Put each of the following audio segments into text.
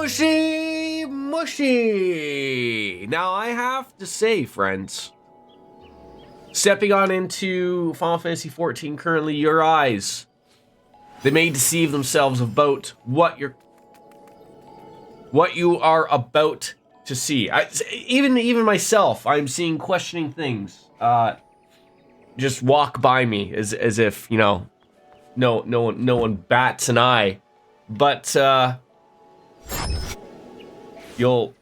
Mushy, mushy. Now I have to say, friends, stepping on into Final Fantasy XIV currently, your eyes, they may deceive themselves about what you are about to see. Even myself, I'm seeing questioning things just walk by me as if, you know, no one bats an eye. But you'll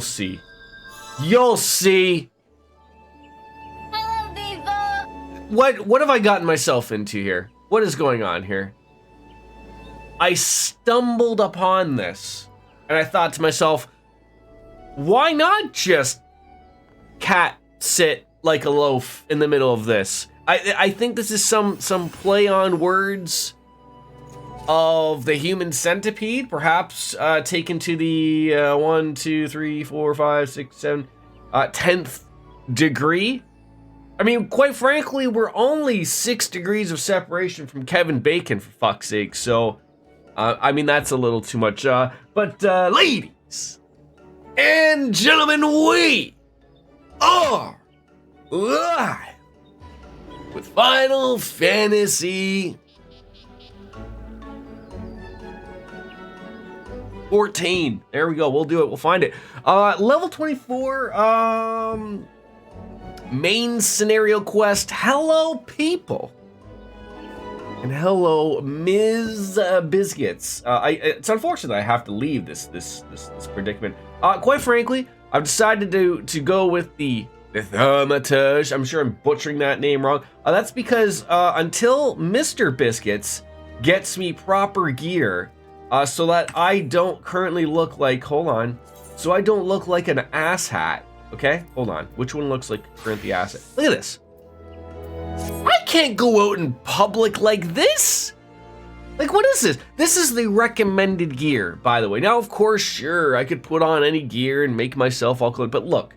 see. You'll see. Hello, Viva. What have I gotten myself into here? What is going on here? I stumbled upon this, and I thought to myself, why not just cat sit like a loaf in the middle of this? I think this is some play on words of the human centipede, perhaps taken to the 1, 2, 3, 4, 5, 6, 7, 10th degree. I mean, quite frankly, we're only 6 degrees of separation from Kevin Bacon, for fuck's sake. So, I mean, that's a little too much. But ladies and gentlemen, we are live with Final Fantasy 14. There we go. We'll do it. We'll find it. Level 24. Main scenario quest. Hello, people. And hello, Ms. Biscuits. It's unfortunate that I have to leave this predicament. Quite frankly, I've decided to go with the Hermitage. I'm sure I'm butchering that name wrong. That's because until Mr. Biscuits gets me proper gear, so that I don't currently look like, hold on, so I don't look like an asshat, okay? Hold on, which one looks like current the asshat? Look at this. I can't go out in public like this. Like, what is this? This is the recommended gear, by the way. Now, of course, sure, I could put on any gear and make myself all clothed, but look,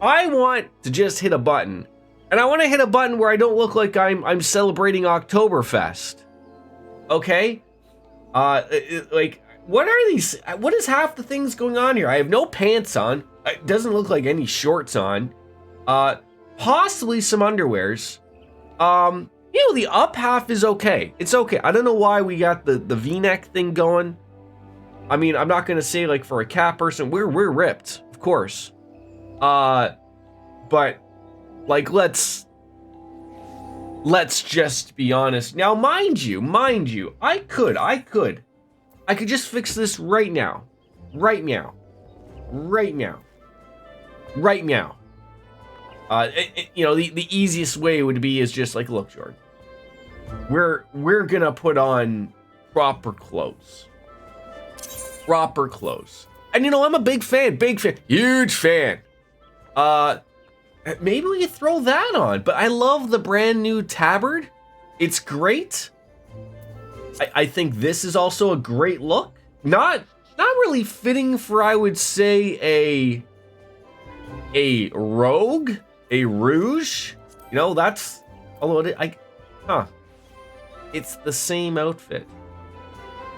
I want to just hit a button, and I want to hit a button where I don't look like I'm celebrating Oktoberfest, okay? Like, what are these? What is half the things going on here? I have no pants on. It doesn't look like any shorts on. Possibly some underwears. You know, the up half is okay. It's okay. I don't know why we got the V-neck thing going. I mean, I'm not gonna say like for a cat person, we're ripped, of course. But like, let's just be honest. Now, mind you, I could just fix this right now. Right now. You know, the easiest way would be is just like, look, Jordan, we're gonna put on proper clothes. And you know, I'm a big fan, huge fan. Maybe we could throw that on, but I love the brand new tabard. It's great. I think this is also a great look. Not really fitting for, I would say, a rogue, a rouge. You know, that's, although it's the same outfit.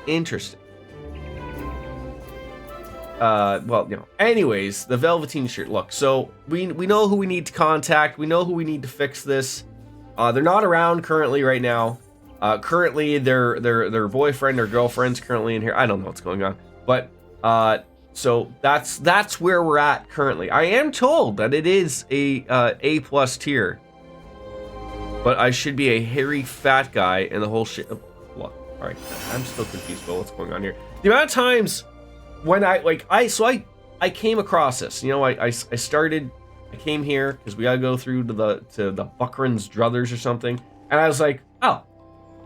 Interesting. Well, you know, anyways, the velveteen shirt. Look, so we know who we need to contact. We know who we need to fix this. They're not around currently right now. Currently their boyfriend or girlfriend's currently in here. I don't know what's going on, but so that's where we're at currently. I am told that it is a plus tier, but I should be a hairy fat guy and the whole shit. Oh, look, all right, I'm still confused about what's going on here. The amount of times when I came across this, you know, I came here because we gotta go through to the Buckran's Druthers or something, and I was like, oh,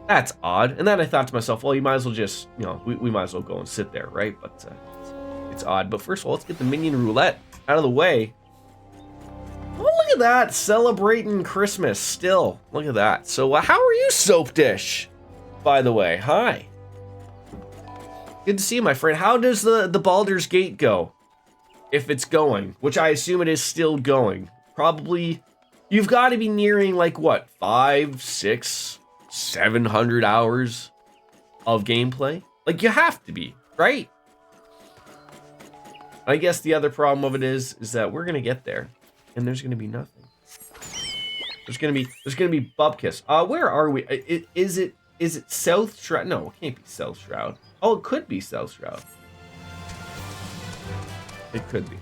that's odd. And then I thought to myself, well, you might as well just, you know, we might as well go and sit there, right? But it's odd. But first of all, let's get the minion roulette out of the way. Oh, look at that, celebrating Christmas still. Look at that. So how are you, Soap Dish? By the way, hi. Good to see you, my friend. How does the Baldur's Gate go? If it's going, which I assume it is still going. Probably, you've got to be nearing like what, 500, 600, 700 hours of gameplay? Like, you have to be, right? I guess the other problem of it is that we're gonna get there, and there's gonna be nothing. There's gonna be Bubkiss. Where are we? Is it South Shroud? No, it can't be South Shroud. Oh, it could be South Shroud. It could be.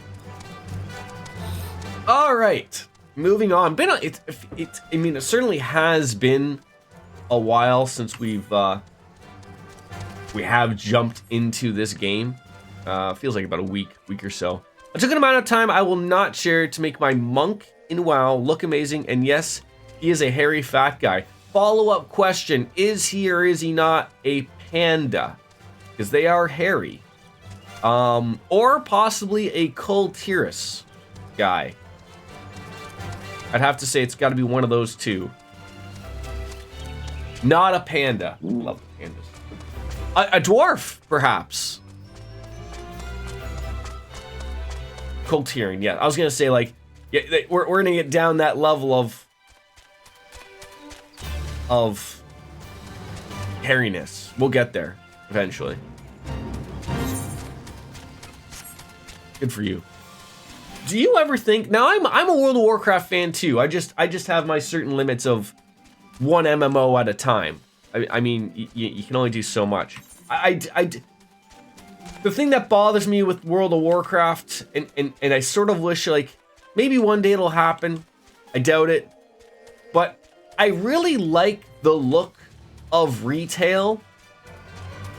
All right, moving on. I mean, it certainly has been a while since we have jumped into this game. Feels like about a week or so. I took an amount of time I will not share to make my monk in WoW look amazing, and yes, he is a hairy fat guy. Follow-up question, is he or is he not a panda? Because they are hairy. Or possibly a Kultiris guy. I'd have to say it's got to be one of those two. Not a panda. Love the pandas. A dwarf, perhaps. Kultirian, yeah. I was gonna say, like, yeah, we're gonna get down that level of hairiness. We'll get there eventually. Good for you. Do you ever think? Now I'm a World of Warcraft fan too. I just have my certain limits of one MMO at a time. I mean, you can only do so much. The thing that bothers me with World of Warcraft, and I sort of wish, like, maybe one day it'll happen. I doubt it. But I really like the look of retail.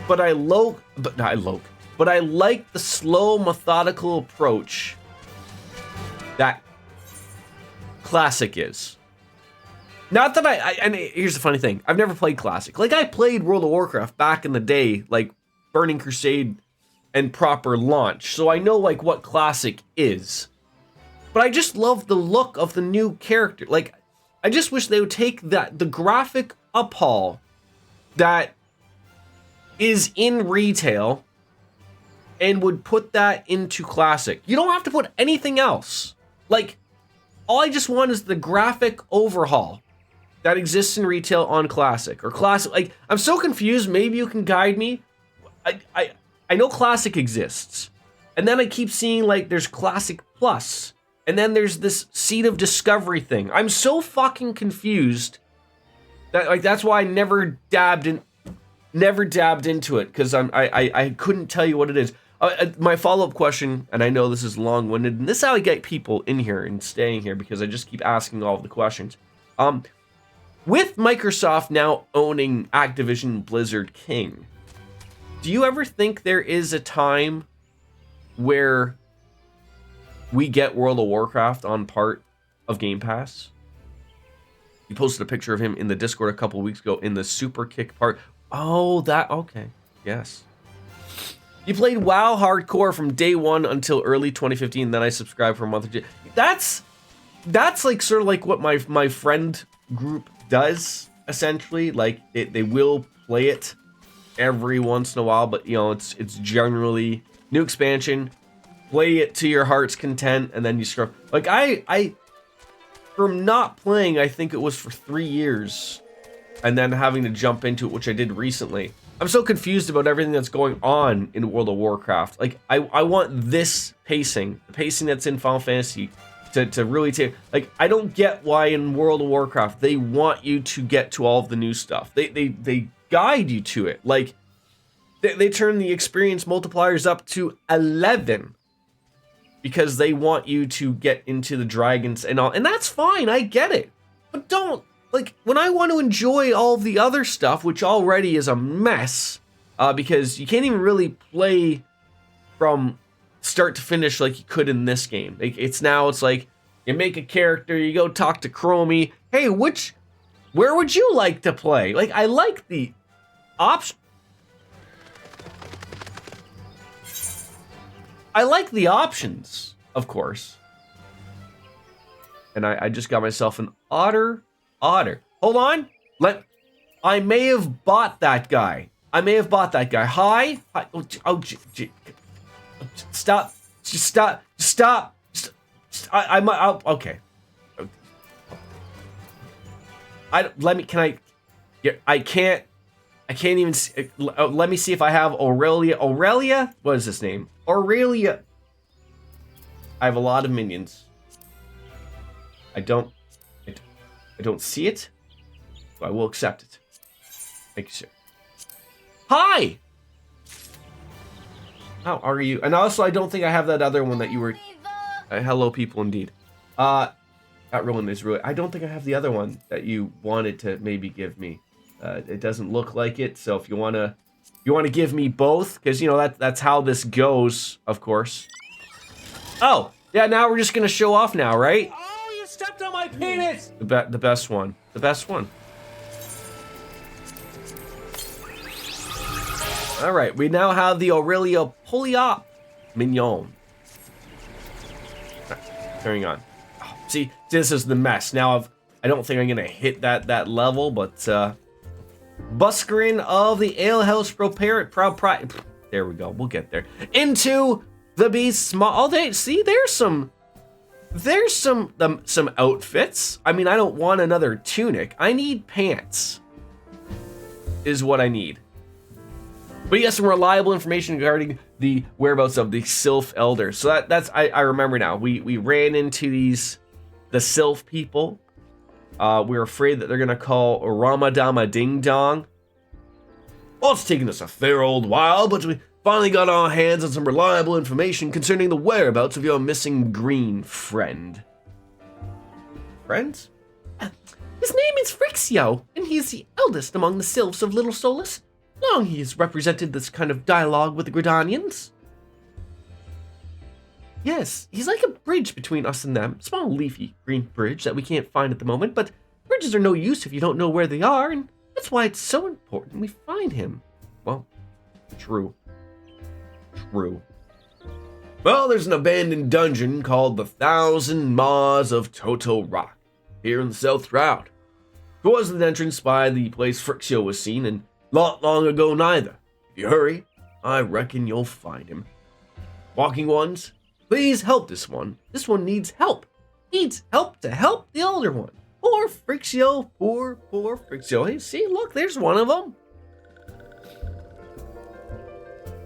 But I like the slow, methodical approach that Classic is. Not that and here's the funny thing. I've never played Classic. Like, I played World of Warcraft back in the day, like Burning Crusade and proper launch. So I know, like, what Classic is. But I just love the look of the new character. Like, I just wish they would take the graphic uphaul that is in retail and would put that into Classic. You don't have to put anything else. Like, all I just want is the graphic overhaul that exists in retail on Classic. Or Classic, like, I'm so confused, maybe you can guide me. I know Classic exists. And then I keep seeing, like, there's Classic Plus. And then there's this Seed of Discovery thing. I'm so fucking confused that, like, that's why I never dabbed into it, because I couldn't tell you what it is. My follow-up question, and I know this is long-winded, and this is how I get people in here and staying here, because I just keep asking all of the questions. With Microsoft now owning Activision Blizzard King, do you ever think there is a time where we get World of Warcraft on part of Game Pass? You posted a picture of him in the Discord a couple weeks ago in the Super Kick part. Oh, that, okay. Yes. You played WoW hardcore from day one until early 2015, then I subscribed for a month or two. That's like sort of like what my friend group does, essentially. Like, they will play it every once in a while, but, you know, it's generally new expansion, play it to your heart's content, and then you scrub. Like, I from not playing, I think it was for 3 years, and then having to jump into it, which I did recently. I'm so confused about everything that's going on in World of Warcraft. Like, I want this pacing, the pacing that's in Final Fantasy, to really take. Like, I don't get why in World of Warcraft they want you to get to all of the new stuff. They guide you to it. Like, they turn the experience multipliers up to 11 because they want you to get into the dragons and all, and that's fine. I get it, but don't. Like, when I want to enjoy all of the other stuff, which already is a mess, because you can't even really play from start to finish like you could in this game. It's like, you make a character, you go talk to Chromie, hey, where would you like to play? Like, I like the option. I like the options, of course. And I just got myself an otter. Hold on. I may have bought that guy. Hi. Stop. Just stop. I'm okay. I can't even let me see if I have Aurelia. What is this name? Aurelia. I have a lot of minions. I don't see it, so I will accept it. Thank you, sir. Hi! How are you? And also, I don't think I have that other one that you were... hello, people, indeed. That one is really... I don't think I have the other one that you wanted to maybe give me. It doesn't look like it, so if you want to give me both, because, you know, that's how this goes, of course. Oh, yeah, now we're just going to show off now, right? Oh, you stepped on my penis! The best one. The best one. All right, we now have the Aurelia Polyop Mignon. Carrying on. Oh, see, this is the mess. Now I don't think I'm gonna hit that level, but Buscarin of the Alehouse Proud Pride. There we go. We'll get there. Into the Beast Small. Oh, there's some outfits. I mean, I don't want another tunic. I need pants. Is what I need. But you got some reliable information regarding the whereabouts of the Sylph Elders. So I remember now. We ran into the Sylph people. We were afraid that they're gonna call Ramadama Ding Dong. Well, it's taken us a fair old while, but we finally got our hands on some reliable information concerning the whereabouts of your missing green friend. Friends? His name is Frixio, and he is the eldest among the Sylphs of Little Solus. Long he has represented this kind of dialogue with the Gridanians. Yes, he's like a bridge between us and them. Small, leafy, green bridge that we can't find at the moment, but bridges are no use if you don't know where they are, and that's why it's so important we find him. Well, true. True. Well, there's an abandoned dungeon called the Thousand Maws of Toto Rock, here in the South Shroud. There wasn't an entrance by the place Frixio was seen, and not long ago neither. If you hurry, I reckon you'll find him. Walking ones, please help this one. This one needs help. Needs help to help the older one. Poor Frixio, poor Frixio. Hey, see, look, there's one of them.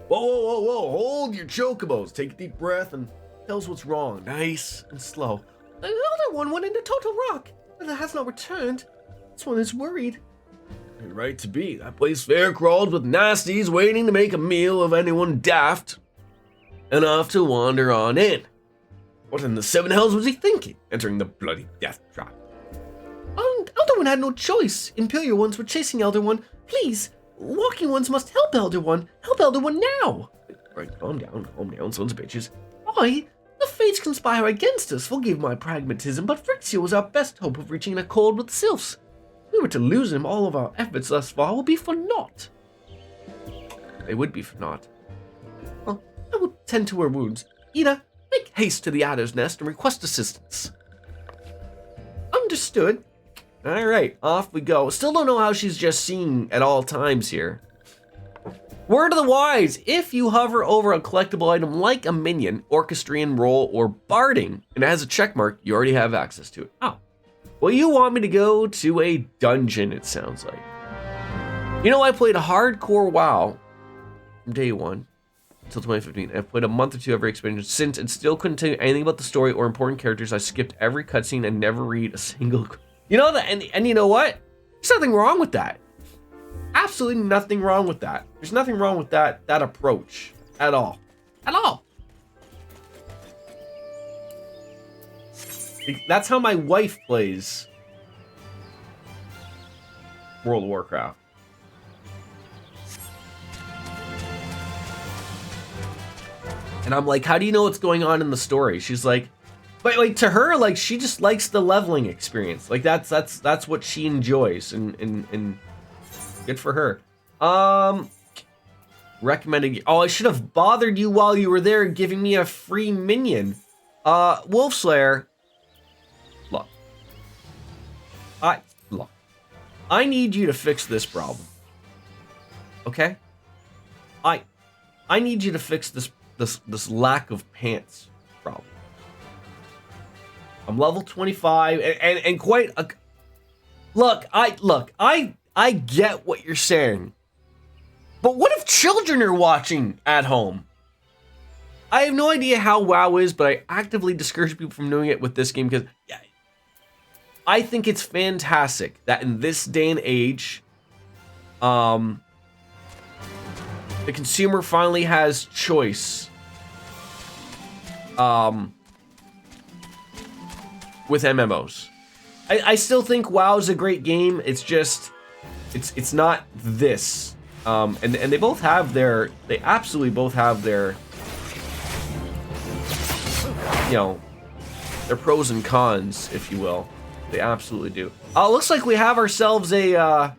Whoa, hold your chocobos. Take a deep breath and tell us what's wrong. Nice and slow. The older one went into Toto Rock, but it has not returned. This one is worried. You're right to be. That place fair crawled with nasties waiting to make a meal of anyone daft enough to wander on in. What in the seven hells was he thinking, entering the bloody death trap? Elder One had no choice. Imperial ones were chasing Elder One. Please, walking ones must help Elder One. Help Elder One now. Right, calm down, sons of bitches. Aye, the fates conspire against us. Forgive my pragmatism, but Frixio was our best hope of reaching an accord with the Sylphs. If we were to lose him, all of our efforts thus far will be for naught. They would be for naught. Well, I will tend to her wounds. Ida, make haste to the Adder's Nest and request assistance. Understood. All right, off we go. Still don't know how she's just seeing at all times here. Word of the wise, if you hover over a collectible item like a minion, orchestrion, roll, or barding, and it has a check mark, you already have access to it. Oh. Well, you want me to go to a dungeon, it sounds like. You know, I played a hardcore WoW from day one until 2015. I've played a month or two every expansion since and still couldn't tell you anything about the story or important characters. I skipped every cutscene and never read a single... You know that, and you know what? There's nothing wrong with that. Absolutely nothing wrong with that. There's nothing wrong with that approach at all. At all. That's how my wife plays World of Warcraft. And I'm like, how do you know what's going on in the story? She's like, but like to her, like she just likes the leveling experience. Like that's what she enjoys, and good for her. Recommending. Oh, I should have bothered you while you were there, giving me a free minion. Wolfslayer. Look. I need you to fix this problem. Okay? I need you to fix this lack of pants problem. I'm level 25 and quite a... Look, I get what you're saying. But what if children are watching at home? I have no idea how WoW is, but I actively discourage people from doing it with this game because I think it's fantastic that in this day and age, the consumer finally has choice with MMOs. I still think WoW is a great game. It's just, it's not this. And they both have their, they absolutely both have their, you know, their pros and cons, if you will. They absolutely do. Looks like we have ourselves a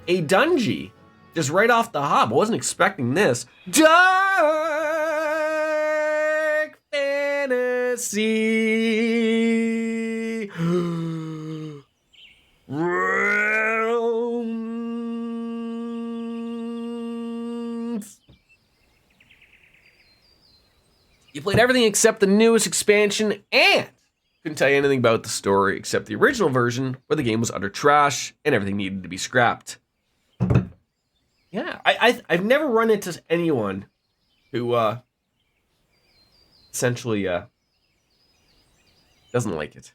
dungeon, just right off the hop. I wasn't expecting this. Dark fantasy realms. You played everything except the newest expansion and couldn't tell you anything about the story except the original version where the game was utter trash and everything needed to be scrapped. Yeah, I've never run into anyone who essentially doesn't like it.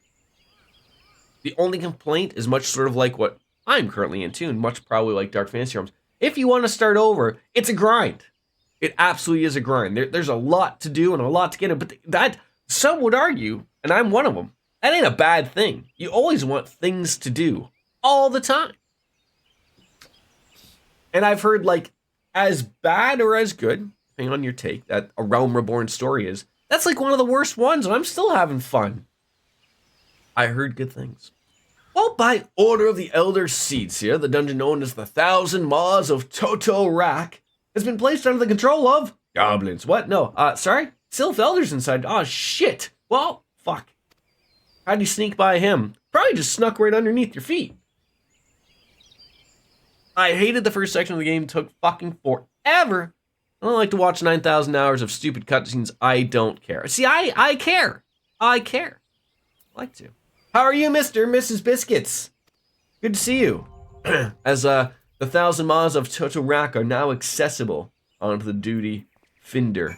The only complaint is much sort of like what I'm currently into, and much probably like Dark Fantasy Realms. If you want to start over, it's a grind. It absolutely is a grind. There's a lot to do and a lot to get in, but that, some would argue, and I'm one of them, that ain't a bad thing. You always want things to do all the time. And I've heard, like, as bad or as good, depending on your take, that A Realm Reborn story is, that's like one of the worst ones, and I'm still having fun. I heard good things. Well, by order of the Elder Seats here, the dungeon known as the Thousand Maws of Toto Rak has been placed under the control of goblins. What? No, sorry? Sylph Elders inside. Oh, shit. Well, fuck. How'd you sneak by him? Probably just snuck right underneath your feet. I hated the first section of the game. It took fucking forever. I don't like to watch 9,000 hours of stupid cutscenes. I don't care. See, I care. I care. I like to. How are you, Mr. and Mrs. Biscuits? Good to see you. As the Thousand Maws of Toto Rak are now accessible onto the Duty Finder.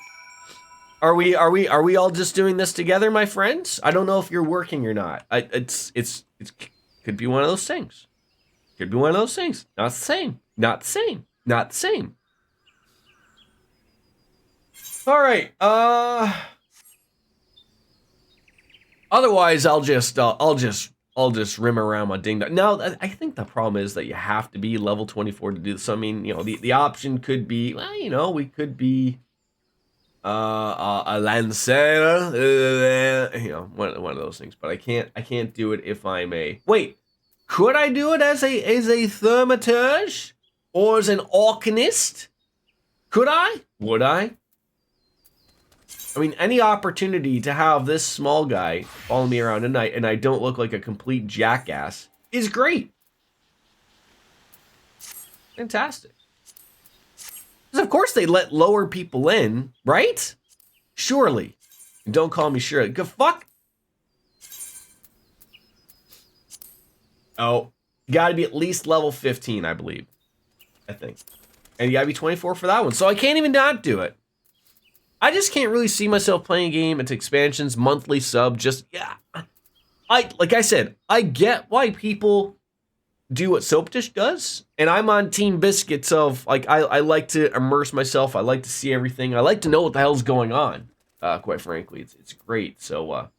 Are we all just doing this together, my friends? I don't know if you're working or not. It's could be one of those things. Could be one of those things. Not the same. Not the same. Not the same. All right. Otherwise, I'll just rim around my ding dong. Now, I think the problem is that you have to be level 24 to do this. So, I mean, you know, the option could be, well, you know, we could be a lancer, you know, one of those things. But I can't do it if I'm a. Wait, could I do it as a thaumaturge or as an arcanist? Could I? Would I? I mean, any opportunity to have this small guy follow me around at night and I don't look like a complete jackass is great. Fantastic. Because of course they let lower people in, right? Surely. And don't call me Shirley. Good fuck. Oh, you gotta be at least level 15, I believe. I think. And you gotta be 24 for that one. So I can't even not do it. I just can't really see myself playing a game. It's expansions, monthly sub, just, yeah. Like I said, I get why people do what Soap Dish does, and I'm on Team Biscuits of, like, I like to immerse myself, I like to see everything, I like to know what the hell's going on, quite frankly. It's great, so, I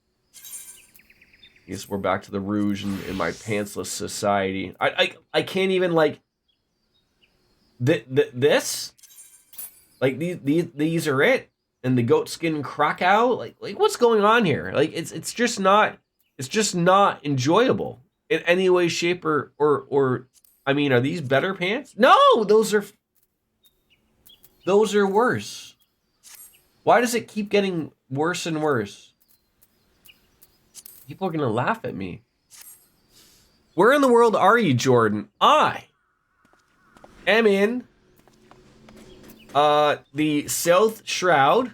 guess we're back to the Rouge in my pantsless society. I can't even, like, this? Like, these are it? And the goat skin Krakow, like what's going on here? Like it's just not enjoyable in any way, shape, or I mean, are these better pants? No, those are worse. Why does it keep getting worse and worse? People are gonna laugh at me. Where in the world are you, Jordan? I am in the South Shroud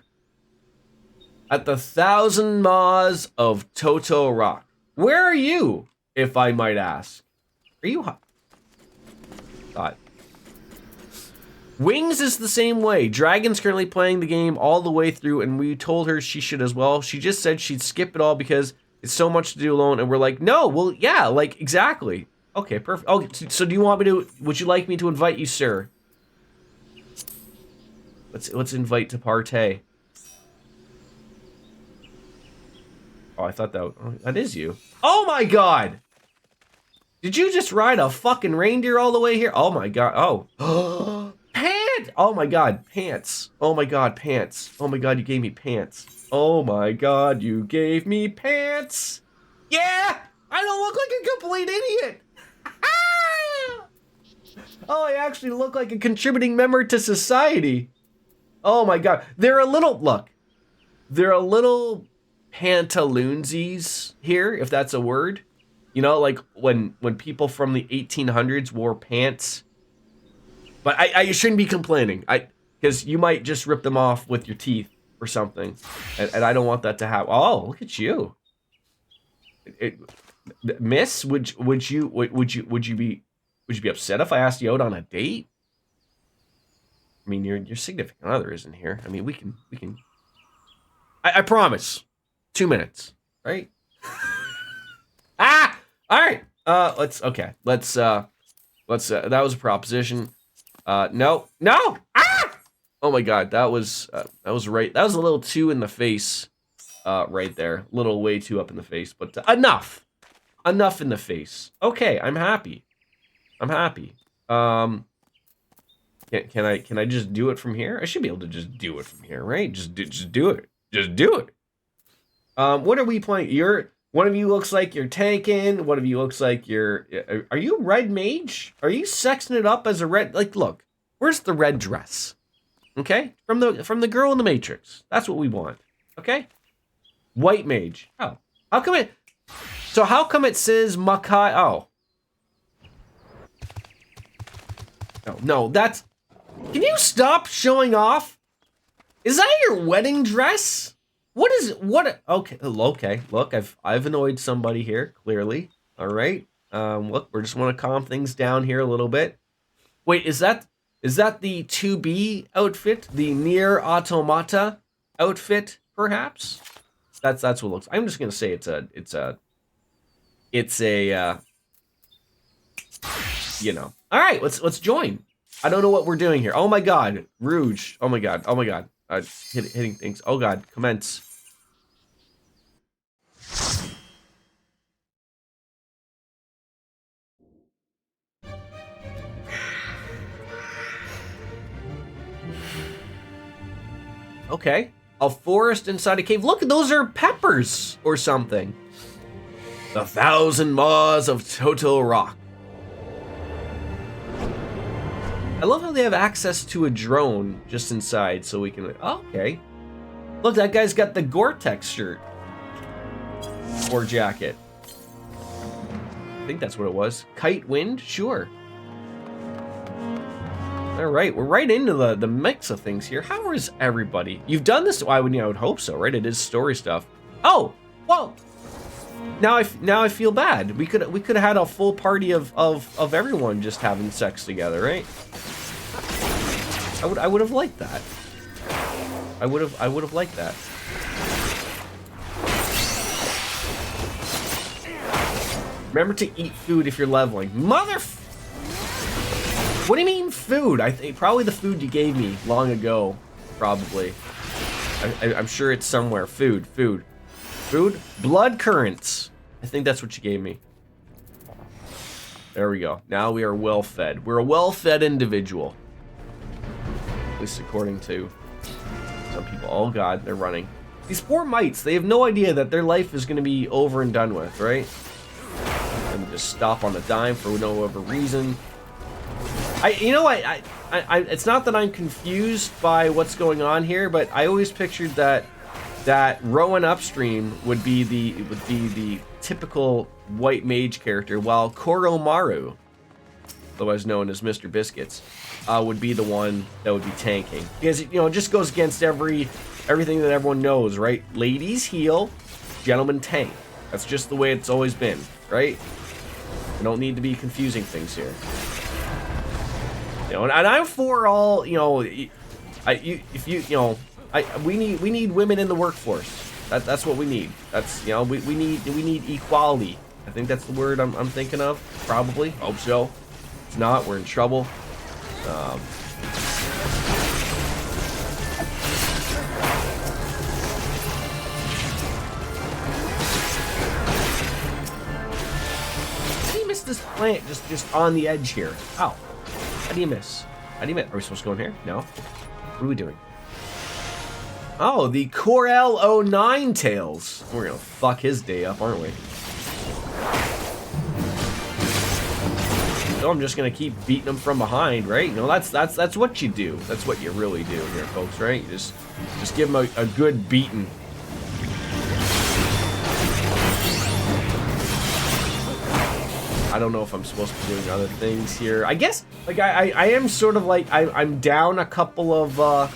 at the Thousand Maws of Toto Rak. Where are you, if I might ask? Are you hot? Wings is the same way. Dragon's currently playing the game all the way through, and we told her she should as well. She just said she'd skip it all because it's so much to do alone, and we're like, no, well, yeah, like, exactly. Okay, perfect. Oh, so do you want me to, would you like me to invite you, sir? Let's invite to partay. Oh, I thought that is you. Oh my god! Did you just ride a fucking reindeer all the way here? Oh my god, oh. Pants! Oh my god, pants. Oh my god, pants. Oh my god, you gave me pants. Oh my god, you gave me pants! Yeah! I don't look like a complete idiot! Oh, I actually look like a contributing member to society. Oh my god. They're a little pantaloonsies here, if that's a word. You know, like when people from the 1800s wore pants. But I shouldn't be complaining. Because you might just rip them off with your teeth or something. And I don't want that to happen. Oh, look at you. Miss, would you be upset if I asked you out on a date? I mean, your significant other isn't here. I mean, we can. I promise. 2 minutes, right? Ah, all right. Let's. That was a proposition. No. Ah! Oh my God, that was right. That was a little too in the face, right there. A little way too up in the face, but enough in the face. Okay, I'm happy. Can I just do it from here? I should be able to just do it from here, right? Just do it. What are we playing? One of you looks like you're tanking. One of you looks like you're. Are you red mage? Are you sexing it up as a red? Like, look, where's the red dress? Okay, from the girl in the Matrix. That's what we want. Okay, white mage. Oh, how come it? So how come it says Makai? Oh, no, that's. Can you stop showing off? Is that your wedding dress? What is it? What? Okay. Look, I've annoyed somebody here. Clearly. All right. Look, we just want to calm things down here a little bit. Wait, is that the 2B outfit? The Nier Automata outfit, perhaps? That's what it looks. I'm just gonna say it's a. You know. All right. Let's join. I don't know what we're doing here. Oh my God, Rouge. Oh my God. Hitting things. Oh God, commence. Okay, a forest inside a cave. Look, those are peppers or something. The 1,000 Maws of Toto Rock. I love how they have access to a drone just inside so we can... Oh, okay. Look, that guy's got the Gore-Tex shirt. Or jacket. I think that's what it was. Kite wind? Sure. All right, we're right into the mix of things here. How is everybody? You've done this... I would hope so, right? It is story stuff. Oh, well... Now I feel bad. We could have had a full party of everyone just having sex together, right? I would have liked that. I would have liked that. Remember to eat food if you're leveling. What do you mean food? I think probably the food you gave me long ago. Probably. I'm sure it's somewhere. Food. Blood currents. I think that's what you gave me. There we go. Now we are well fed. We're a well-fed individual. At least according to some people. Oh God, they're running. These poor mites, they have no idea that their life is going to be over and done with, right? And just stop on a dime for no other reason. It's not that I'm confused by what's going on here, but I always pictured that Rowan Upstream would be the typical white mage character, while Koromaru, otherwise known as Mr. Biscuits, would be the one that would be tanking. Because, it just goes against everything that everyone knows, right? Ladies heal, gentlemen tank. That's just the way it's always been, right? We don't need to be confusing things here. You know, and I'm for all, you know, we need women in the workforce. That's what we need. That's, you know, we need equality. I think that's the word I'm thinking of. Probably. Hope so. If not, we're in trouble. This plant just on the edge here. Ow. How do you miss? How do you miss? Are we supposed to go in here? No. What are we doing? Oh, the Corel 09 tails. We're gonna fuck his day up, aren't we? So I'm just gonna keep beating him from behind, right? You know, that's what you do. That's what you really do here, folks, right? You just give him a good beating. I don't know if I'm supposed to be doing other things here. I guess, like, I am sort of like, I'm down a couple of,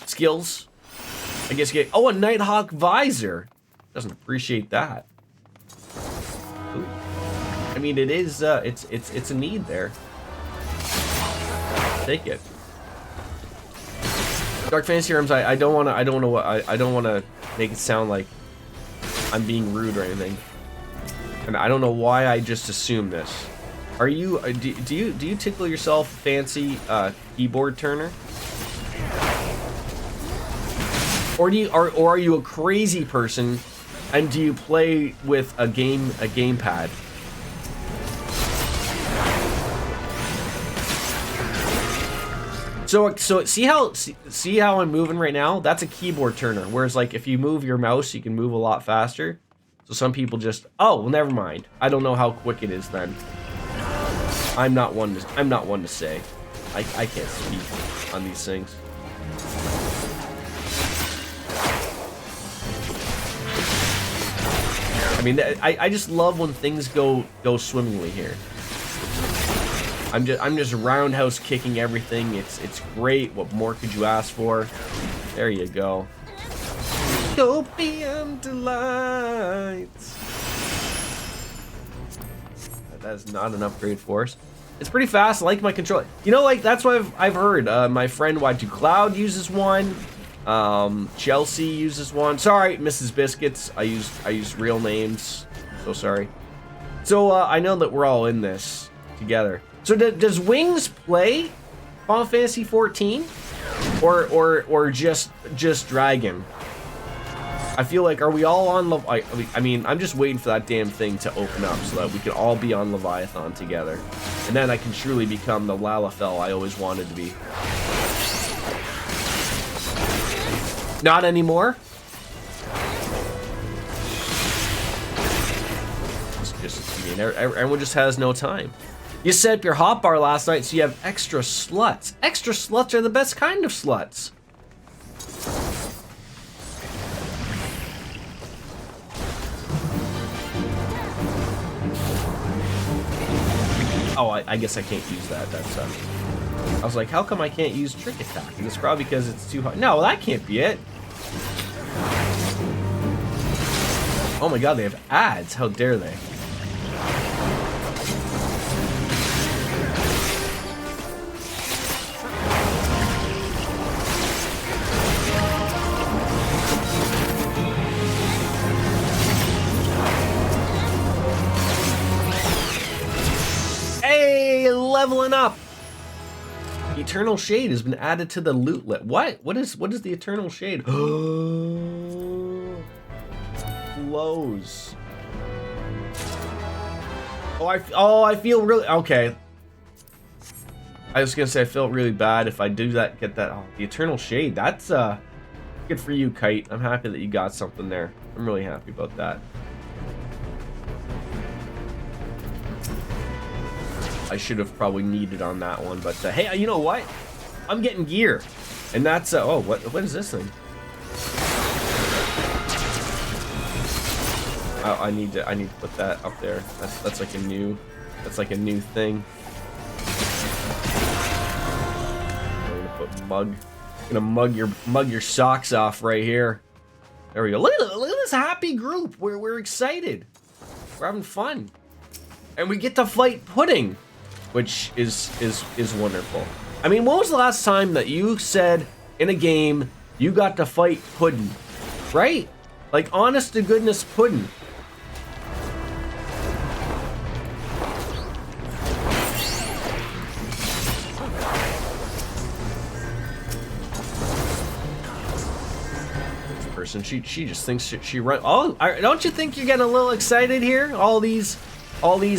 skills. I guess you get, oh, a Nighthawk visor. Doesn't appreciate that. Ooh. I mean, it is, it's a need there. Take it. Dark Fantasy Realms, I don't wanna make it sound like I'm being rude or anything, and I don't know why I just assumed this. Are you? Do you tickle yourself fancy keyboard turner, or are you a crazy person, and do you play with a gamepad? So see how I'm moving right now? That's a keyboard turner. Whereas, like, if you move your mouse, you can move a lot faster. So some people just, oh, well, never mind. I don't know how quick it is then. I'm not one to say. I can't speak on these things. I mean, I just love when things go swimmingly here. I'm just roundhouse kicking everything. It's great. What more could you ask for? There you go. Utopian delights. That's not an upgrade for us. It's pretty fast. I like my controller. You know, like, that's what I've heard. My friend Y2 Cloud uses one. Chelsea uses one. Sorry, Mrs. Biscuits. I use real names. So sorry. So I know that we're all in this together. So does Wings play Final Fantasy 14, or just Dragon? I feel like, are we all on I mean, I'm just waiting for that damn thing to open up so that we can all be on Leviathan together, and then I can truly become the Lalafell I always wanted to be. Not anymore. I mean, everyone just has no time. You set up your hotbar last night, so you have extra sluts. Extra sluts are the best kind of sluts. Oh, I guess I can't use that. That's I was like, how come I can't use trick attack? And it's probably because it's too hard. No, that can't be it. Oh my god, they have ads. How dare they? Leveling up. Eternal Shade has been added to the loot list. What is the Eternal Shade? Flows. Oh, I feel really okay. I was gonna say I feel really bad if I do that. Get that. Oh, the Eternal Shade. That's good for you, Kite. I'm happy that you got something there. I'm really happy about that. I should have probably needed on that one, but hey, you know what? I'm getting gear, and that's oh, what is this thing? Oh, I need to put that up there. That's like a new thing. I'm gonna put mug. I'm gonna mug your socks off right here. There we go. Look at this happy group. We're excited. We're having fun. And we get to fight Pudding, which is wonderful. I mean, when was the last time that you said in a game you got to fight Pudding, right? Like, honest to goodness Pudding. This person, she just thinks she run. Oh, don't you think you're getting a little excited here? All these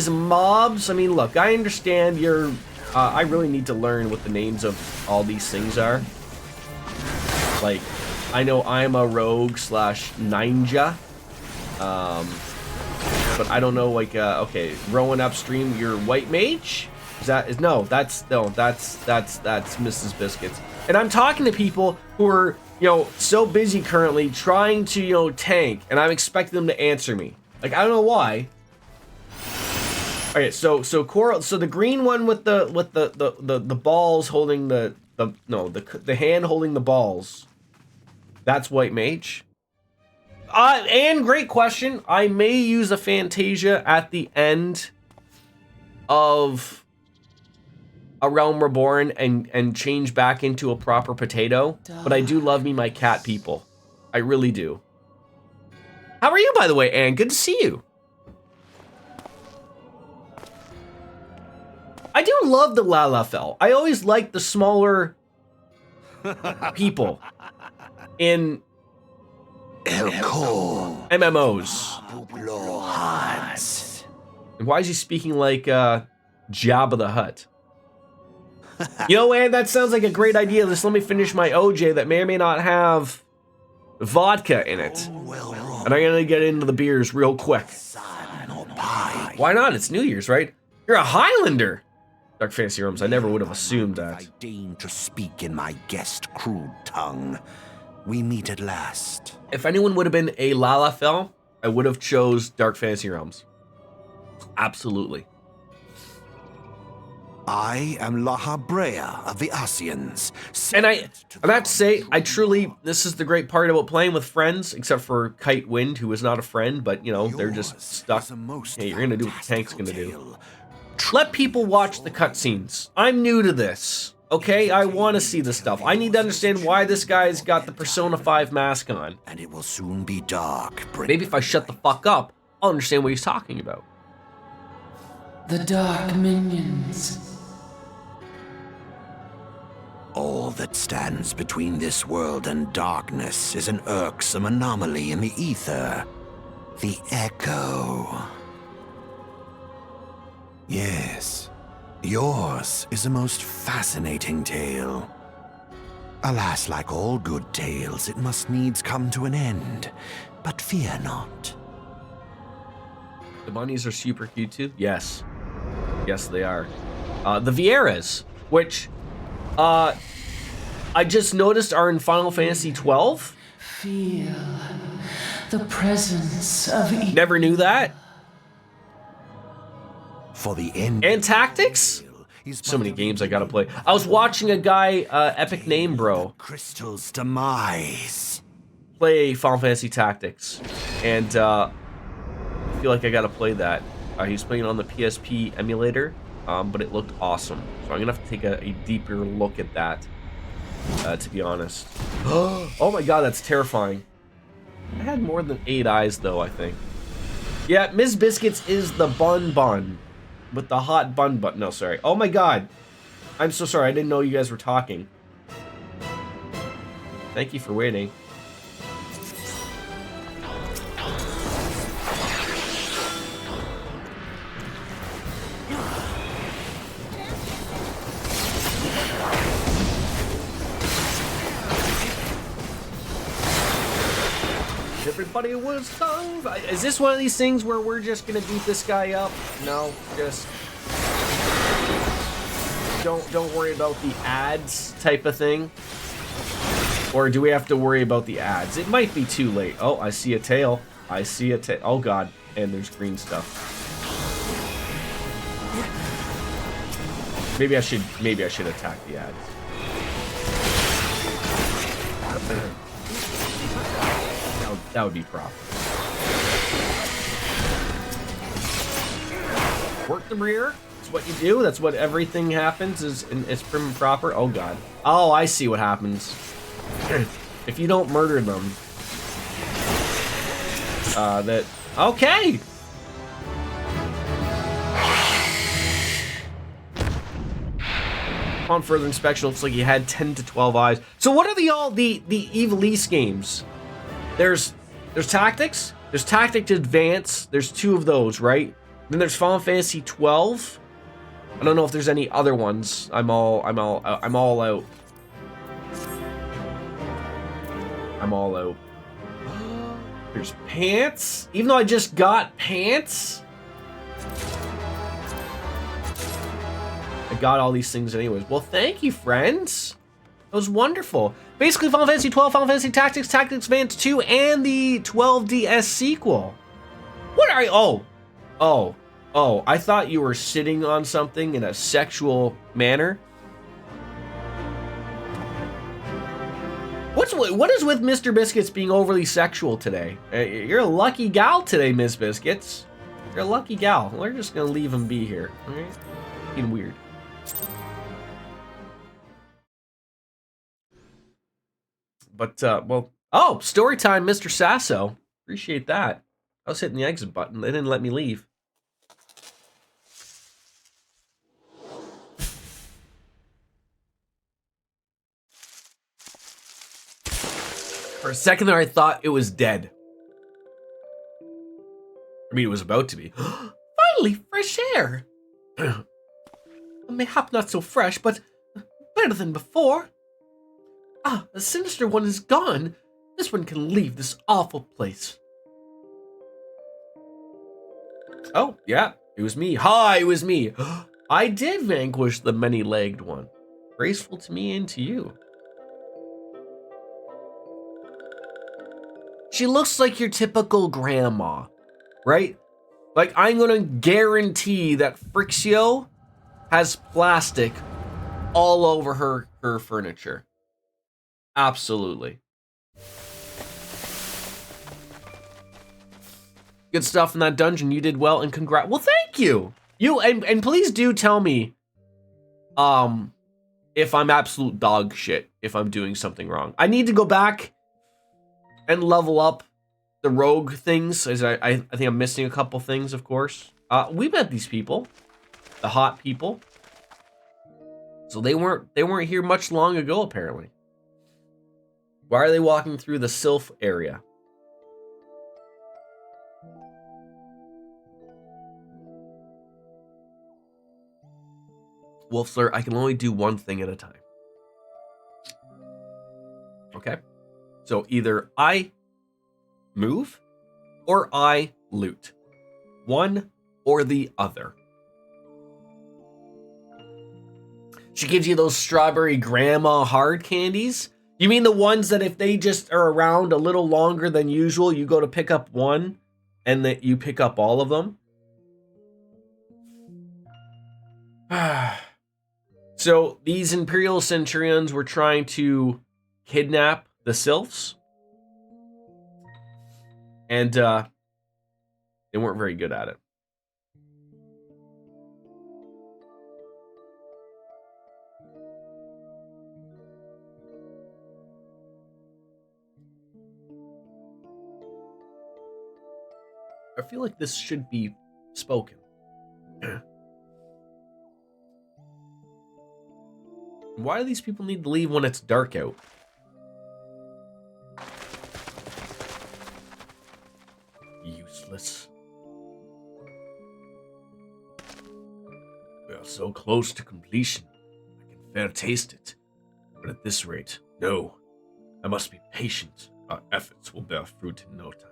mobs. I mean, look, I understand you're. I really need to learn what the names of all these things are. Like, I know I'm a rogue / ninja. But I don't know, like, okay, rowing upstream, you're white mage? That's Mrs. Biscuits. And I'm talking to people who are, you know, so busy currently trying to, you know, tank, and I'm expecting them to answer me. Like, I don't know why. Okay, so Coral, so the green one with the balls holding the hand holding the balls. That's white mage. And great question. I may use a Fantasia at the end of A Realm Reborn and change back into a proper potato. But I do love me my cat people. I really do. How are you, by the way, Anne? Good to see you. I do love the Lalafell. I always liked the smaller people in MMOs. And why is he speaking like Jabba the Hutt? You know, Ann, that sounds like a great idea. Just let me finish my OJ that may or may not have vodka in it. And I'm gonna get into the beers real quick. Why not? It's New Year's, right? You're a Highlander. Dark Fantasy Realms, I never would have assumed that. I deign to speak in my guest crude tongue. We meet at last. If anyone would have been a Lalafell, I would have chose Dark Fantasy Realms. Absolutely. I am Laha Brea of the Asians. And I have to say, I truly, this is the great part about playing with friends, except for Kite Wind, who is not a friend, but, you know, they're just stuck. Hey, you're going to do what the tank's going to do. Let people watch the cutscenes. I'm new to this, okay? I want to see the stuff. I need to understand why this guy's got the Persona 5 mask on. And it will soon be dark. Maybe if I shut the fuck up, I'll understand what he's talking about. The Dark Minions. All that stands between this world and darkness is an irksome anomaly in the ether. The Echo. Yes, yours is a most fascinating tale. Alas, like all good tales, it must needs come to an end. But fear not. The bunnies are super cute too? Yes. Yes, they are. The Vieras, which I just noticed are in Final Fantasy XII. Feel the presence of evil. Never knew that. For the end. And Tactics? So many games I gotta play. I was watching a guy, Epic Name Bro, Crystal's demise. play Final Fantasy Tactics. And I feel like I gotta play that. He's playing on the PSP emulator, but it looked awesome. So I'm gonna have to take a deeper look at that, to be honest. Oh my god, that's terrifying. I had more than 8 eyes though, I think. Yeah, Ms. Biscuits is the bun. With the hot bun. No, sorry. Oh my god. I'm so sorry. I didn't know you guys were talking. Thank you for waiting. Everybody was sung. Is this one of these things where we're just gonna beat this guy up? No, just don't worry about the ads type of thing. Or do we have to worry about the ads? It might be too late. Oh, I see a tail. I see a tail. Oh god, and there's green stuff. Maybe I should attack the ads. That would be proper. Work the rear. That's what you do. That's what everything happens is it's prim and proper. Oh god. Oh, I see what happens. If you don't murder them. Okay. Upon further inspection, looks like you had 10 to 12 eyes. So what are the Evilise games? There's Tactics. There's Tactics Advance. There's 2 of those, right? Then there's Final Fantasy 12. I don't know if there's any other ones. I'm all out. I'm all out. There's Pants. Even though I just got Pants, I got all these things anyways. Well, thank you, friends. That was wonderful. Basically, Final Fantasy 12, Final Fantasy Tactics, Tactics Advance 2, and the 12DS sequel. What are you? Oh, I thought you were sitting on something in a sexual manner. What is with Mr. Biscuits being overly sexual today? You're a lucky gal today, Miss Biscuits. You're a lucky gal. We're just gonna leave him be here. All right? Being weird. But well, oh, story time, Mr. Sasso. Appreciate that. I was hitting the exit button. They didn't let me leave. For a second there, I thought it was dead. I mean, it was about to be. Finally, fresh air. Mayhap not so fresh, but better than before. Ah, the sinister one is gone. This one can leave this awful place. Oh, yeah, it was me. Hi, it was me. I did vanquish the many-legged one. Graceful to me and to you. She looks like your typical grandma, right? Like, I'm gonna guarantee that Frixio has plastic all over her furniture. Absolutely. Good stuff in that dungeon. You did well, and congrats. Well, thank you. And please do tell me, if I'm absolute dog shit, if I'm doing something wrong. I need to go back and level up the rogue things, as I think I'm missing a couple things, of course. We met these people, the hot people. So they weren't here much long ago, apparently. Why are they walking through the Sylph area? Wolfler, I can only do one thing at a time. Okay? So either I move or I loot. One or the other. She gives you those strawberry grandma hard candies? You mean the ones that if they just are around a little longer than usual, you go to pick up one and that you pick up all of them? So these Imperial Centurions were trying to kidnap the Sylphs. And they weren't very good at it. I feel like this should be spoken. Why do these people need to leave when it's dark out? Useless. We are so close to completion. I can fair taste it. But at this rate, no. I must be patient. Our efforts will bear fruit in no time.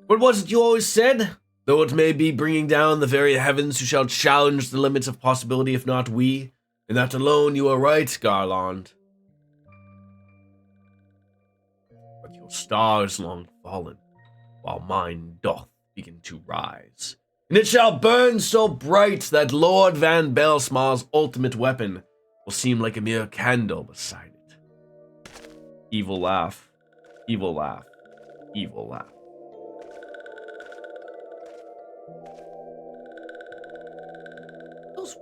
What was it you always said? Though it may be bringing down the very heavens who shall challenge the limits of possibility, if not we. In that alone you are right, Garland. But your star is long fallen, while mine doth begin to rise. And it shall burn so bright that Lord Van Belsmar's ultimate weapon will seem like a mere candle beside it. Evil laugh, evil laugh, evil laugh.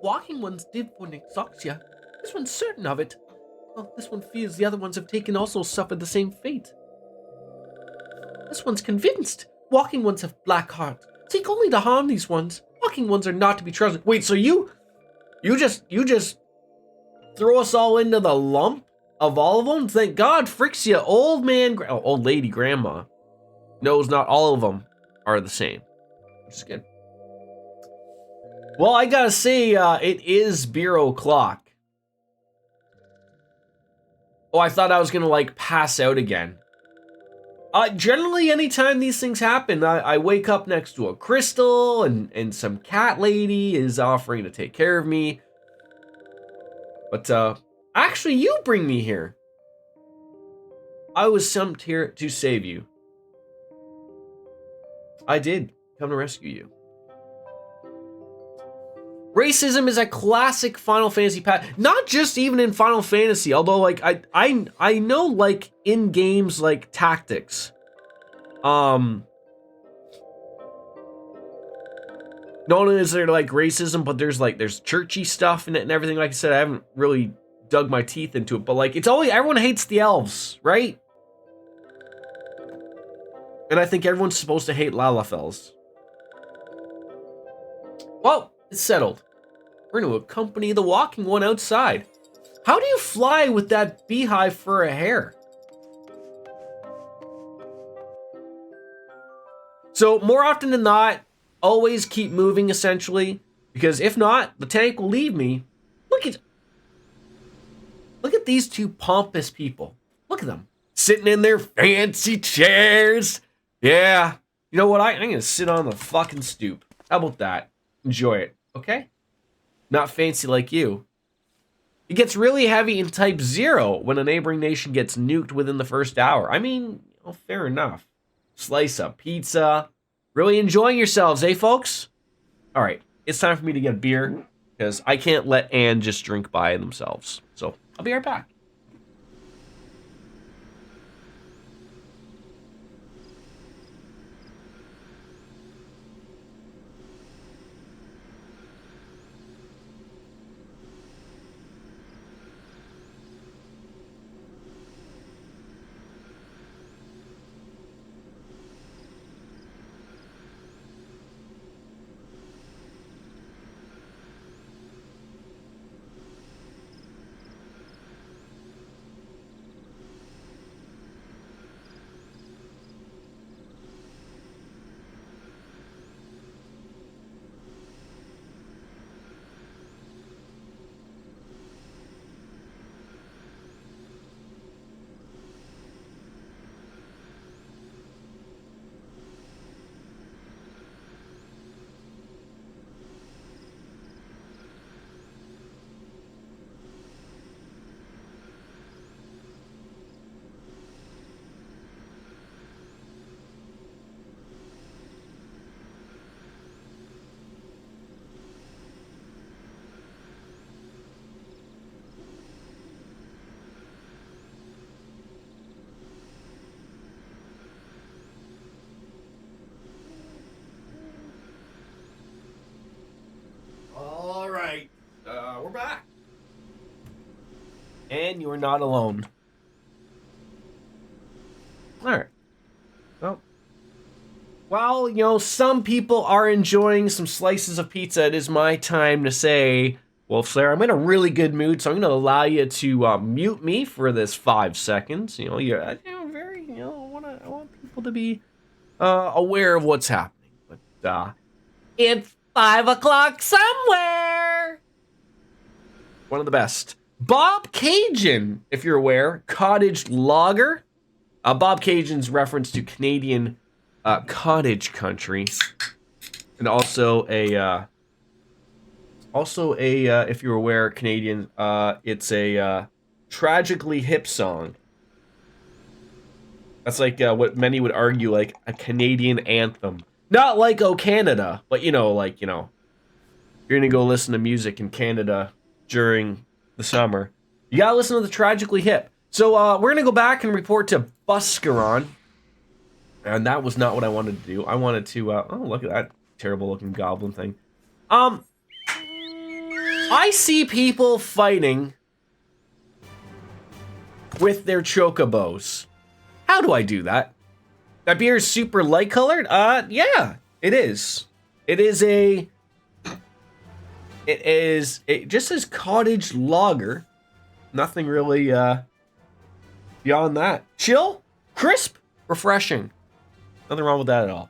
walking ones did for Nixoxia, this one's certain of it. Well, this one fears the other ones have taken also suffered the same fate. This one's convinced. Walking ones have black hearts. Seek only to harm these ones. Walking ones are not to be trusted. Wait, so you just throw us all into the lump of all of them? Thank God, Frixia, old lady grandma, knows not all of them are the same, which is good. Well, I gotta say, it is beer o'clock. Oh, I thought I was gonna like pass out again. Generally, anytime these things happen, I wake up next to a crystal and some cat lady is offering to take care of me. But, actually, you bring me here. I was sent here to save you. I did come to rescue you. Racism is a classic Final Fantasy pattern. Not just even in Final Fantasy, although like I know like in games like tactics. Not only is there like racism, but there's churchy stuff in it and everything. Like I said, I haven't really dug my teeth into it, but like it's always everyone hates the elves, right? And I think everyone's supposed to hate Lalafels. Well, it's settled. We're going to accompany the walking one outside. How do you fly with that beehive for a hair? So more often than not, always keep moving essentially, because if not, the tank will leave me. Look at these two pompous people. Look at them sitting in their fancy chairs. Yeah, you know what? I'm going to sit on the fucking stoop. How about that? Enjoy it, okay? Not fancy like you. It gets really heavy in Type 0 when a neighboring nation gets nuked within the first hour. I mean, well, fair enough. Slice of pizza. Really enjoying yourselves, eh, folks? All right, it's time for me to get a beer because I can't let Anne just drink by themselves. So I'll be right back. We're back. And you're not alone. Alright. Well, you know, some people are enjoying some slices of pizza. It is my time to say, Wolf Slayer, I'm in a really good mood, so I'm going to allow you to mute me for this 5 seconds. You know, I want people to be aware of what's happening. But it's 5 o'clock somewhere. One of the best. Bob Cajun, if you're aware, cottage lager. Bob Cajun's reference to Canadian cottage country, and also a if you're aware, Canadian, it's a tragically hip song. That's like what many would argue like a Canadian anthem. Not like "Oh Canada," but you know, like, you know, you're gonna go listen to music in Canada during the summer, you gotta listen to the Tragically Hip. So we're gonna go back and report to Buscaron, and that was not what I wanted to do. I wanted to oh, look at that terrible looking goblin thing. I see people fighting with their chocobos. How do I do that? That beer is super light colored? Yeah, it is. It just says cottage lager. Nothing really beyond that. Chill, crisp, refreshing. Nothing wrong with that at all.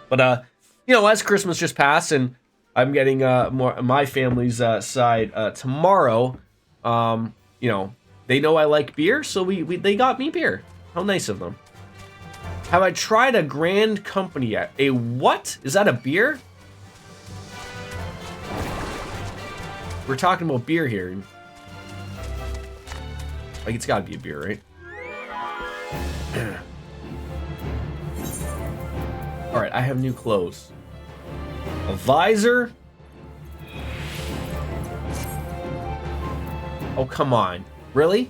But you know, as Christmas just passed and I'm getting more my family's side tomorrow, you know, they know I like beer, so they got me beer. How nice of them. Have I tried a Grand Company yet? A what? Is that a beer? We're talking about beer here. Like, it's gotta be a beer, right? Alright, I have new clothes. A visor? Oh, come on. Really?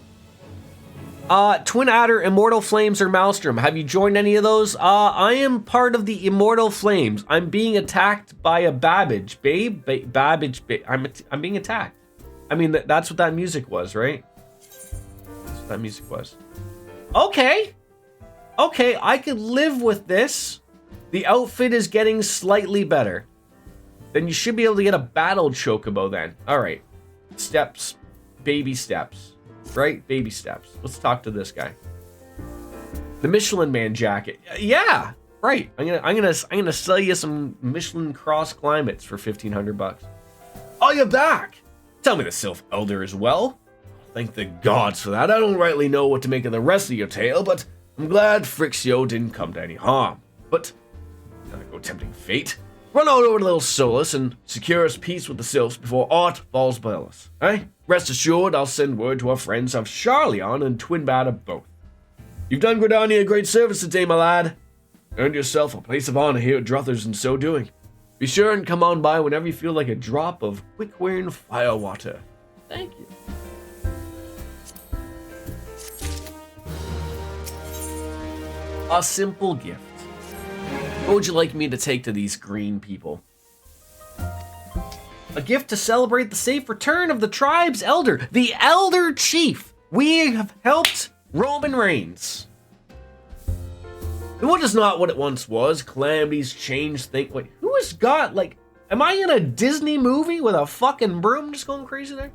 Twin Adder, Immortal Flames, or Maelstrom. Have you joined any of those? I am part of the Immortal Flames. I'm being attacked by a Babbage. Babbage. I'm being attacked. I mean, that's what that music was, right? That's what that music was. Okay. Okay, I could live with this. The outfit is getting slightly better. Then you should be able to get a battle chocobo then. All right. Steps. Baby steps. Right? Baby steps. Let's talk to this guy. The Michelin Man jacket. Yeah, right. I'm gonna sell you some Michelin Cross climates for $1,500. Oh, you're back. Tell me the Sylph Elder as well. Thank the gods for that. I don't rightly know what to make of the rest of your tale, but I'm glad Frixio didn't come to any harm. But not go tempting fate. Run on over to Little Solus and secure us peace with the Sylphs before aught falls by us. Eh? Rest assured, I'll send word to our friends of Charleon and Twin Batter both. You've done Gridania a great service today, my lad. Earned yourself a place of honor here at Druthers in so doing. Be sure and come on by whenever you feel like a drop of quick-wearing firewater. Thank you. A simple gift. What would you like me to take to these green people? A gift to celebrate the safe return of the tribe's elder, the Elder Chief. We have helped Roman Reigns. What is not what it once was? Calamities change things. Wait, who has got, like, am I in a Disney movie with a fucking broom just going crazy there?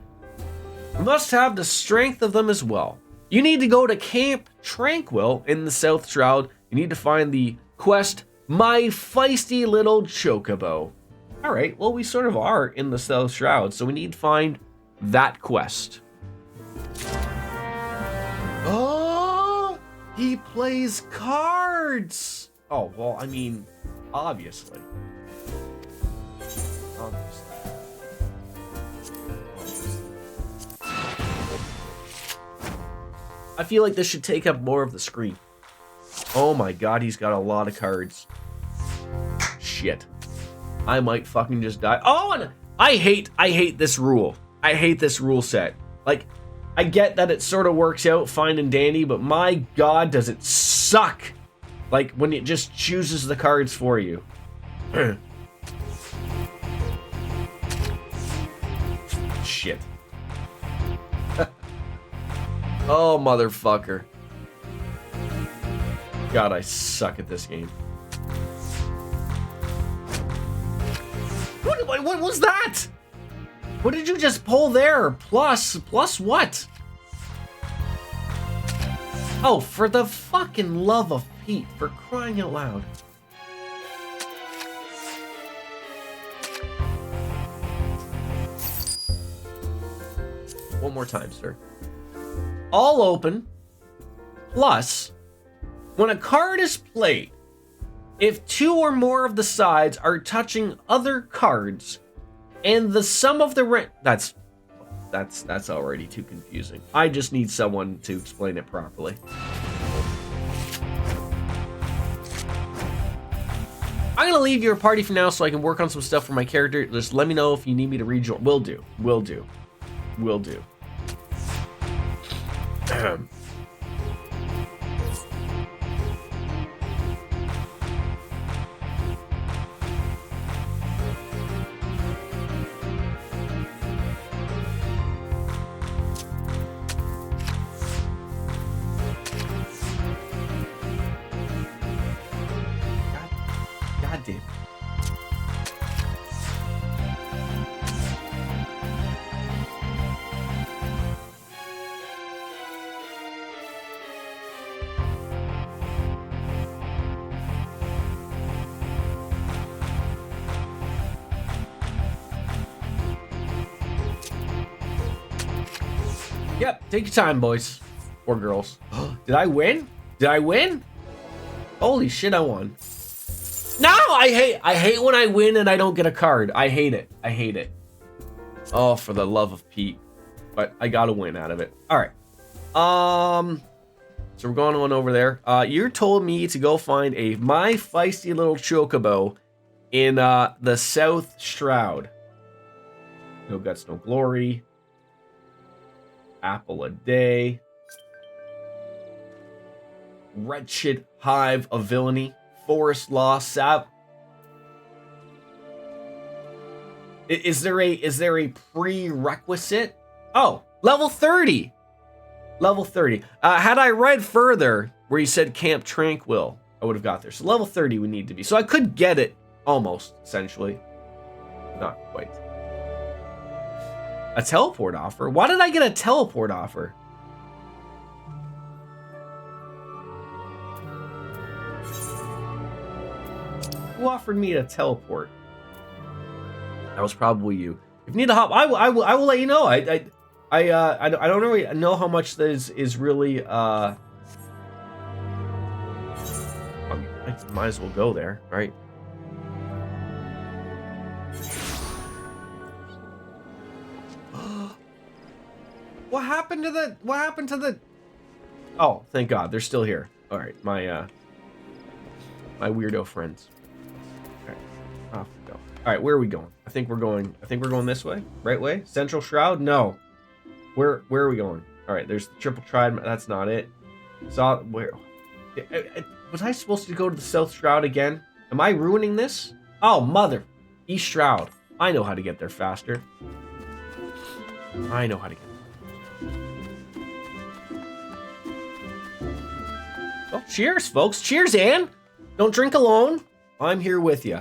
We must have the strength of them as well. You need to go to Camp Tranquil in the South Shroud. You need to find the quest, My Feisty Little Chocobo. All right, well, we sort of are in the South Shroud, so we need to find that quest. Oh, he plays cards. Oh, well, I mean, obviously. I feel like this should take up more of the screen. Oh my god, he's got a lot of cards. Shit. I might fucking just die. Oh, and I hate this rule. I hate this rule set. Like, I get that it sort of works out fine and dandy, but my god, does it suck. Like, when it just chooses the cards for you. Shit. Oh, motherfucker. God, I suck at this game. What was that? What did you just pull there? Plus what? Oh, for the fucking love of Pete, for crying out loud. One more time, sir. All open, plus, when a card is played, if two or more of the sides are touching other cards, and the sum of the that's already too confusing. I just need someone to explain it properly. I'm gonna leave your party for now so I can work on some stuff for my character. Just let me know if you need me to rejoin. Will do. God damn. Yep, take your time, boys. Or girls. Did I win? Did I win? Holy shit, I won. No, I hate when I win and I don't get a card. I hate it. I hate it. Oh, for the love of Pete. But I gotta win out of it. Alright. So we're going on over there. You told me to go find my feisty little chocobo in the South Shroud. No guts, no glory. Apple a day. Wretched hive of villainy. Forest law. Is there a prerequisite? Oh, level 30. Level 30. Had I read further where you said Camp Tranquil, I would have got there. So level 30 we need to be. So I could get it almost, essentially. Not quite. A teleport offer? Why did I get a teleport offer? Who offered me a teleport? That was probably you. If you need to hop, I will let you know. I don't really know how much this is really. I might as well go there, right? What happened to the? What happened to the? Oh, thank God, they're still here. All right, my weirdo friends. All right, off we go. All right, where are we going? I think we're going this way. Right way? Central Shroud? No. Where are we going? All right, there's the Triple Trident. That's not it. So where? Was I supposed to go to the South Shroud again? Am I ruining this? Oh, mother. East Shroud. I know how to get there faster. I know how to get there. Oh, cheers, folks. Cheers, Anne. Don't drink alone. I'm here with you.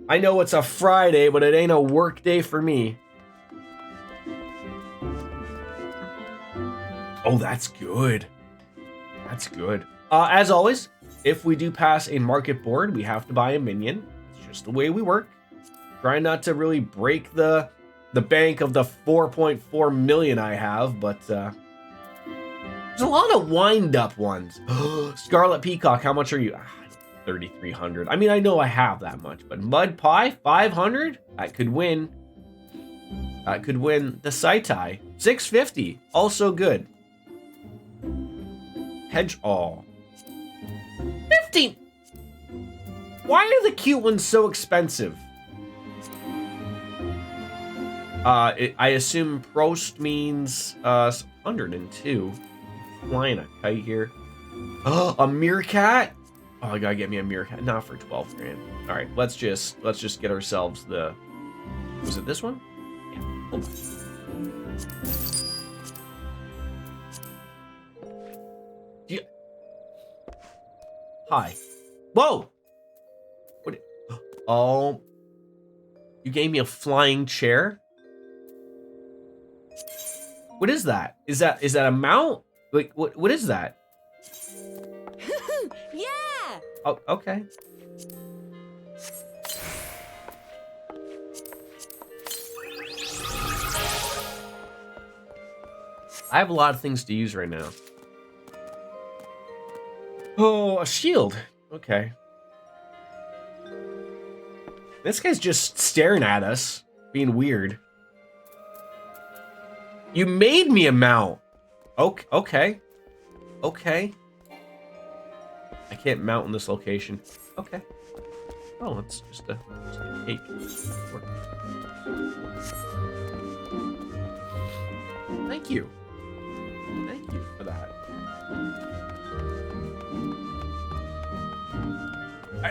I know it's a Friday, but it ain't a work day for me. Oh, that's good. That's good. As always, if we do pass a market board, we have to buy a minion. It's just the way we work. Try not to really break the bank of the 4.4 million I have, but there's a lot of wind-up ones. Scarlet Peacock, how much are you? 3,300. I mean, I know I have that much, but Mud Pie, 500? I could win. I could win the Saitai. 650, also good. Hedge all. 15. Why are the cute ones so expensive? I assume Prost means 102. Flying a kite here. Oh, a meerkat? Oh, I gotta get me a meerkat. Not for 12 grand. All right, let's just get ourselves the. Was it this one? Yeah. Hold on. Hi. Whoa. What? Oh. You gave me a flying chair? What is that? Is that a mount? Like what is that? Yeah. Oh, okay. I have a lot of things to use right now. Oh, a shield. Okay. This guy's just staring at us, being weird. You made me a mount. Okay. Okay. I can't mount in this location. Okay. Oh, it's just a cake. Thank you. Thank you for that.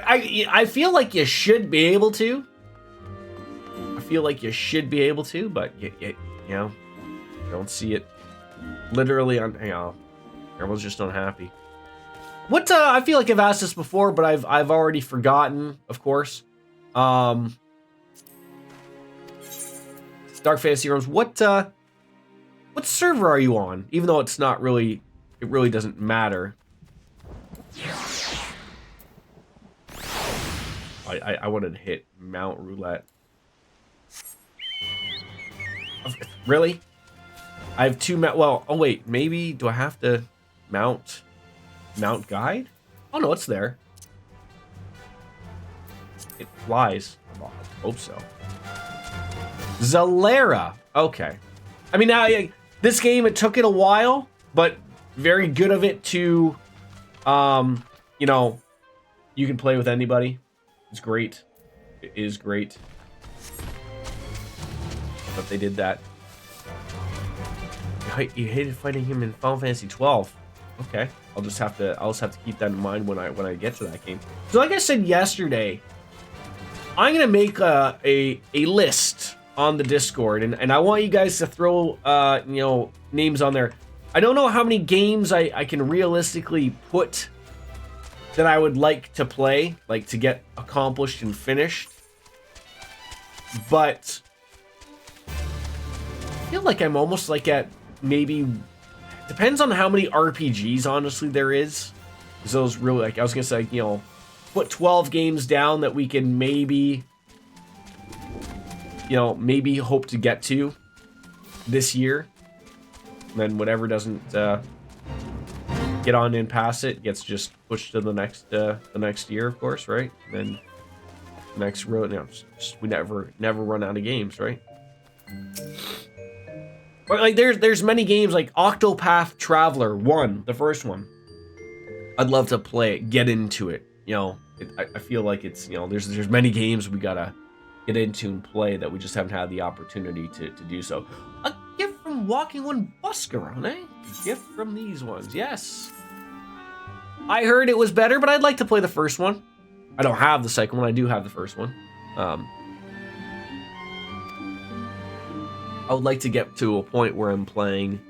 I feel like you should be able to. I feel like you should be able to, but you know, don't see it literally on. You know, everyone's just unhappy. What I feel like I've asked this before, but I've already forgotten, of course. Dark Fantasy Realms. What server are you on? Even though it's not really, it really doesn't matter. I wanted to hit Mount Roulette. Really? I have two well, oh wait, maybe do I have to mount guide? Oh no, it's there. It flies. I hope so. Zalera. Okay. I mean, now this game, it took it a while, but very good of it to, you know, you can play with anybody. It's great. It is great. But they did that. You hated fighting him in Final Fantasy 12. Okay. I'll just have to keep that in mind when I get to that game. So like I said yesterday, I'm gonna make a list on the Discord, and I want you guys to throw you know, names on there. I don't know how many games I can realistically put that I would like to play, like to get accomplished and finished. But I feel like I'm almost like at maybe, depends on how many RPGs honestly there is. Those really, like, I was gonna say, you know, put 12 games down that we can maybe, you know, maybe hope to get to this year. And then whatever doesn't get on and pass it gets just pushed to the next year, of course, right? And then next road, you know, we never run out of games, right? But like there's many games like Octopath Traveler 1, the first one. I'd love to play it, get into it. You know, I feel like it's, you know, there's many games we gotta get into and play that we just haven't had the opportunity to do so. A gift from Walking One Busker, eh? A gift from these ones, yes. I heard it was better, but I'd like to play the first one. I don't have the second one. I do have the first one. I would like to get to a point where I'm playing.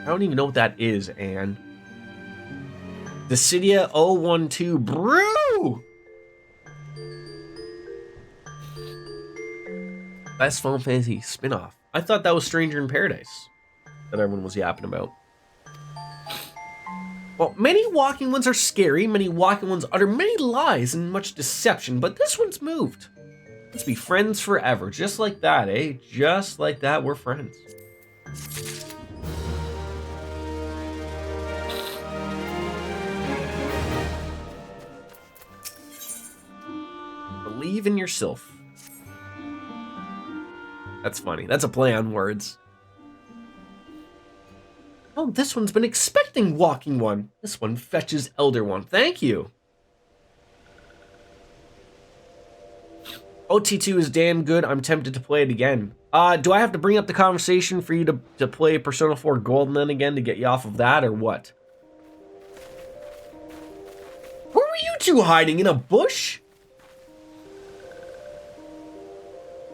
I don't even know what that is, Anne. Dissidia 012 Brew! Best Final Fantasy spin-off. I thought that was Stranger in Paradise that everyone was yapping about. Well, many walking ones are scary, many walking ones utter many lies and much deception, but this one's moved. Let's be friends forever, just like that, eh? Just like that, we're friends. Believe in yourself. That's funny. That's a play on words. Oh, this one's been expecting Walking One. This one fetches Elder One. Thank you. OT2 is damn good. I'm tempted to play it again. Do I have to bring up the conversation for you to play Persona 4 Golden then again to get you off of that, or what? Where were you two hiding? In a bush?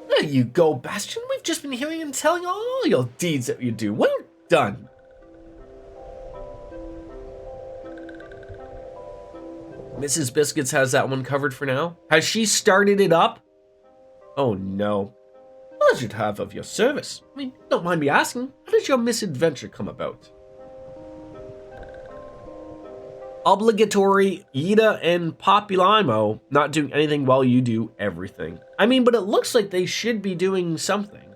There you go, Bastion. We've just been hearing and telling all your deeds that you do. Well done. Mrs. Biscuits has that one covered for now. Has she started it up? Oh no. Pleasure to have of your service. I mean, don't mind me asking, how did your misadventure come about? Obligatory Ida and Populimo not doing anything while you do everything. I mean, but it looks like they should be doing something,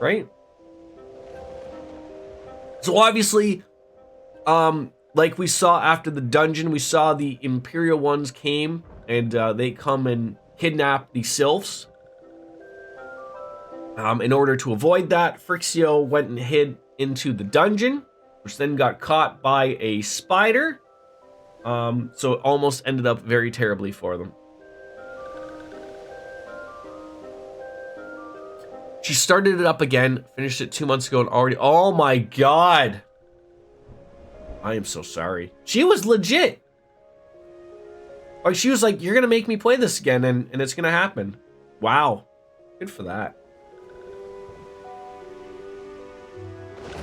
right? So obviously, like we saw after the dungeon, we saw the Imperial ones came and they come and kidnap the Sylphs. In order to avoid that, Frixio went and hid into the dungeon, which then got caught by a spider. So it almost ended up very terribly for them. She started it up again, finished it 2 months ago, and already, oh my god. I am so sorry. She was legit. Like, she was like, you're gonna make me play this again, and it's gonna happen. Wow. Good for that.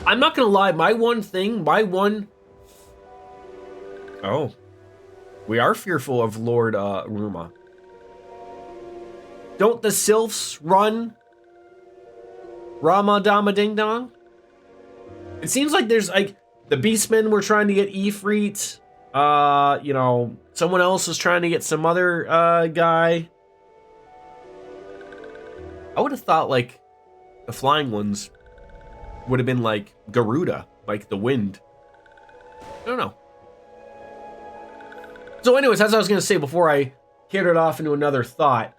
I'm not gonna lie, Oh. We are fearful of Lord Ruma. Don't the sylphs run Rama Dama Ding Dong? It seems like there's like the Beastmen were trying to get Ifrit. You know, someone else was trying to get some other guy. I would have thought like the flying ones would have been like Garuda, like the wind. I don't know. So anyways, as I was going to say before I carried it off into another thought,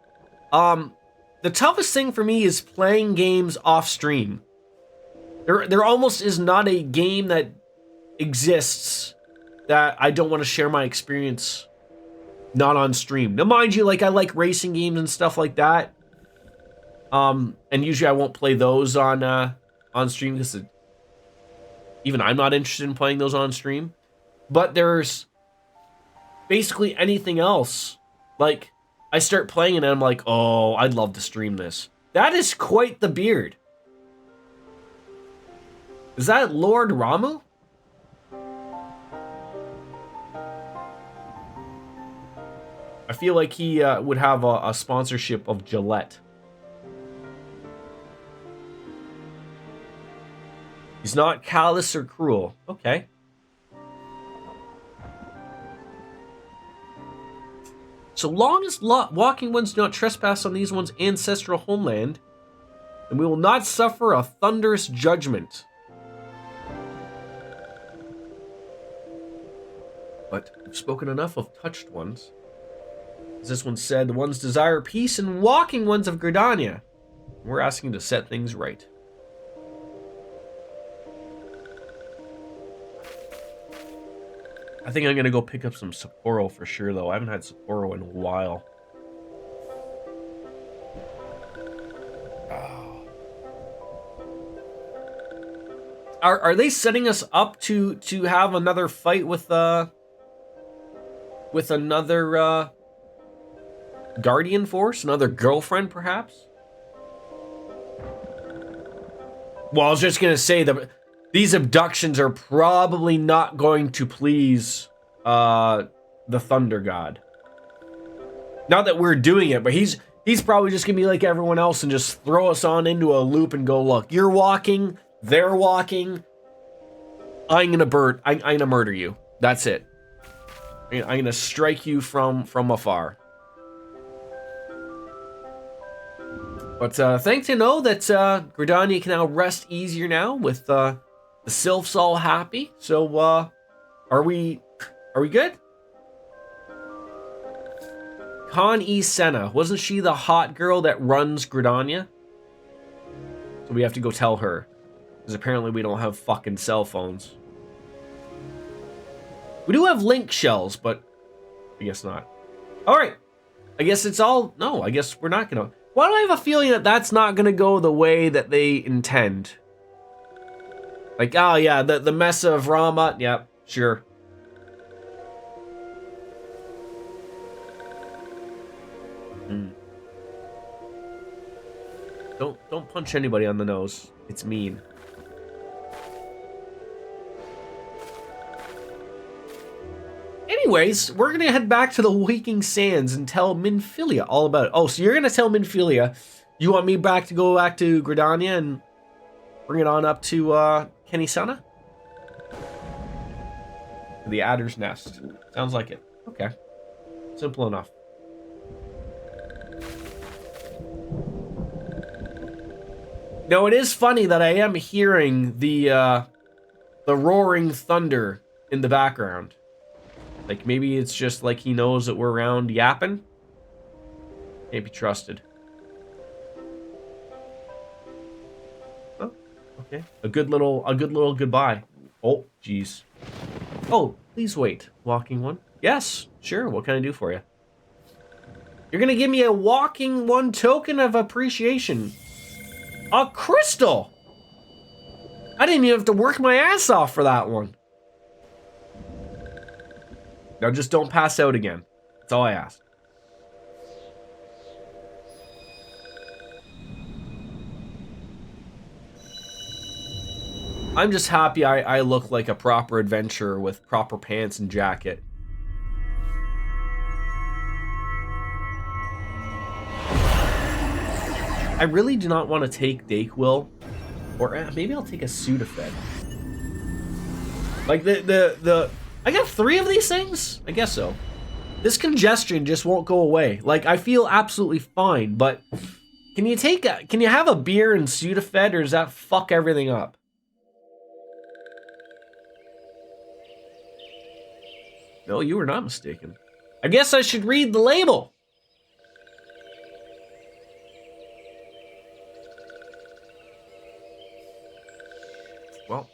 the toughest thing for me is playing games off stream. There almost is not a game that exists that I don't want to share my experience not on stream. Now, mind you, like I like racing games and stuff like that. And usually I won't play those on stream because even I'm not interested in playing those on stream. But there's basically anything else. Like, I start playing it and I'm like, oh, I'd love to stream this. That is quite the beard. Is that Lord Ramu? I feel like he would have a sponsorship of Gillette. He's not callous or cruel. Okay. So long as walking ones do not trespass on these ones' ancestral homeland, then we will not suffer a thunderous judgment. But we've spoken enough of touched ones. As this one said, the ones desire peace and walking ones of Gridania. We're asking to set things right. I think I'm gonna go pick up some Sapporo for sure, though. I haven't had Sapporo in a while. Oh. Are they setting us up to have another fight with another Guardian Force, another girlfriend, perhaps? Well, I was just gonna say that. These abductions are probably not going to please the Thunder God. Not that we're doing it, but he's probably just gonna be like everyone else and just throw us on into a loop and go, look, you're walking, they're walking. I'm gonna murder you. That's it. I'm gonna strike you from afar. But thanks to know that Gridania can now rest easier now with the sylphs all happy. So are we good? Con E Senna, wasn't she the hot girl that runs Gridania? So we have to go tell her, because apparently we don't have fucking cell phones. We do have link shells, but I guess not. All right, I guess it's all. No, I guess we're not gonna. Why do I have a feeling that that's not gonna go the way that they intend? Like, oh yeah, the mess of Rama. Yep, sure. Don't punch anybody on the nose. It's mean. Anyways, we're gonna head back to the Waking Sands and tell Minfilia all about it. Oh, so you're gonna tell Minfilia you want me go back to Gridania and bring it on up to Kenisana? The Adder's Nest. Sounds like it. Okay. Simple enough. Now, it is funny that I am hearing the roaring thunder in the background. Like, maybe it's just like he knows that we're around yapping. Can't be trusted. Oh, okay. A good little goodbye. Oh, jeez. Oh, please wait. Walking one? Yes, sure. What can I do for you? You're gonna give me a walking one token of appreciation. A crystal! I didn't even have to work my ass off for that one. Now just don't pass out again. That's all I ask. I'm just happy I look like a proper adventurer with proper pants and jacket. I really do not want to take Dayquil, or maybe I'll take a Sudafed. Like I got 3 of these things? I guess so. This congestion just won't go away. Like, I feel absolutely fine, but can you have a beer and Sudafed, or does that fuck everything up? No, you were not mistaken. I guess I should read the label. Well.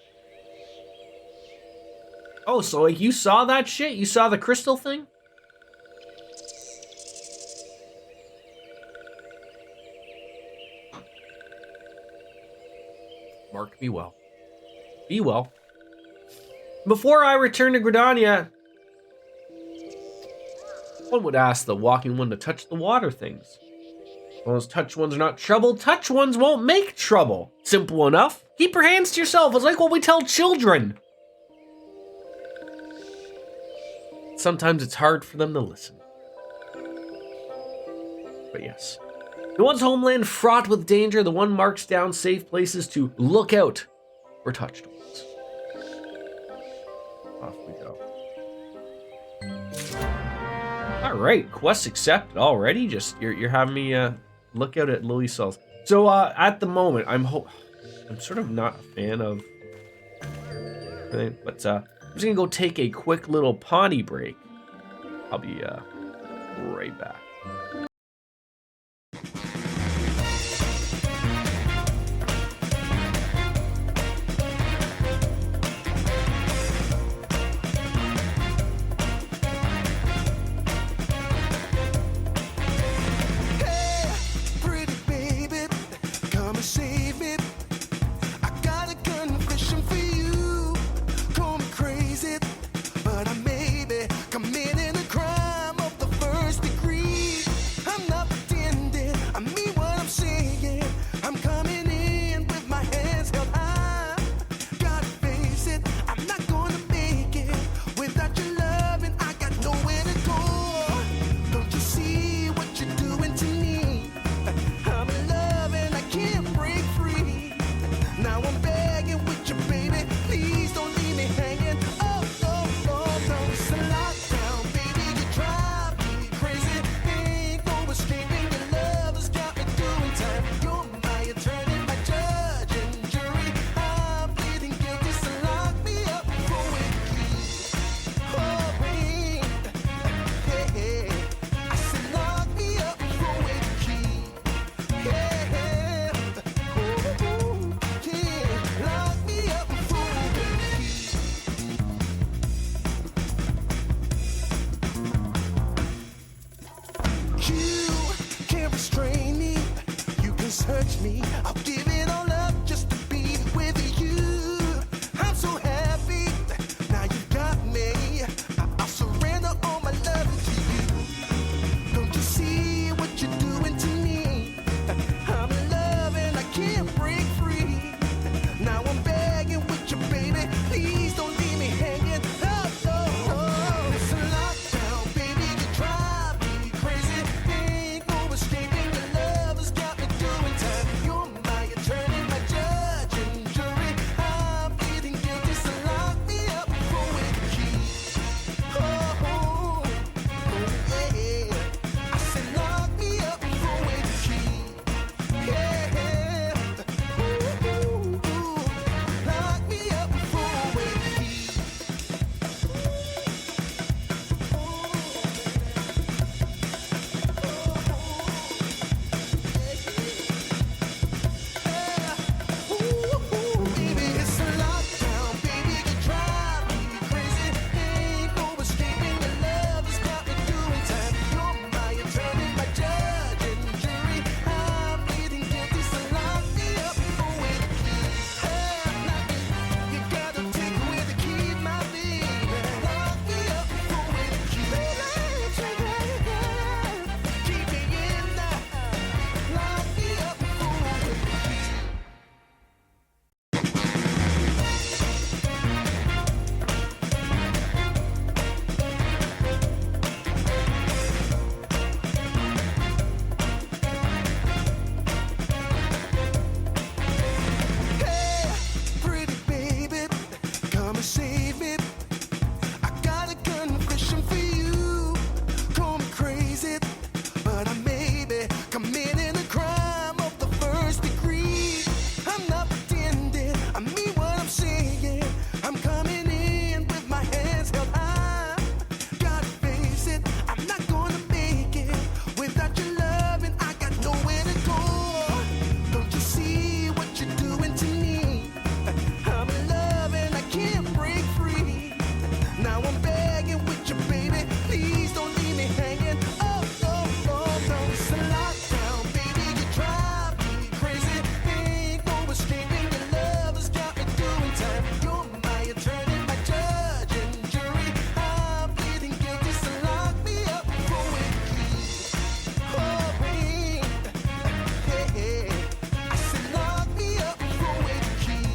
Oh, so like you saw that shit? You saw the crystal thing? Mark me well. Be well. Before I return to Gridania, one would ask the walking one to touch the water things. Those touch ones are not trouble. Touch ones won't make trouble. Simple enough. Keep your hands to yourself. It's like what we tell children. Sometimes it's hard for them to listen. But yes. The one's homeland fraught with danger, the one marks down safe places to look out for touched ones. Off we go. All right, quest accepted already. Just you're having me look out at Lily Cells. So at the moment, I'm sort of not a fan of everything, but I'm just gonna go take a quick little potty break. I'll be right back. Committing a crime of the first degree. save me. I got a confession for you. Call me crazy, but I may be committing a crime of the first degree. I'm not pretending, I mean what I'm saying. I'm coming in with my hands held high. Gotta face it, I'm not gonna make it without your love, and I got nowhere to go. Don't you see what you're doing to me? I'm in love and I can't break free. Now I'm begging with you, baby. Please don't leave me hanging. Oh, oh, oh, no. It's a lockdown, baby. You drive me crazy. Ain't no escaping. Your love has got me doing time. You're my attorney, my judge and jury. I'm pleading guilty, so lock me up for a key. Oh, wait. Hey, I said lock me up for a key.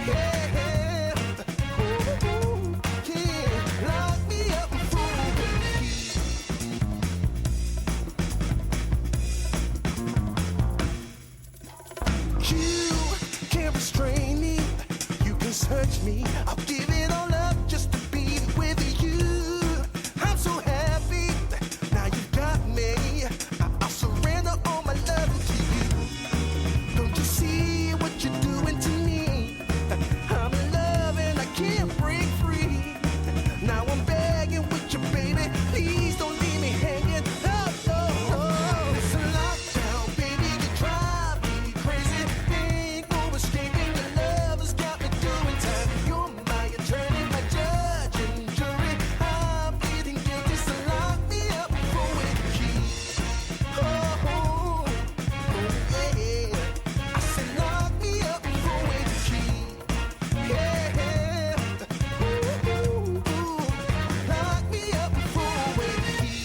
Yeah, ooh, yeah, lock me up for a key. You can't restrain me. You can search me. I'll give it all up just to be with you. I'm so happy. Now you got me. I'll surrender all my love to you. Don't you see what you're doing to me? I'm in love and I can't break free. Now I'm begging with you, baby. Please don't leave me hanging. Oh, oh, oh. It's a lockdown, baby. You drive me crazy. Ain't no escaping. Your love has got me doing time. You're my attorney, my judge and jury. I'm pleading guilty, so lock me up for a key. Oh, oh, oh, yeah. I said lock me up for a key. Yeah, ooh, ooh, ooh. Lock me up for a key.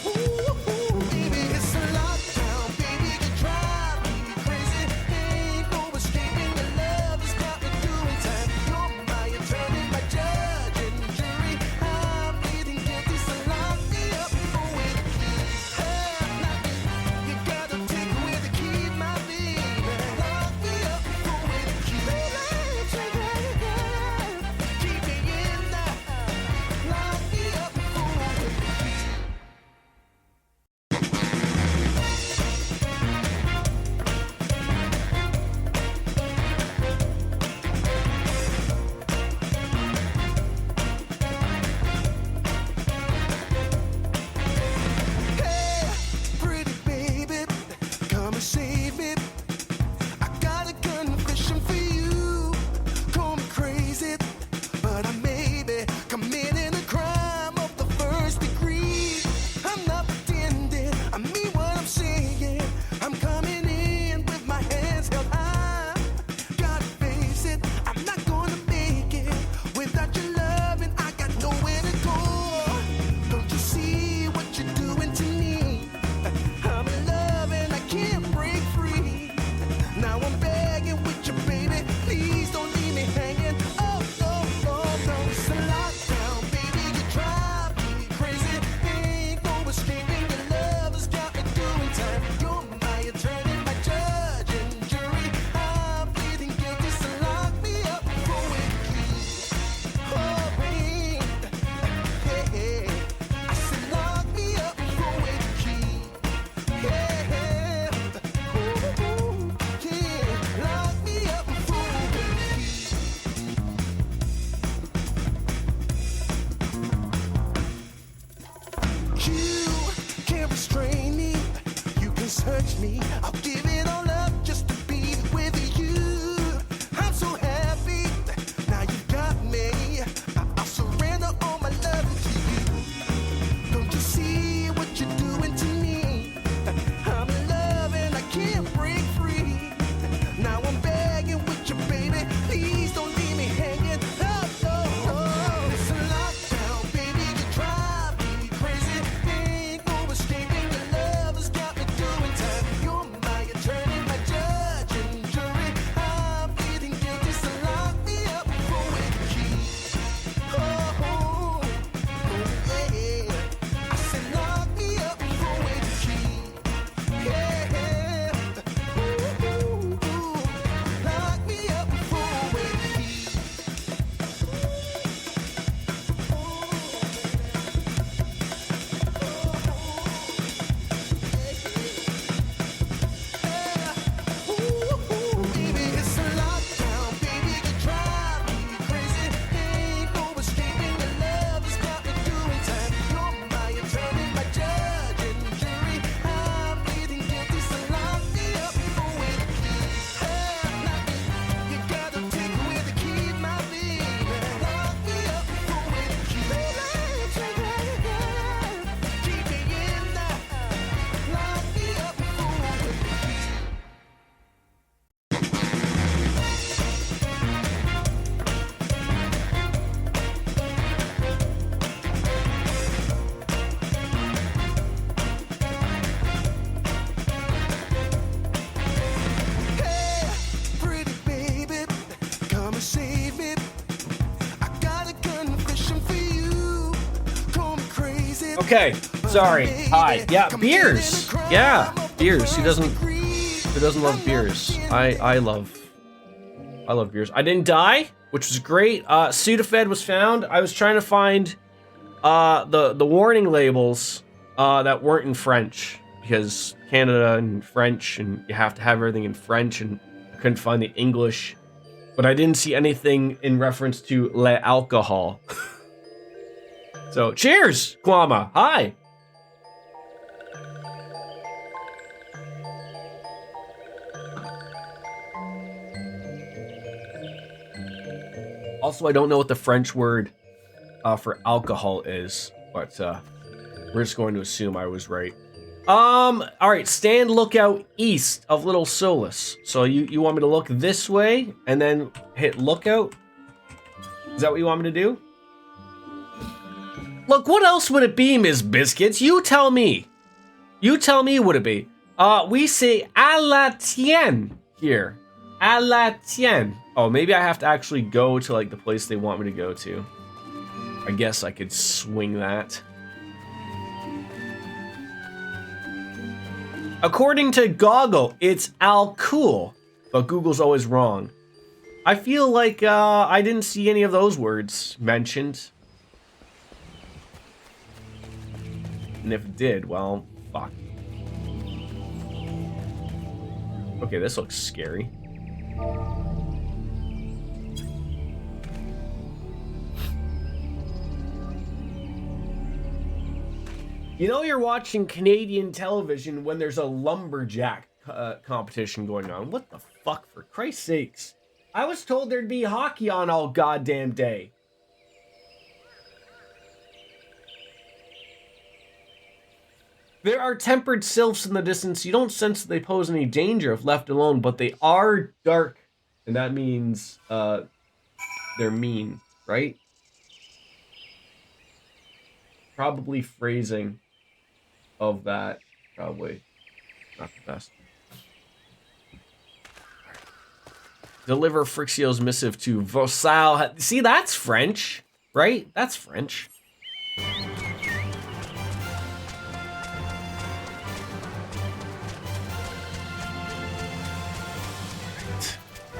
Ooh, baby, it's a lockdown, baby. You drive me crazy. Ain't no escaping. Your love has got me doing time. You're my attorney, my judge and jury. I'm pleading guilty, so lock me up for a key. You gotta take away the key, my baby. Lock me up for a key. Keep me in there. Lock me up for a key. Hey, pretty baby, come and save me. I got a confession for you. Call me crazy, but I may be committing a crime of the first degree. I'm not pretending, I mean what I'm saying. I'm coming in with my hands held high. Gotta face it, I'm not gonna make it without your love, and I got nowhere to go. Don't you see what you're doing to me? I'm in love and I can't break free. Now I'm begging with you, baby. Please don't leave me hanging. Oh, oh, oh, no. It's a lockdown, baby. You drive me crazy. Ain't no escaping. Your love has got me doing time. You're my attorney, my judge and jury. I'm pleading guilty, so lock me up for a key. Oh, wait. Hey, I said lock me up for a key. Yeah, ooh, ooh, yeah, lock me up for a key. You can't restrain me. You can search me. I'll give it all up just to be with you. I'm so happy. Now you got me. I'll surrender all my love to you. Don't you see what you're doing to me? I'm in love and I can't break free. Now I'm begging with you, baby. Please don't leave me hanging. Oh, oh, oh. It's a lockdown, baby. You drive me crazy. Ain't no escaping. Your love has got me doing time. You're my attorney. Okay, sorry. Hi. Yeah, beers. Yeah, beers. Who doesn't love beers? I love beers. I didn't die, which was great. Sudafed was found. I was trying to find the warning labels that weren't in French, because Canada and French, and you have to have everything in French, and I couldn't find the English. But I didn't see anything in reference to le alcohol. So, cheers, Kwama. Hi. Also, I don't know what the French word for alcohol is, but we're just going to assume I was right. All right, stand lookout east of Little Solus. So you want me to look this way and then hit lookout? Is that what you want me to do? Look, what else would it be, Ms. Biscuits? You tell me. You tell me what it be. We say à la tienne here. À la tienne. Oh, maybe I have to actually go to like the place they want me to go to. I guess I could swing that. According to Goggle, it's Al Cool, but Google's always wrong. I feel like I didn't see any of those words mentioned. And if it did, well, fuck. Okay, this looks scary. You know you're watching Canadian television when there's a lumberjack competition going on. What the fuck, for Christ's sakes? I was told there'd be hockey on all goddamn day. There are tempered sylphs in the distance. You don't sense that they pose any danger if left alone, but they are dark. And that means they're mean, right? Probably phrasing of that. Probably not the best. Deliver Frixio's missive to Vosal. See, that's French, right? That's French.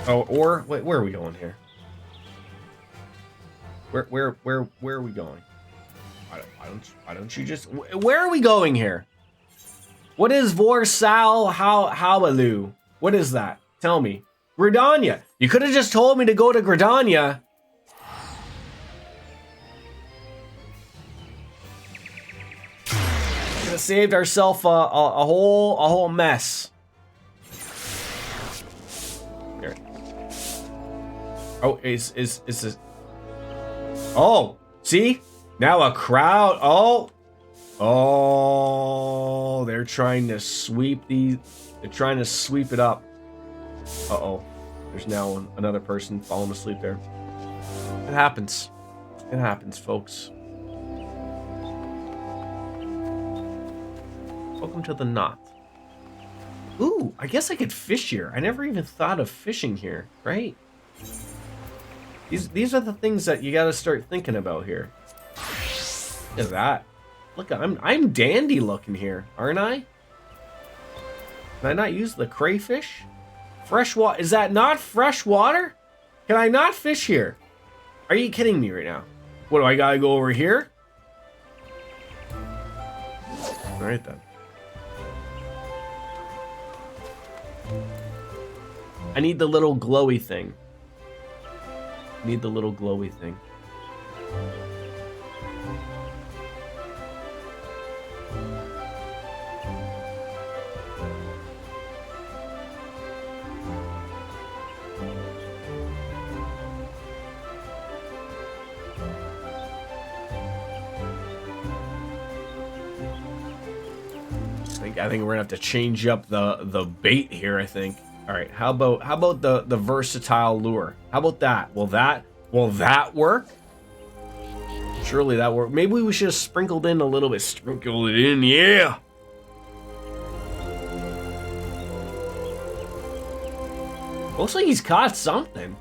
Oh, or wait, where are we going here? Where are we going? Why don't you just? Where are we going here? What is Vorsal Howaloo? What is that? Tell me. Gridania. You could have just told me to go to Gridania. Could have saved ourselves a whole mess. Here. Oh, is this? Oh, see? Now a crowd. Oh, they're trying to sweep these. They're trying to sweep it up. Uh-oh. There's now another person falling asleep there. It happens. It happens, folks. Welcome to the knot. Ooh, I guess I could fish here. I never even thought of fishing here, right? These are the things that you gotta start thinking about here. Look at that. Look, I'm dandy looking here, aren't I? Can I not use the crayfish? Fresh water? Is that not fresh water? Can I not fish here? Are you kidding me right now? What, do I gotta go over here? All right then. I need the little glowy thing. Need the little glowy thing. I think we're gonna have to change up the bait here, I think. All right, how about the versatile lure? How about that? Will that work? Surely that work. Maybe we should have sprinkled in a little bit. Sprinkle it in, yeah. Looks like he's caught something.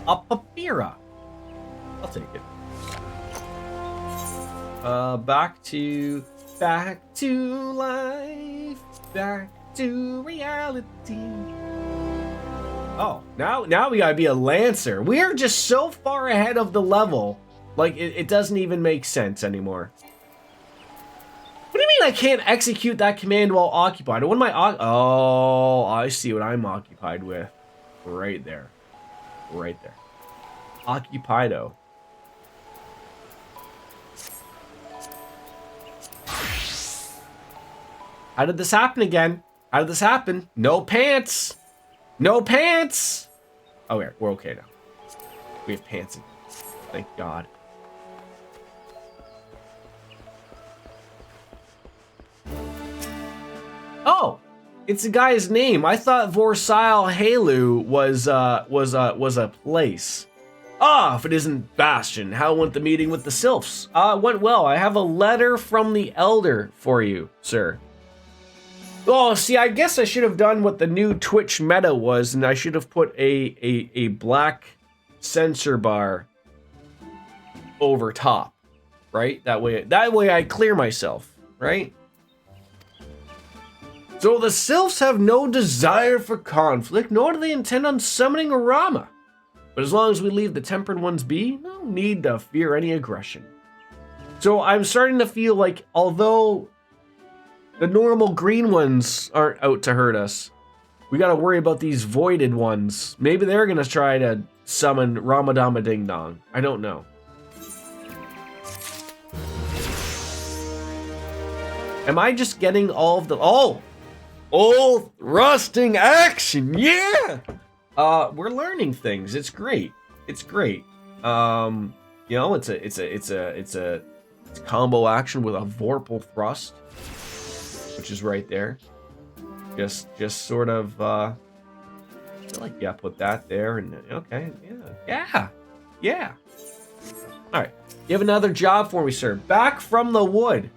A papira. I'll take it. Back to life, back to reality. Oh, now we gotta be a lancer. We are just so far ahead of the level, like it doesn't even make sense anymore. What do you mean I can't execute that command while occupied? What am I? Oh, I see what I'm occupied with. Right there, right there. Occupido. How did this happen again? How did this happen? No pants. No pants. Oh, we're okay now. We have pants again. Thank God. Oh, it's a guy's name. I thought Vorsail Halu was a place. Ah, if it isn't Bastion, how went the meeting with the Sylphs? Went well. I have a letter from the Elder for you, sir. Oh, see, I guess I should have done what the new Twitch meta was, and I should have put a black censor bar over top, right? That way I clear myself, right? So the Sylphs have no desire for conflict, nor do they intend on summoning a Rama. But as long as we leave the Tempered Ones be, no need to fear any aggression. So I'm starting to feel like, although the normal green ones aren't out to hurt us, we gotta worry about these voided ones. Maybe they're gonna try to summon Ramadama Ding Dong. I don't know. Am I just getting all of the... Oh, thrusting action, yeah! We're learning things. It's great. It's great. You know, it's a combo action with a Vorpal thrust, which is right there. Just sort of I feel like, yeah, put that there, and okay, yeah. All right, you have another job for me, sir. Back from the wood.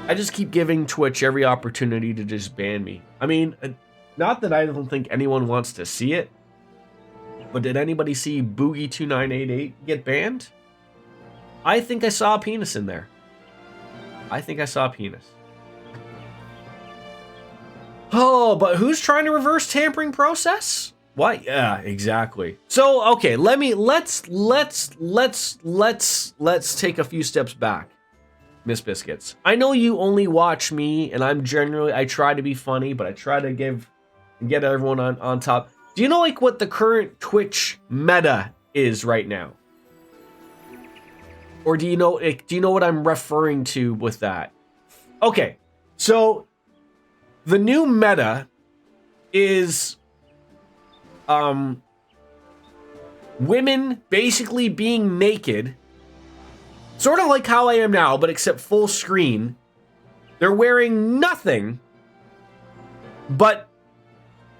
I just keep giving Twitch every opportunity to just ban me. I mean, not that I don't think anyone wants to see it, but did anybody see Boogie2988 get banned? I think I saw a penis in there. I think I saw a penis. Oh, but who's trying to reverse tampering process? What? Yeah, exactly. So, okay, let's take a few steps back. Miss Biscuits. I know you only watch me, and I try to be funny, but I try to get everyone on top. Do you know like what the current Twitch meta is right now? Or do you know what I'm referring to with that? Okay, so the new meta is women basically being naked. Sort of like how I am now, but except full screen. They're wearing nothing, but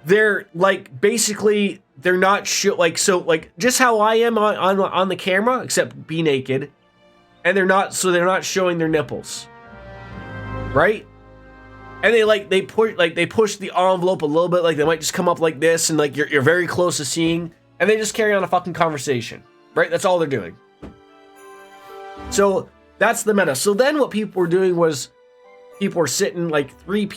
they're like basically they're not like just how I am on the camera, except be naked, and they're not showing their nipples, right? And they push the envelope a little bit, like they might just come up like this, and like you're very close to seeing, and they just carry on a fucking conversation, right? That's all they're doing. So that's the meta. So then what people were doing was people were sitting, like three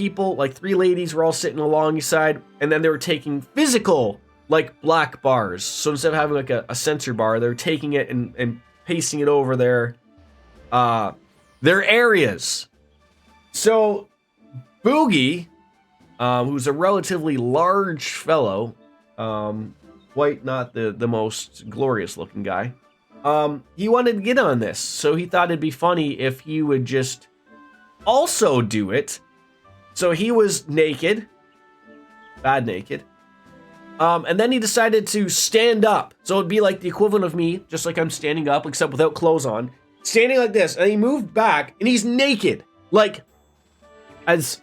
ladies were all sitting alongside, and then they were taking physical, like black bars. So instead of having like a sensor bar, they're taking it and pasting it over their areas. So Boogie, who's a relatively large fellow, quite not the most glorious looking guy, he wanted to get on this, so he thought it'd be funny if he would just also do it. So he was naked, bad naked, and then he decided to stand up. So it'd be like the equivalent of me, just like I'm standing up, except without clothes on, standing like this. And he moved back, and he's naked, like as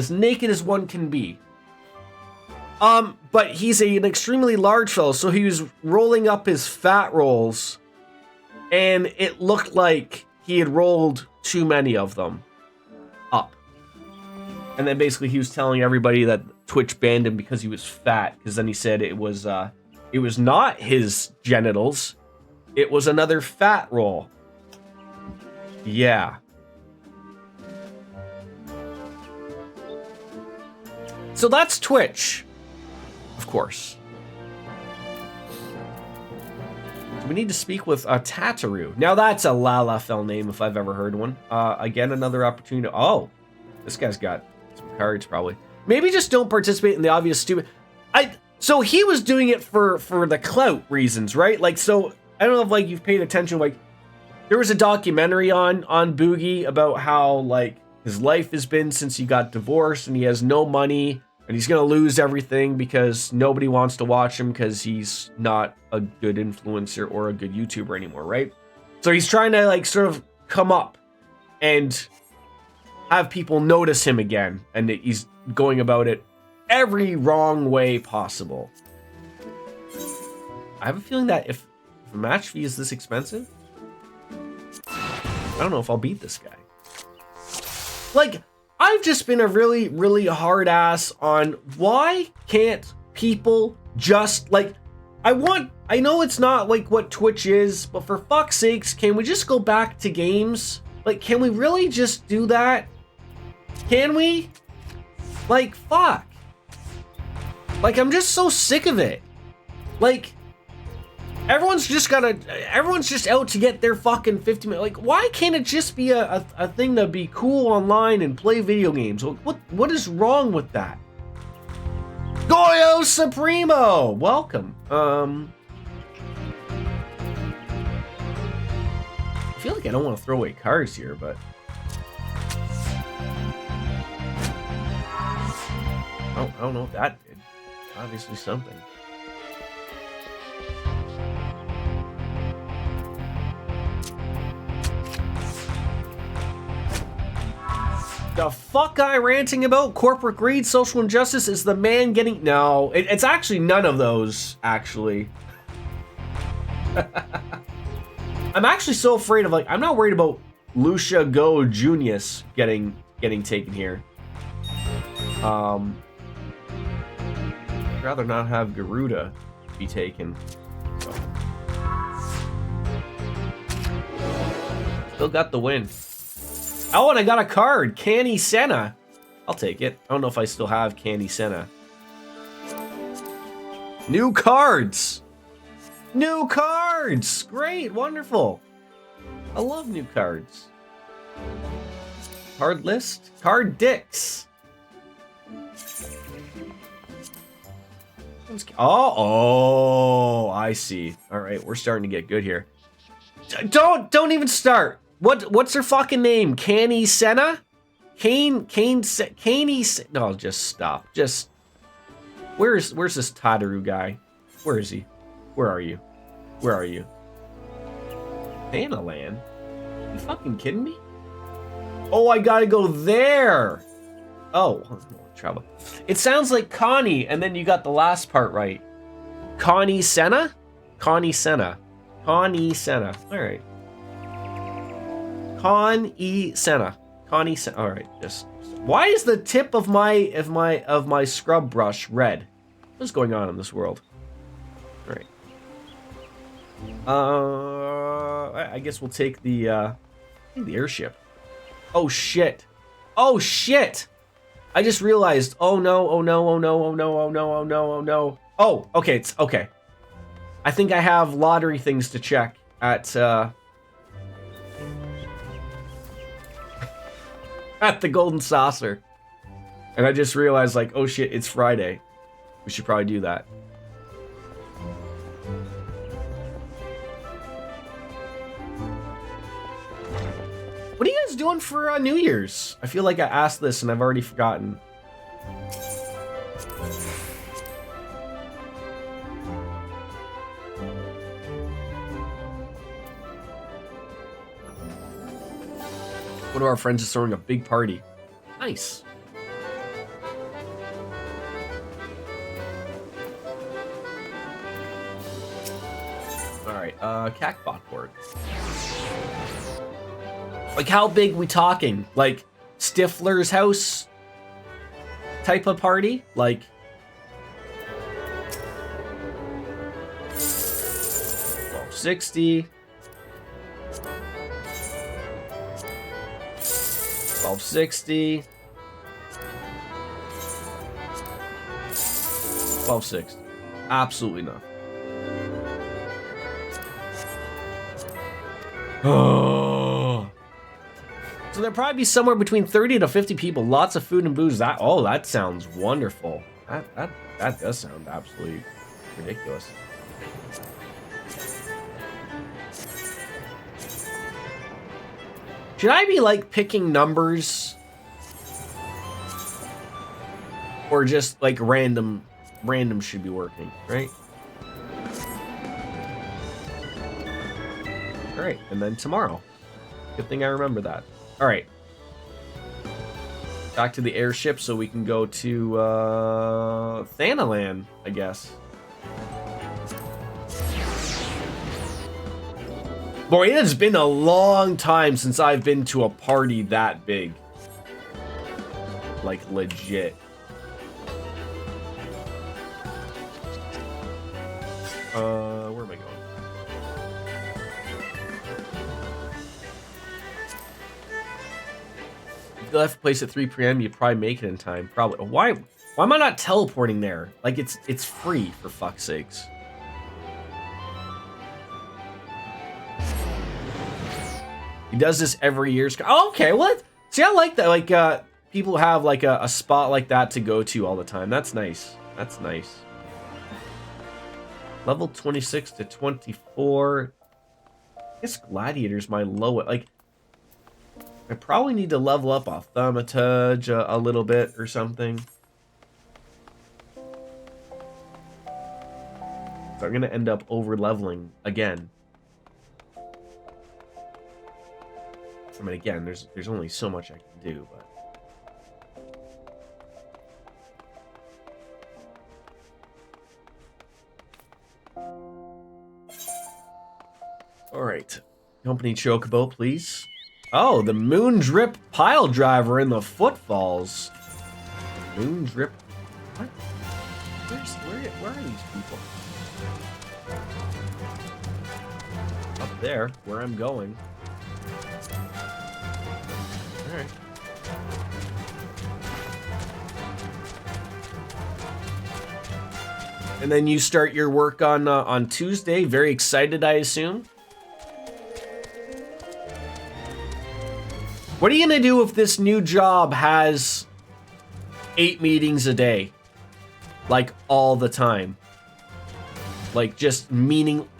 naked as one can be. But he's an extremely large fellow, so he was rolling up his fat rolls. And it looked like he had rolled too many of them up. And then basically he was telling everybody that Twitch banned him because he was fat. Because then he said it was not his genitals. It was another fat roll. Yeah. So that's Twitch. Of course. We need to speak with Tataru. Now that's a Lalafell name if I've ever heard one. Again, another opportunity. Oh, this guy's got some cards probably. Maybe just don't participate in the obvious stupid. So he was doing it for the clout reasons, right? Like, so I don't know if like you've paid attention. Like, there was a documentary on Boogie about how like his life has been since he got divorced and he has no money. And he's going to lose everything because nobody wants to watch him because he's not a good influencer or a good YouTuber anymore, right? So he's trying to like sort of come up and have people notice him again. And he's going about it every wrong way possible. I have a feeling that if a match fee is this expensive, I don't know if I'll beat this guy. Like, I've just been a really, really hard ass on why can't people just like, I know it's not like what Twitch is, but for fuck's sakes, can we just go back to games? Like, can we really just do that? Can we? Like, fuck. Like, I'm just so sick of it. Like, everyone's just out to get their fucking 50 minutes. Like, why can't it just be a thing to be cool online and play video games? What is wrong with that? Goyo Supremo! Welcome. I feel like I don't want to throw away cards here, but... I don't know what that did. Obviously something. The fuck guy ranting about corporate greed, social injustice is the man getting... No, it's actually none of those, actually. I'm actually so afraid of, like, I'm not worried about Lucia Go Junius getting taken here. I'd rather not have Garuda be taken. So. Still got the win. Oh, and I got a card. Canny Senna. I'll take it. I don't know if I still have Canny Senna. New cards. New cards. Great. Wonderful. I love new cards. Card list. Card dicks. Oh, I see. All right, we're starting to get good here. Don't even start. What's her fucking name? Canny Senna? Canny No, just stop. Just where's this Tataru guy? Where is he? Where are you? Where are you? Panaland? You fucking kidding me? Oh, I gotta go there. Oh, trouble. It sounds like Connie, and then you got the last part right. Connie Senna? Connie Senna. Connie Senna. All right. Connie Senna. Connie Senna. All right. Just. Why is the tip of my scrub brush red? What's going on in this world? All right. I guess we'll take the airship. Oh shit. Oh shit. I just realized. Oh no. Oh no. Oh no. Oh no. Oh no. Oh no. Oh no. Oh, okay. It's okay. I think I have lottery things to check at at the Golden Saucer. And I just realized, like, oh shit, it's Friday. We should probably do that. What are you guys doing for New Year's? I feel like I asked this and I've already forgotten. One of our friends is throwing a big party. Nice. Alright, Cacbot board. Like, how big we talking? Like, Stifler's house? type of party, like 1260, 1260, 1260. Absolutely not. Oh. So there'll probably be somewhere between 30 to 50 people, lots of food and booze. That sounds wonderful. That does sound absolutely ridiculous. Should I be like picking numbers? Or just like random should be working, right? All right, and then tomorrow. Good thing I remember that. All right. Back to the airship so we can go to Thanalan, I guess. Boy, it has been a long time since I've been to a party that big. Like, legit. Where am I going? If you left the place at 3 p.m., you'd probably make it in time. Probably. Why am I not teleporting there? Like, it's free, for fuck's sakes. He does this every year. Oh, okay, what? See, I like that. Like, people have, like, a spot like that to go to all the time. That's nice. That's nice. Level 26 to 24. I guess Gladiator's my lowest. Like, I probably need to level up a Thaumaturge a little bit or something. So I'm going to end up over-leveling again. I mean, again, there's only so much I can do, but... Alright. Company Chocobo, please. Oh, the Moon Drip Pile Driver in the Footfalls. Moon Drip... What? Where are these people? Up there, where I'm going. Alright. And then you start your work on Tuesday. Very excited, I assume. What are you gonna do if this new job has 8 meetings a day? Like, all the time. Like, just meaningless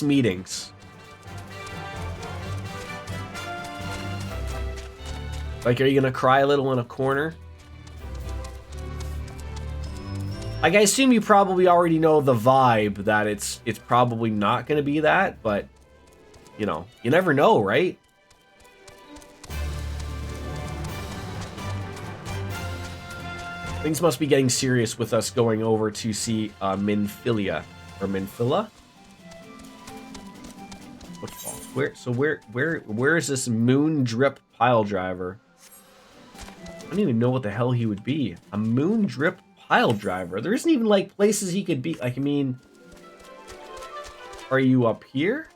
meetings. Like, are you gonna cry a little in a corner? Like, I assume you probably already know the vibe that it's probably not gonna be that, but, you know, you never know, right? Things must be getting serious with us going over to see Minfilia. Or Minfilla? Where is this Moon Drip Pile Driver? I don't even know what the hell he would be. A Moon Drip Pile Driver. There isn't even like places he could be. Like, I mean, are you up here?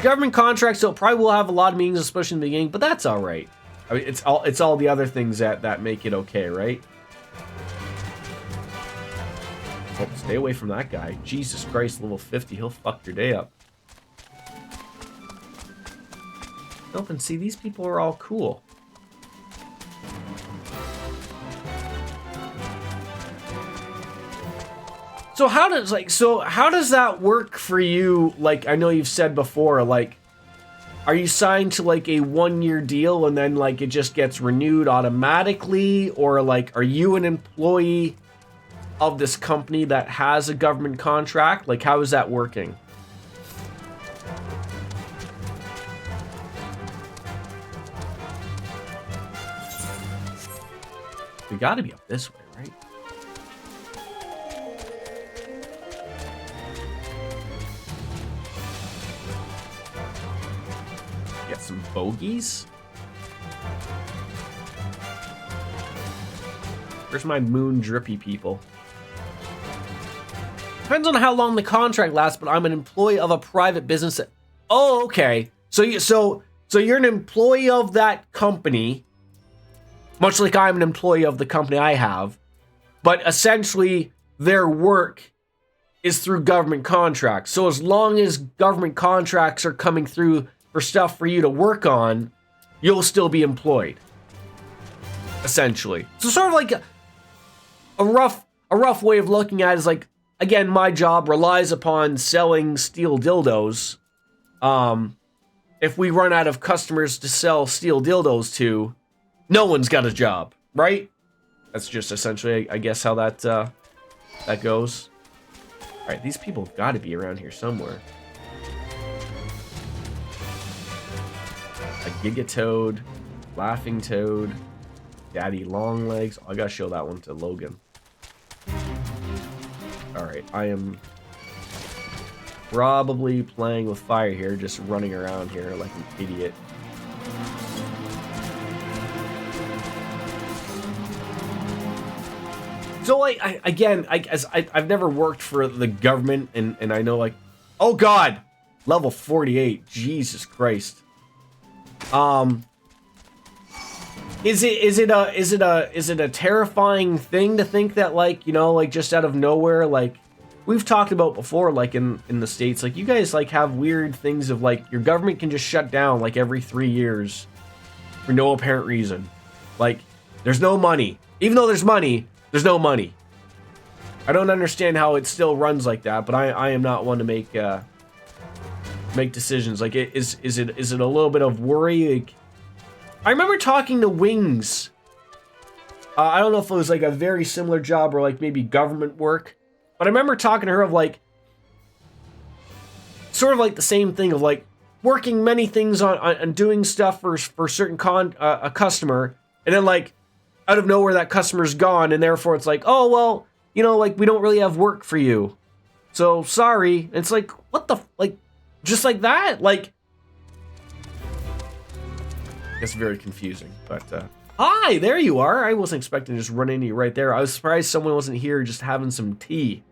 Government contract, so it probably will have a lot of meetings, especially in the beginning, but that's all right. I mean, it's all the other things that make it okay, right? Oh, stay away from that guy. Jesus Christ, level 50, he'll fuck your day up. Nope, and see, these people are all cool. So how does that work for you? Like, I know you've said before, like, are you signed to like a 1-year deal and then like it just gets renewed automatically? Or like, are you an employee of this company that has a government contract? Like, how is that working? We gotta be up this way, right? Get some bogeys. Where's my moon drippy people? Depends on how long the contract lasts, but I'm an employee of a private business. Oh, okay. So you're an employee of that company, much like I'm an employee of the company I have, but essentially their work is through government contracts. So as long as government contracts are coming through for stuff for you to work on, you'll still be employed. Essentially. So sort of like a rough way of looking at it is like, again, my job relies upon selling steel dildos. If we run out of customers to sell steel dildos to, no one's got a job, right? That's just essentially, I guess, how that goes. All right, these people have got to be around here somewhere. A Gigatoad, Laughing Toad, Daddy Longlegs. Oh, I gotta show that one to Logan. All right, I am probably playing with fire here, just running around here like an idiot. So, like, I've never worked for the government, and I know, like, oh god, level 48, Jesus Christ. Is it a terrifying thing to think that, like, you know, like, just out of nowhere, like, we've talked about before, like, in the States, like, you guys, like, have weird things of, like, your government can just shut down, like, every 3 years for no apparent reason. Like, there's no money. Even though there's money, there's no money. I don't understand how it still runs like that, but I am not one to make decisions. Like, is it a little bit of worry? Like, I remember talking to Wings. I don't know if it was like a very similar job or like maybe government work, but I remember talking to her of like, sort of like the same thing of like working many things on doing stuff for certain a customer, and then like out of nowhere that customer's gone, and therefore it's like, oh well, you know, like we don't really have work for you, so sorry. And it's like, what the, like, just like that, like. It's very confusing, but hi, there you are. I wasn't expecting to just run into you right there. I was surprised someone wasn't here just having some tea.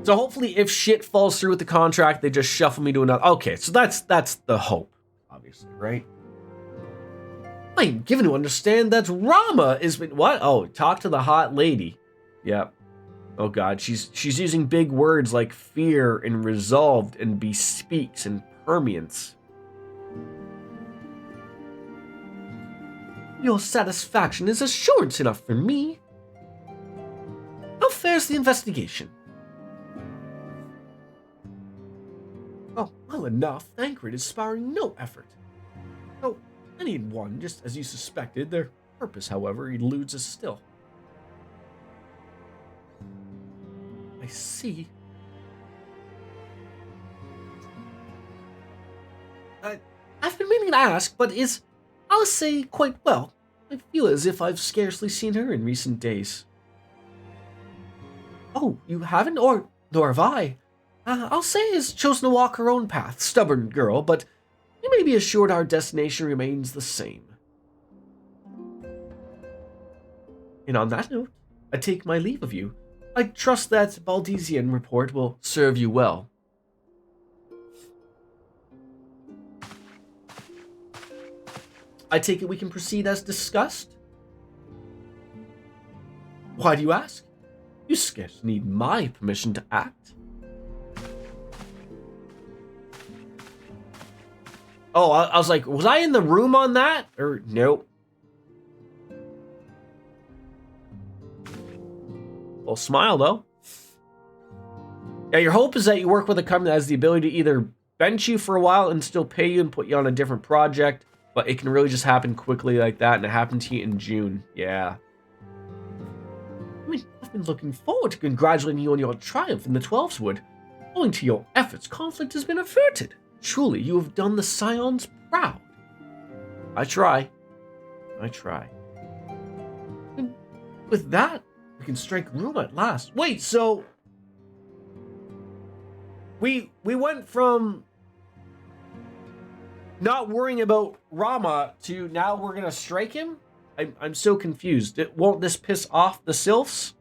So hopefully if shit falls through with the contract, they just shuffle me to another. Okay, so that's the hope, obviously, right? I'm given to understand that Rama is what? Oh, talk to the hot lady. Yep. Oh god, she's using big words like fear and resolved and bespeaks and permeance. Your satisfaction is assurance enough for me. How fares the investigation? Oh, well enough. Thancred is sparing no effort. Oh, I need one, just as you suspected. Their purpose, however, eludes us still. I see. I've been meaning to ask, but I'll say, quite well. I feel as if I've scarcely seen her in recent days. Oh, you haven't? Nor have I. I'll say has chosen to walk her own path. Stubborn girl, but you may be assured our destination remains the same. And on that note, I take my leave of you. I trust that Baldesian report will serve you well. I take it we can proceed as discussed? Why do you ask? You scarce need my permission to act. Oh, I was like, was I in the room on that? Or nope. Well, smile though. Yeah, your hope is that you work with a company that has the ability to either bench you for a while and still pay you and put you on a different project, but it can really just happen quickly like that, and it happened to you in June. Yeah. I mean, I've been looking forward to congratulating you on your triumph in the 12's Wood. Owing to your efforts, conflict has been averted. Truly, you have done the Scions proud. I try. With that, we can strike Roma at last. Wait, so we went from not worrying about Rama to now we're gonna strike him? I'm so confused. Won't this piss off the Sylphs?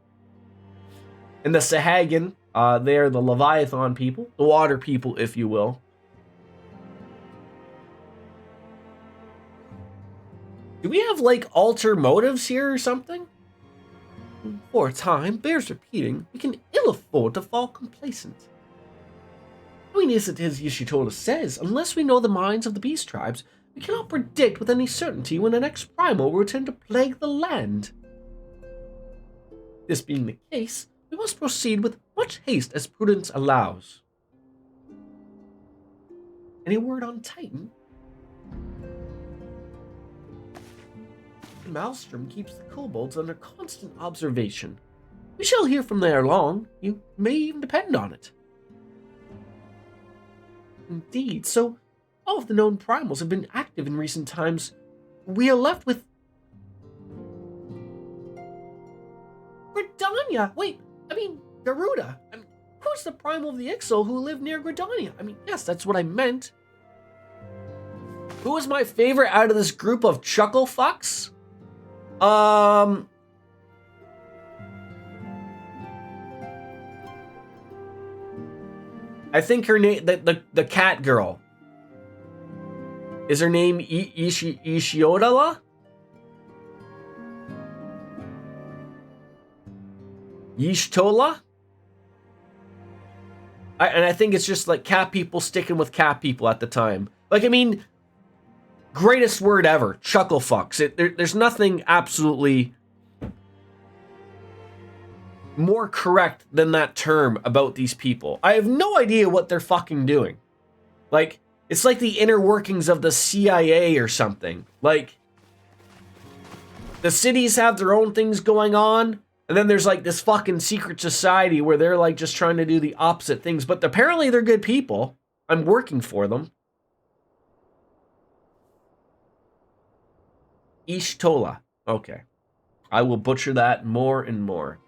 And the Sahagin, they're the Leviathan people, the water people, if you will. Do we have, like, alter motives here or something? For a time, bears repeating, we can ill afford to fall complacent. I mean, is it as Yeshitola says, unless we know the minds of the beast tribes, we cannot predict with any certainty when the next primal will return to plague the land. This being the case, we must proceed with much haste as prudence allows. Any word on Titan? Maelstrom keeps the kobolds under constant observation. We shall hear from there long. You may even depend on it. Indeed, so all of the known primals have been active in recent times. We are left with Gridania. Wait, I mean Garuda. I mean, who's the primal of the Ixal who lived near Gridania? I mean, yes, that's what I meant. Who is my favorite out of this group of chuckle fucks? I think her name, the cat girl. Is her name Ishiodala? Yishtola? And I think it's just like cat people sticking with cat people at the time. Like, I mean, greatest word ever, chuckle fucks. There's nothing absolutely more correct than that term about these people. I have no idea what they're fucking doing. Like, it's like the inner workings of the CIA or something. Like, the cities have their own things going on, and then there's like this fucking secret society where they're like just trying to do the opposite things, but apparently they're good people. I'm working for them. Ishtola. Okay. I will butcher that more and more.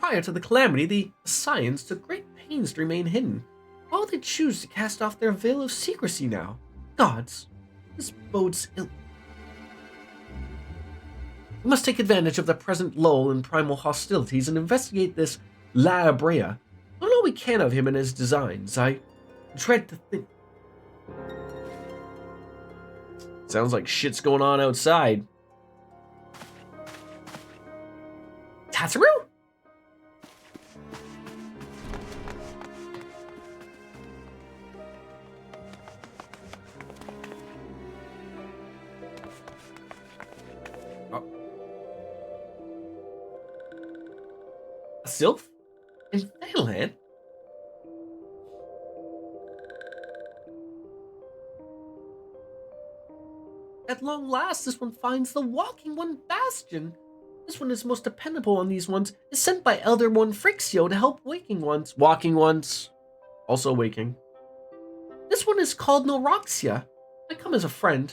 Prior to the calamity, the Scions took great pains to remain hidden. Why would they choose to cast off their veil of secrecy now? Gods, this bodes ill. We must take advantage of the present lull in primal hostilities and investigate this La Brea. Learn all we can of him and his designs. I dread to think. Sounds like shit's going on outside. Tatsuru? A sylph? In Thailand? At long last, this one finds the Walking One Bastion. This one is most dependable on these ones, is sent by Elder One Frixio to help walking ones, also waking. This one is called Noroxia. I come as a friend.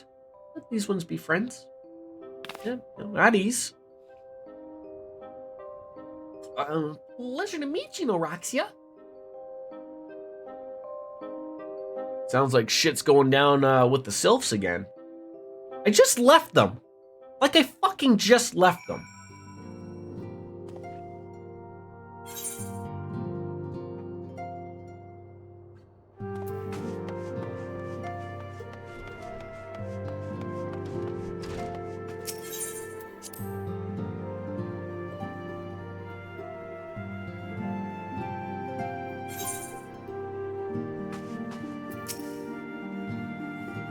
Let these ones be friends. Yeah, at ease. Pleasure to meet you, Noroxia. Sounds like shit's going down with the sylphs again. I just left them. Like I fucking just left them.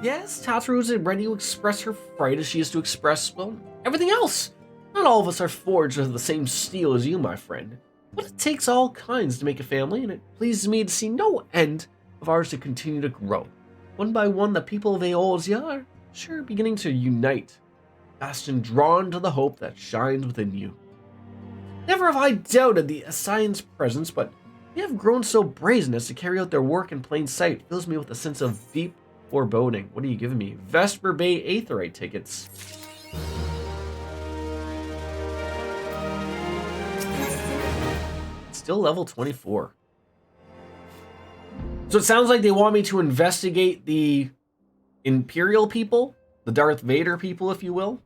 Yes, Tatsuru is ready to express her fright as she is to express, well, everything else. Not all of us are forged of the same steel as you, my friend. But it takes all kinds to make a family, and it pleases me to see no end of ours to continue to grow. One by one, the people of Eorzea are sure beginning to unite, Bastion drawn to the hope that shines within you. Never have I doubted the Scion's presence, but they have grown so brazen as to carry out their work in plain sight fills me with a sense of deep Foreboding. What are you giving me? Vesper Bay Aetheryte tickets. Still level 24. So it sounds like they want me to investigate the Imperial people, the Darth Vader people, if you will.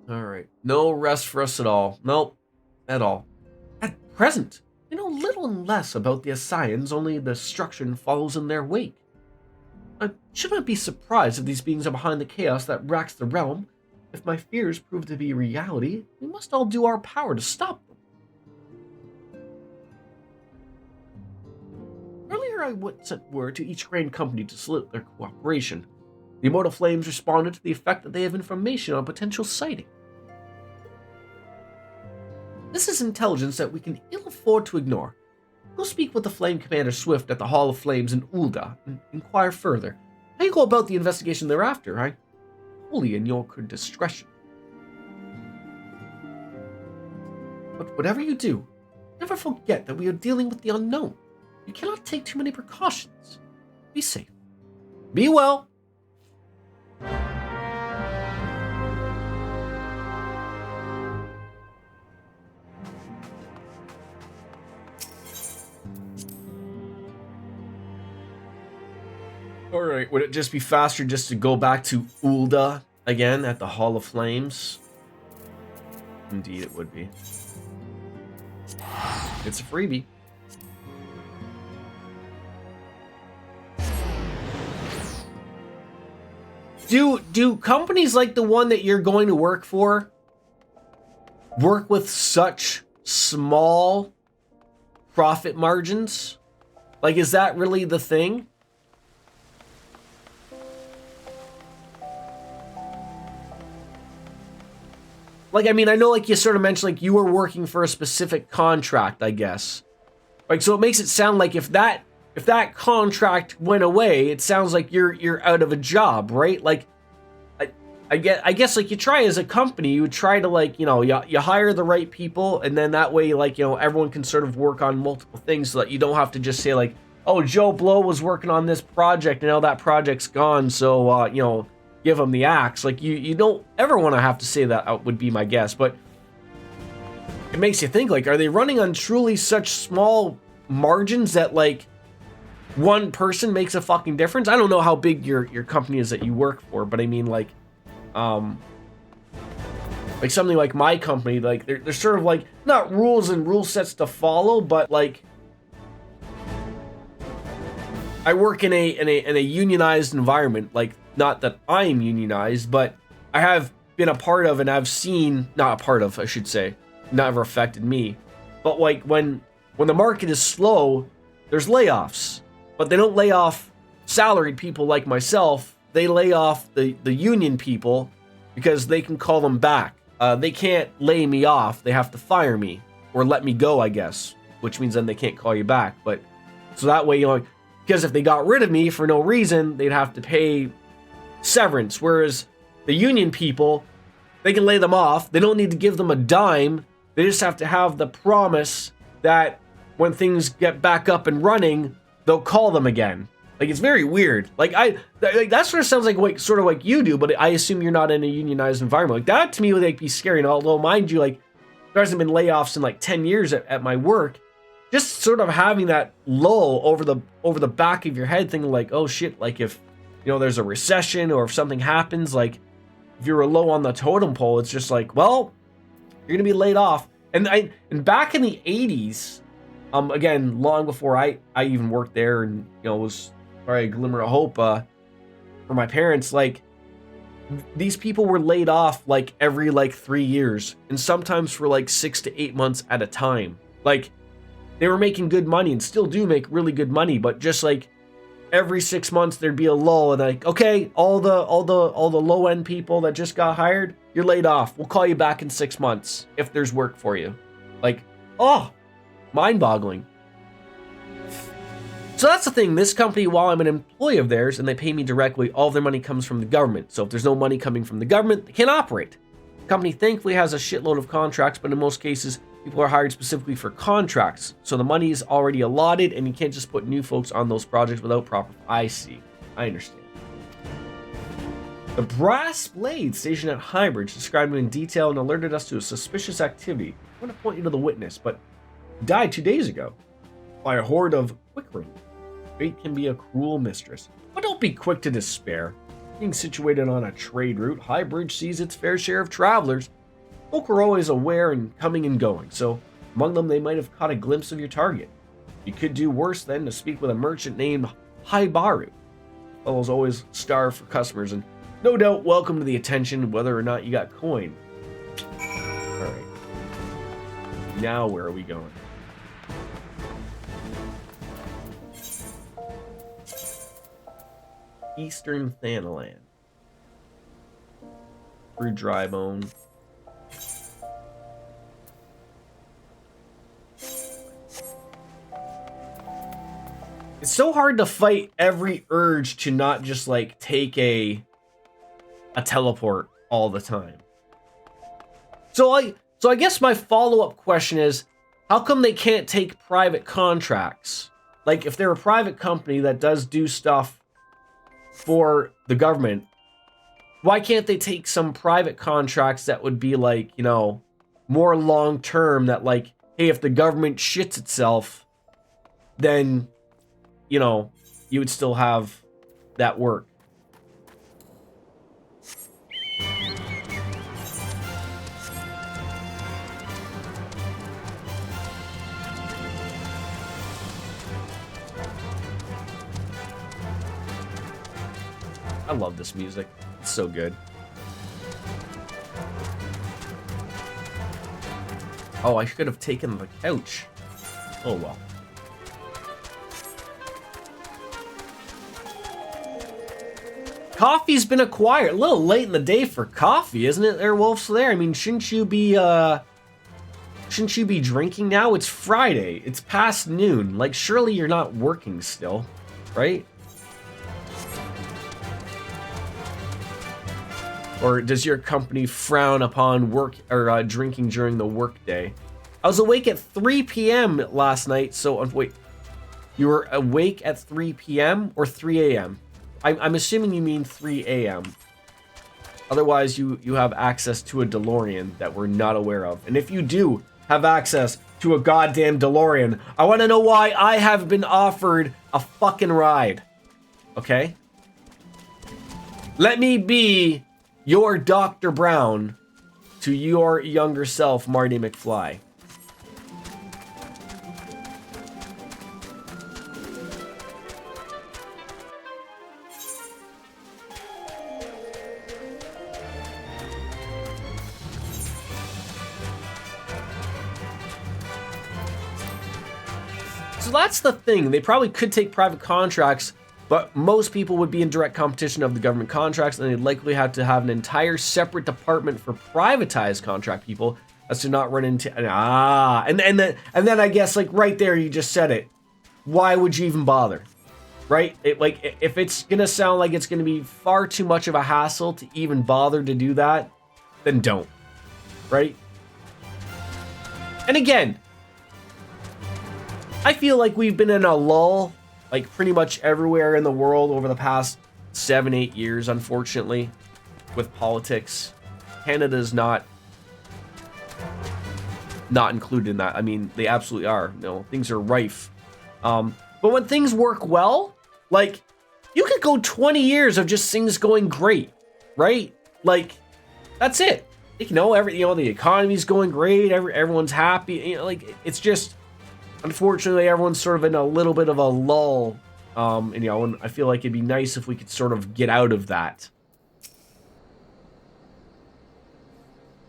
All right. No rest for us at all. Nope. At all. At present, we know little and less about the Ascians, only destruction follows in their wake. I should not be surprised if these beings are behind the chaos that racks the realm. If my fears prove to be reality, we must all do our power to stop them. Earlier I sent word to each grain company to salute their cooperation. The Immortal Flames responded to the effect that they have information on potential sighting. This is intelligence that we can ill afford to ignore. Go speak with the Flame Commander Swift at the Hall of Flames in Ul'dah and inquire further. How you go about the investigation thereafter, I wholly in your discretion. But whatever you do, never forget that we are dealing with the unknown. You cannot take too many precautions. Be safe. Be well. Alright, would it just be faster just to go back to Ul'dah again at the Hall of Flames? Indeed it would be. It's a freebie. Do companies like the one that you're going to work for work with such small profit margins? Like, is that really the thing? Like, I mean, I know, like, you sort of mentioned, like, you were working for a specific contract, I guess. Like, so it makes it sound like if that contract went away, it sounds like you're out of a job, right? Like, I guess, like, you try as a company, you would try to, like, you know, you hire the right people, and then that way, like, you know, everyone can sort of work on multiple things so that you don't have to just say, like, oh, Joe Blow was working on this project, and now that project's gone, so, you know, give him the axe. Like, you don't ever want to have to say that out, would be my guess, but it makes you think, like, are they running on truly such small margins that, like, one person makes a fucking difference? I don't know how big your company is that you work for, but I mean, like something like my company, like, there's sort of, like, not rules and rule sets to follow, but, like, I work in a unionized environment. Like, not that I'm unionized, but I have been a part of, and I've seen, not a part of, I should say, never affected me. But, like, when the market is slow, there's layoffs, but they don't lay off salaried people like myself. They lay off the union people because they can call them back. They can't lay me off. They have to fire me or let me go, I guess, which means then they can't call you back. But so that way, you know, because if they got rid of me for no reason, they'd have to pay severance, whereas the union people, they can lay them off. They don't need to give them a dime. They just have to have the promise that when things get back up and running, they'll call them again. Like, it's very weird. Like, that sort of sounds like sort of like you do, but I assume you're not in a unionized environment. Like, that to me would, like, be scary. And although, mind you, like, there hasn't been layoffs in like 10 years at my work, just sort of having that lull over the back of your head, thinking like, oh shit, like, if, you know, there's a recession or if something happens, like, if you're low on the totem pole, it's just like, well, you're gonna be laid off. And back in the 80s, again, long before I even worked there, and, you know, was probably a glimmer of hope for my parents, like, these people were laid off like every like 3 years, and sometimes for like 6 to 8 months at a time. Like, they were making good money and still do make really good money, but just like every 6 months there'd be a lull, and like, okay, all the low end people that just got hired, you're laid off. We'll call you back in 6 months if there's work for you. Like, oh, mind-boggling. So that's the thing. This company, while I'm an employee of theirs and they pay me directly, all of their money comes from the government. So if there's no money coming from the government, they can't operate. The company thankfully has a shitload of contracts, but in most cases, People are hired specifically for contracts, so the money is already allotted, and you can't just put new folks on those projects without proper. I see. I understand. The brass blade stationed at Highbridge described him in detail and alerted us to a suspicious activity. I want to point you to the witness, but died 2 days ago by a horde of quickroom. Fate can be a cruel mistress, but don't be quick to despair. Being situated on a trade route, Highbridge sees its fair share of travelers. Folk are always aware and coming and going, so among them they might have caught a glimpse of your target. You could do worse than to speak with a merchant named Haibaru. Fellows always starve for customers and no doubt welcome to the attention whether or not you got coin. Alright. Now where are we going? Eastern Thanalan. Through Drybone. It's so hard to fight every urge to not just like take a teleport all the time. So I guess my follow-up question is, how come they can't take private contracts? Like if they're a private company that does do stuff for the government, why can't they take some private contracts that would be like, you know, more long-term, that like, hey, if the government shits itself, then, you know, you would still have that work. I love this music. It's so good. Oh, I should have taken the couch. Oh well. Coffee's been acquired. A little late in the day for coffee, isn't it, there, Wolf's Lair? I mean, shouldn't you be drinking now? It's Friday. It's past noon. Like, surely you're not working still, right? Or does your company frown upon work or drinking during the workday? I was awake at 3 p.m. last night, so wait. You were awake at 3 p.m. or 3 a.m.? I'm assuming you mean 3 a.m. Otherwise, you have access to a DeLorean that we're not aware of. And if you do have access to a goddamn DeLorean, I want to know why I have been offered a fucking ride. Okay? Let me be your Dr. Brown to your younger self, Marty McFly. So that's the thing. They probably could take private contracts, but most people would be in direct competition of the government contracts, and they'd likely have to have an entire separate department for privatized contract people as to not run into and then I guess, like, right there you just said it. Why would you even bother? Right? If it's gonna sound like it's gonna be far too much of a hassle to even bother to do that, then don't. Right? And again, I feel like we've been in a lull, like pretty much everywhere in the world over the past 7-8 years, unfortunately, with politics. Canada's not included in that. I mean, they absolutely are. No, things are rife. But when things work well, like, you could go 20 years of just things going great, right? Like, that's it. You know, the economy's going great. Everyone's happy. You know, like, it's just, unfortunately, everyone's sort of in a little bit of a lull. And, you know, and I feel like it'd be nice if we could sort of get out of that.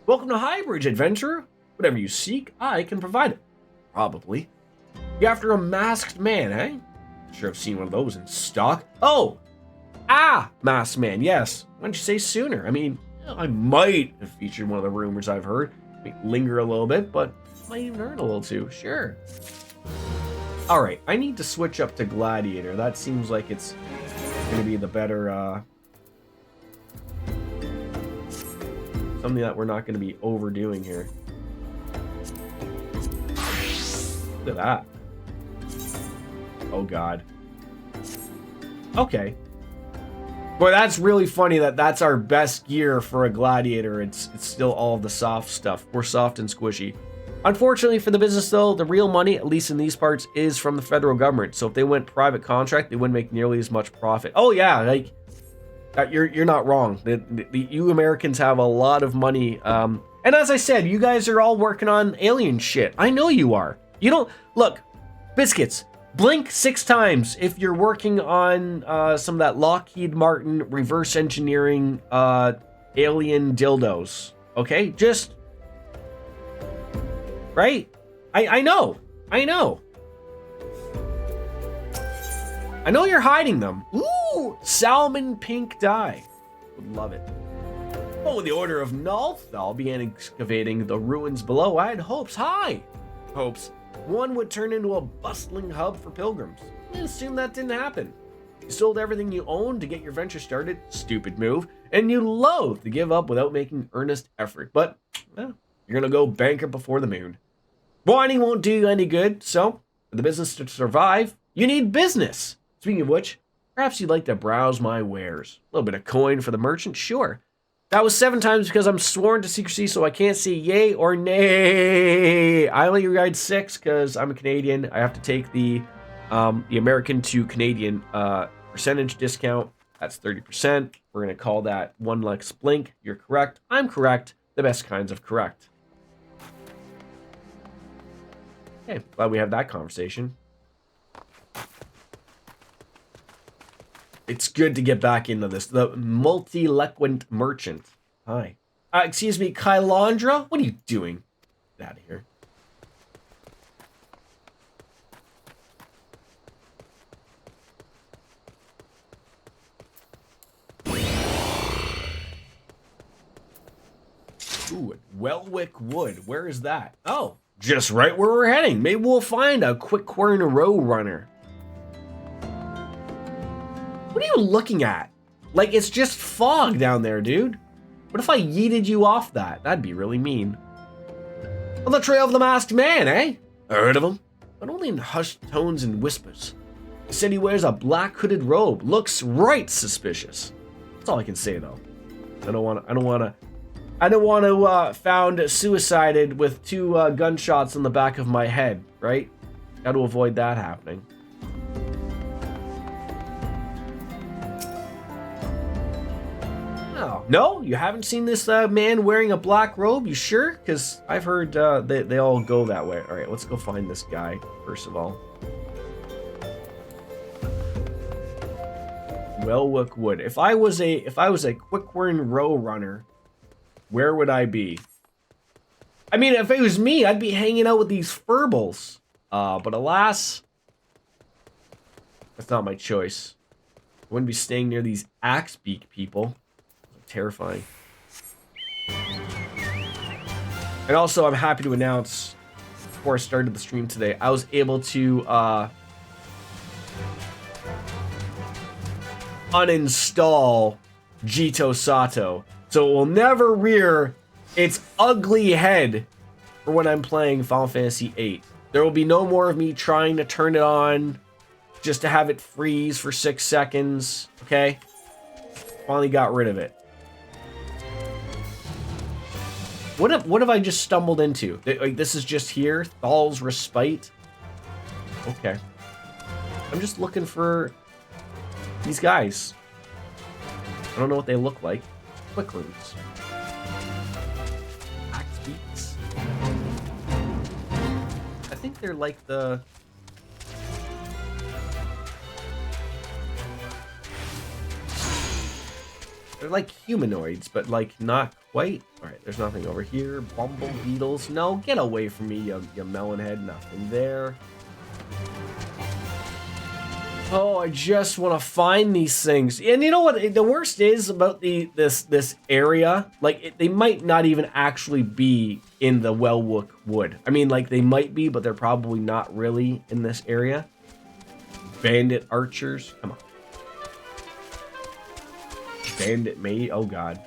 Welcome to Highbridge, adventurer. Whatever you seek, I can provide it. Probably. You're after a masked man, eh? Sure, I've seen one of those in stock. Oh! Masked man, yes. Why didn't you say sooner? I mean, I might have featured one of the rumors I've heard. Linger a little bit, but might even earn a little too. Sure. Alright, I need to switch up to Gladiator. That seems like it's going to be the better, something that we're not going to be overdoing here. Look at that. Oh, God. Okay. Boy, that's really funny that that's our best gear for a gladiator. It's still all of the soft stuff. We're soft and squishy. Unfortunately for the business, though, the real money, at least in these parts, is from the federal government. So if they went private contract, they wouldn't make nearly as much profit. Oh, yeah, like, you're not wrong. You Americans have a lot of money. And as I said, you guys are all working on alien shit. I know you are. You don't... Look, Biscuits, blink 6 times if you're working on some of that Lockheed Martin reverse engineering alien dildos. Okay? Just... Right? I know. I know. I know you're hiding them. Ooh, salmon pink dye. Would love it. Oh, in the order of Nulth, I'll be excavating the ruins below. I had hopes high. Hopes one would turn into a bustling hub for pilgrims. I assume that didn't happen. You sold everything you owned to get your venture started. Stupid move. And you loathe to give up without making earnest effort. But, well, you're going to go bankrupt before the moon. Whining won't do you any good, so for the business to survive, you need business. Speaking of which, perhaps you'd like to browse my wares. A little bit of coin for the merchant, sure. That was 7 times because I'm sworn to secrecy, so I can't say yay or nay. I only read 6 because I'm a Canadian. I have to take the American to Canadian percentage discount. That's 30%. We're going to call that 1 Lex Blink. You're correct. I'm correct. The best kinds of correct. Okay, glad we have that conversation. It's good to get back into this. The multi-lequent merchant. Hi. Excuse me, Kylandra? What are you doing? Get out of here. Ooh, Welwick Wood. Where is that? Oh, just right where we're heading. Maybe we'll find a quick-quern row runner. What are you looking at? Like, it's just fog down there, dude. What if I yeeted you off that? That'd be really mean. On the trail of the masked man, eh? I heard of him, but only in hushed tones and whispers. He said he wears a black hooded robe. Looks right suspicious. That's all I can say, though. I don't want to found suicided with 2 gunshots in the back of my head, right? Got to avoid that happening. Oh, no? You haven't seen this man wearing a black robe? You sure? Because I've heard they all go that way. All right, let's go find this guy, first of all. Welwick Wood. If I was a quick-quern row runner, where would I be? I mean, if it was me, I'd be hanging out with these furbles. But alas, that's not my choice. I wouldn't be staying near these Axebeak people. Terrifying. And also, I'm happy to announce, before I started the stream today, I was able to uninstall Jito Sato. So it will never rear its ugly head for when I'm playing Final Fantasy VIII. There will be no more of me trying to turn it on just to have it freeze for 6 seconds. Okay? Finally got rid of it. What have I just stumbled into? Like, this is just here? Thal's Respite? Okay. I'm just looking for these guys. I don't know what they look like. Quick roots. Axe beaks. I think they're like the... They're like humanoids, but like not quite. All right, there's nothing over here. Bumble beetles. No, get away from me, you melon head. Nothing there. Oh, I just want to find these things. And you know what? The worst is about this area. Like, they might not even actually be in the Welwick Wood. I mean, like, they might be, but they're probably not really in this area. Bandit archers. Come on. Bandit mate. Oh, God.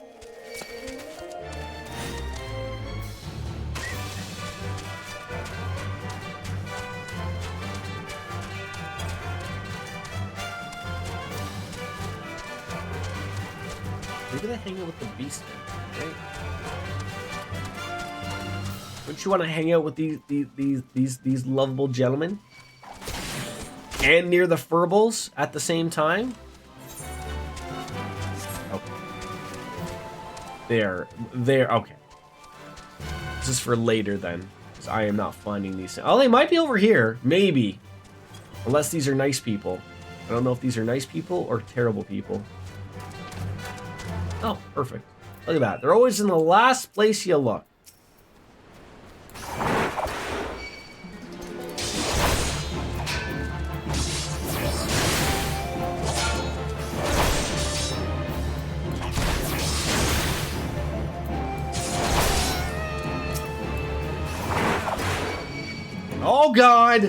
Maybe they hang out with the beast man, right? Don't you want to hang out with these lovable gentlemen? And near the furbles at the same time? Okay. There, okay. This is for later then, because I am not finding these. Oh, they might be over here, maybe. Unless these are nice people. I don't know if these are nice people or terrible people. Oh, perfect. Look at that. They're always in the last place you look. Oh, God!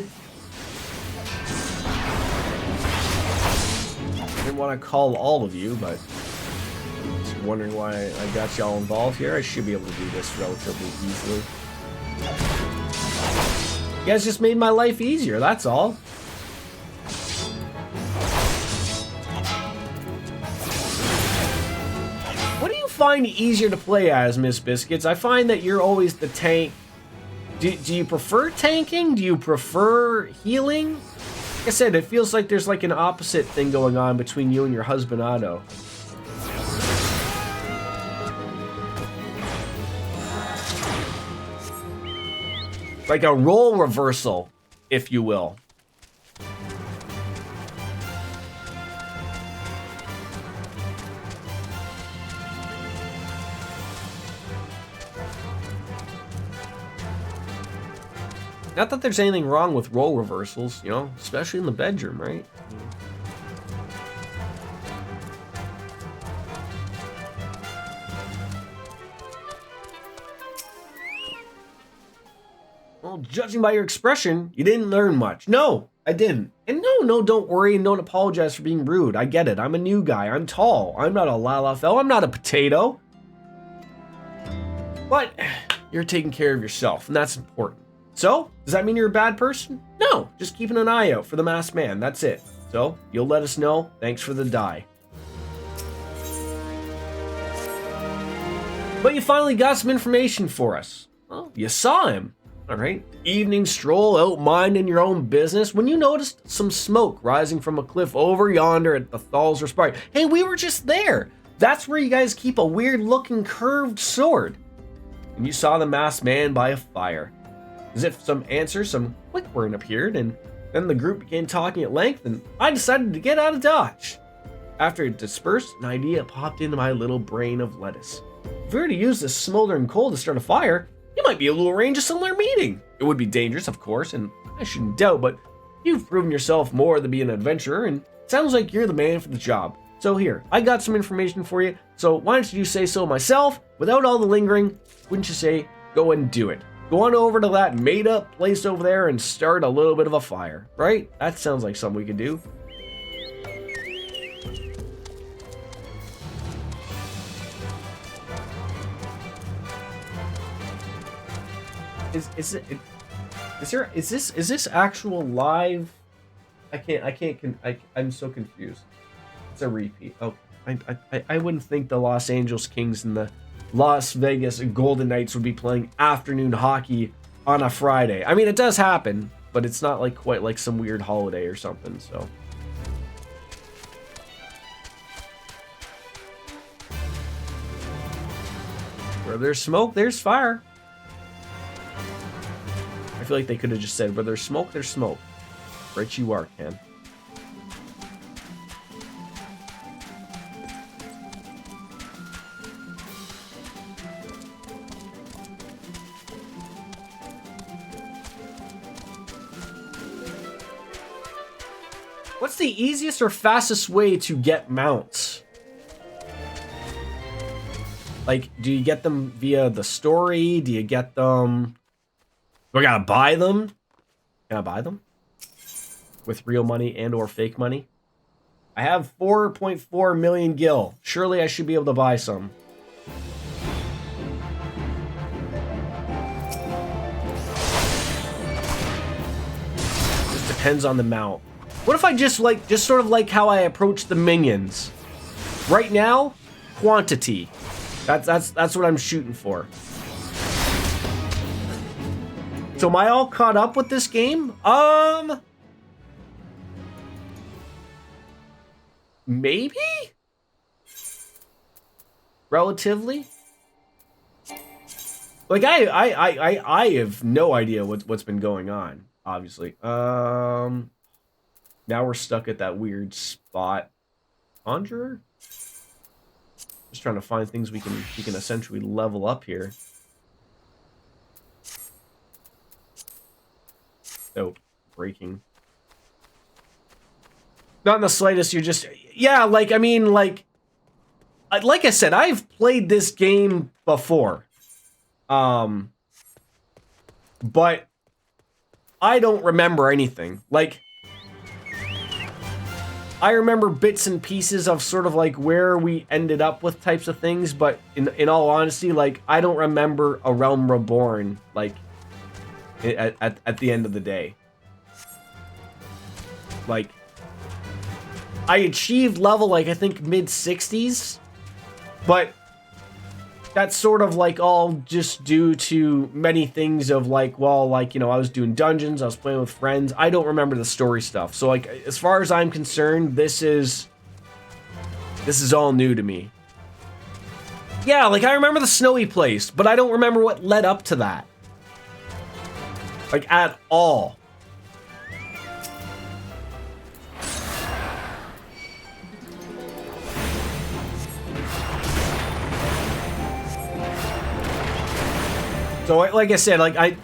Didn't want to call all of you, but just wondering why I got y'all involved here. I should be able to do this relatively easily. You guys just made my life easier, that's all. What do you find easier to play as, Miss Biscuits? I find that you're always the tank. Do you prefer tanking? Do you prefer healing? Like I said, it feels like there's like an opposite thing going on between you and your husband, Otto. Like a role reversal, if you will. Not that there's anything wrong with role reversals, you know, especially in the bedroom, right? Well, judging by your expression, you didn't learn much. No, I didn't. And no, don't worry and don't apologize for being rude. I get it. I'm a new guy. I'm tall. I'm not a lalafell. I'm not a potato. But you're taking care of yourself, and that's important. So, does that mean you're a bad person? No, just keeping an eye out for the masked man, that's it. So, you'll let us know. Thanks for the die. But you finally got some information for us. Well, you saw him. Alright, evening stroll out minding your own business when you noticed some smoke rising from a cliff over yonder at the Thalzer Spire. Hey, we were just there. That's where you guys keep a weird looking curved sword. And you saw the masked man by a fire. As if some quick word appeared, and then the group began talking at length, and I decided to get out of Dodge. After it dispersed, an idea popped into my little brain of lettuce. If we were to use this smoldering coal to start a fire, you might be able to arrange a similar meeting. It would be dangerous, of course, and I shouldn't doubt, but you've proven yourself more to be an adventurer, and it sounds like you're the man for the job. So here, I got some information for you, so why don't you say so myself, without all the lingering, wouldn't you say, go and do it. Go on over to that made-up place over there and start a little bit of a fire, right? That sounds like something we could do. Is this actual live? I'm so confused. It's a repeat. Oh, I wouldn't think the Los Angeles Kings and the Las Vegas Golden Knights would be playing afternoon hockey on a Friday. I mean, it does happen, but it's not like quite like some weird holiday or something, so. Where there's smoke, there's fire. I feel like they could have just said, where there's smoke, there's smoke. Right you are, Ken. What's the easiest or fastest way to get mounts? Like, do you get them via the story? Do you get them... Do I gotta buy them? Can I buy them? With real money and or fake money? I have 4.4 million gil. Surely I should be able to buy some. Just depends on the mount. What if I just sort of like how I approach the minions? Right now, quantity. That's what I'm shooting for. So am I all caught up with this game? Maybe? Relatively? Like I have no idea what's been going on, obviously. Now we're stuck at that weird spot. Conjurer? Just trying to find things we can essentially level up here. Oh, breaking. Not in the slightest, you're just... Yeah, like, I mean, like I said, I've played this game before. But I don't remember anything. Like, I remember bits and pieces of sort of like where we ended up with types of things, but in all honesty, like, I don't remember A Realm Reborn, like, at the end of the day. Like, I achieved level, like, I think mid-60s, but that's sort of like all just due to many things of like, well, like, you know, I was doing dungeons, I was playing with friends. I don't remember the story stuff. So like, as far as I'm concerned, this is all new to me. Yeah, like I remember the snowy place, but I don't remember what led up to that. Like at all. So like I said, like I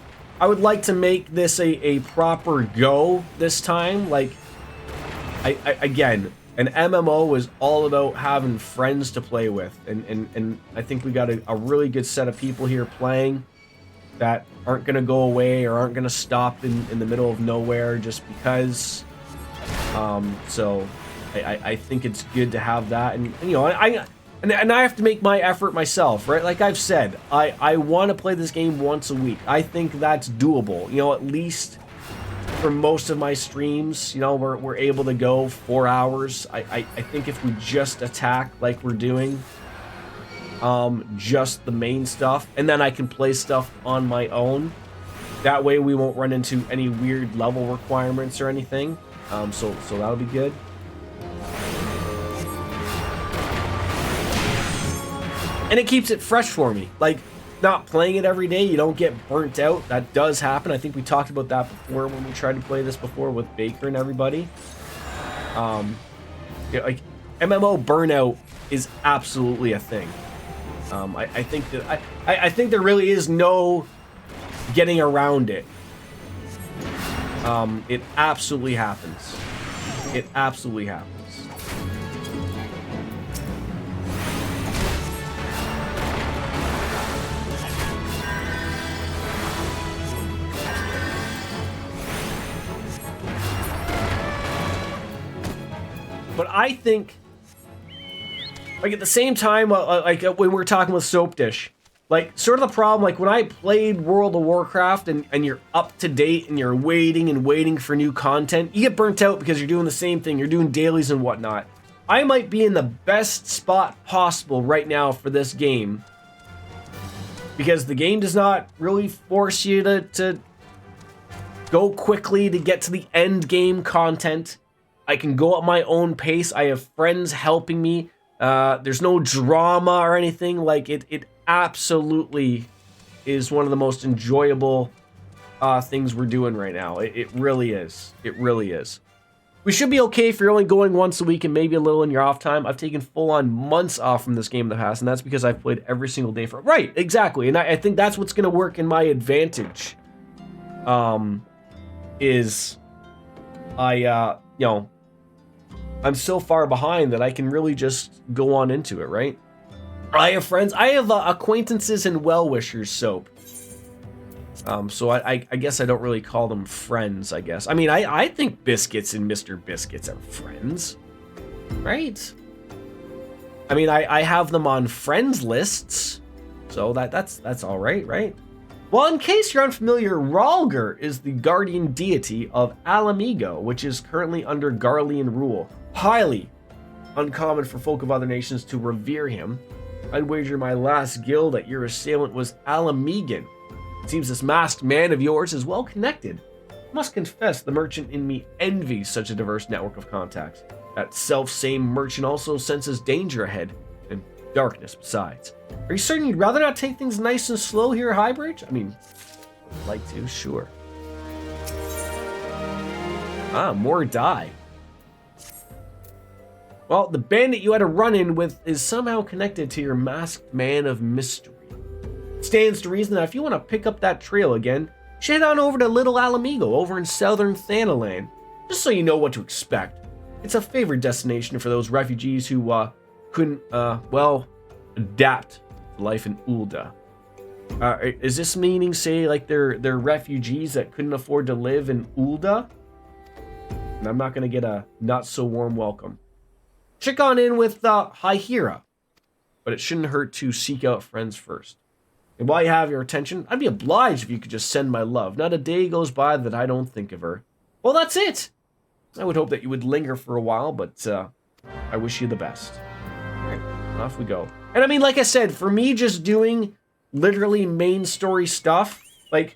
would like to make this a proper go this time. Like again, an MMO is all about having friends to play with, and I think we got a really good set of people here playing that aren't gonna go away or aren't gonna stop in the middle of nowhere just because. So I think it's good to have that, and you know And I have to make my effort myself, right? Like I've said, I want to play this game once a week. I think that's doable. You know, at least for most of my streams, you know, we're able to go 4 hours. I think if we just attack like we're doing, just the main stuff, and then I can play stuff on my own. That way we won't run into any weird level requirements or anything. So that'll be good. And it keeps it fresh for me. Like, not playing it every day, you don't get burnt out. That does happen. I think we talked about that before when we tried to play this before with Baker and everybody. Yeah, like, MMO burnout is absolutely a thing. I think that I think there really is no getting around it. It absolutely happens. It absolutely happens. But I think, like, at the same time, like, when we're talking with Soap Dish, like, sort of the problem, like, when I played World of Warcraft and you're up to date and you're waiting for new content, you get burnt out because you're doing the same thing. You're doing dailies and whatnot. I might be in the best spot possible right now for this game because the game does not really force you to go quickly to get to the end game content. I can go at my own pace. I have friends helping me. There's no drama or anything. Like, it absolutely is one of the most enjoyable things we're doing right now. It really is. It really is. We should be okay if you're only going once a week and maybe a little in your off time. I've taken full-on months off from this game in the past, and that's because I've played every single day for... Right, exactly. And I think that's what's going to work in my advantage. You know... I'm so far behind that I can really just go on into it, right? I have friends. I have acquaintances and well-wishers, Soap. So I guess I don't really call them friends, I guess. I mean, I think Biscuits and Mr. Biscuits are friends, right? I mean, I have them on friends lists, so that's all right, right? Well, in case you're unfamiliar, Rhalgr is the guardian deity of Alamigo, which is currently under Garlean rule. Highly, uncommon for folk of other nations to revere him. I'd wager my last guild that your assailant was Alamegan. It seems this masked man of yours is well connected. I must confess, the merchant in me envies such a diverse network of contacts. That self-same merchant also senses danger ahead, and darkness besides. Are you certain you'd rather not take things nice and slow here at Highbridge? I mean, I'd like to, sure. Ah, more die. Well, the bandit you had a run-in with is somehow connected to your masked man of mystery. It stands to reason that if you want to pick up that trail again, you should head on over to Little Alamigo over in southern Thanalan, just so you know what to expect. It's a favorite destination for those refugees who couldn't, well, adapt to life in Ul'dah. Is this meaning, say, like they're refugees that couldn't afford to live in Ul'dah? And I'm not going to get a not-so-warm welcome. Check on in with Hahira, but it shouldn't hurt to seek out friends first. And while you have your attention, I'd be obliged if you could just send my love. Not a day goes by that I don't think of her. Well, that's it. I would hope that you would linger for a while, but I wish you the best. All right, off we go. And I mean, like I said, for me just doing literally main story stuff, like,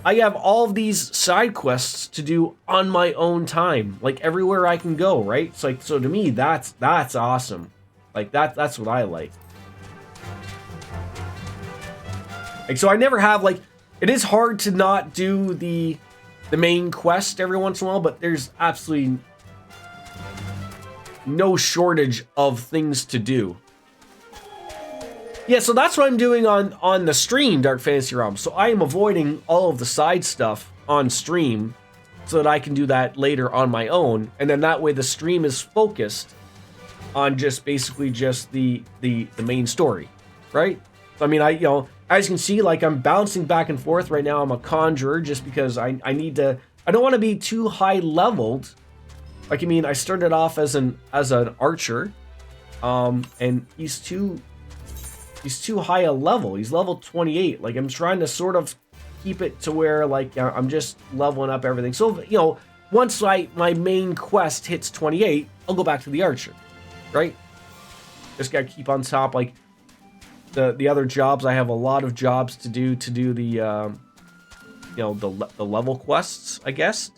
I have all of these side quests to do on my own time, like everywhere I can go, right? It's like, so to me, that's awesome. Like that's what I like. Like, so I never have, like, it is hard to not do the main quest every once in a while, but there's absolutely no shortage of things to do. Yeah, so that's what I'm doing on the stream, Dark Fantasy Realms. So I am avoiding all of the side stuff on stream so that I can do that later on my own. And then that way the stream is focused on just basically just the main story, right? So, I mean, as you can see, like, I'm bouncing back and forth right now. I'm a conjurer just because I need to, I don't want to be too high leveled. Like, I mean, I started off as an archer, and he's too high a level. He's level 28. Like, I'm trying to sort of keep it to where, like, I'm just leveling up everything. So, once my main quest hits 28, I'll go back to the archer, right? Just gotta keep on top. Like, the other jobs, I have a lot of jobs to do the the level quests, I guess.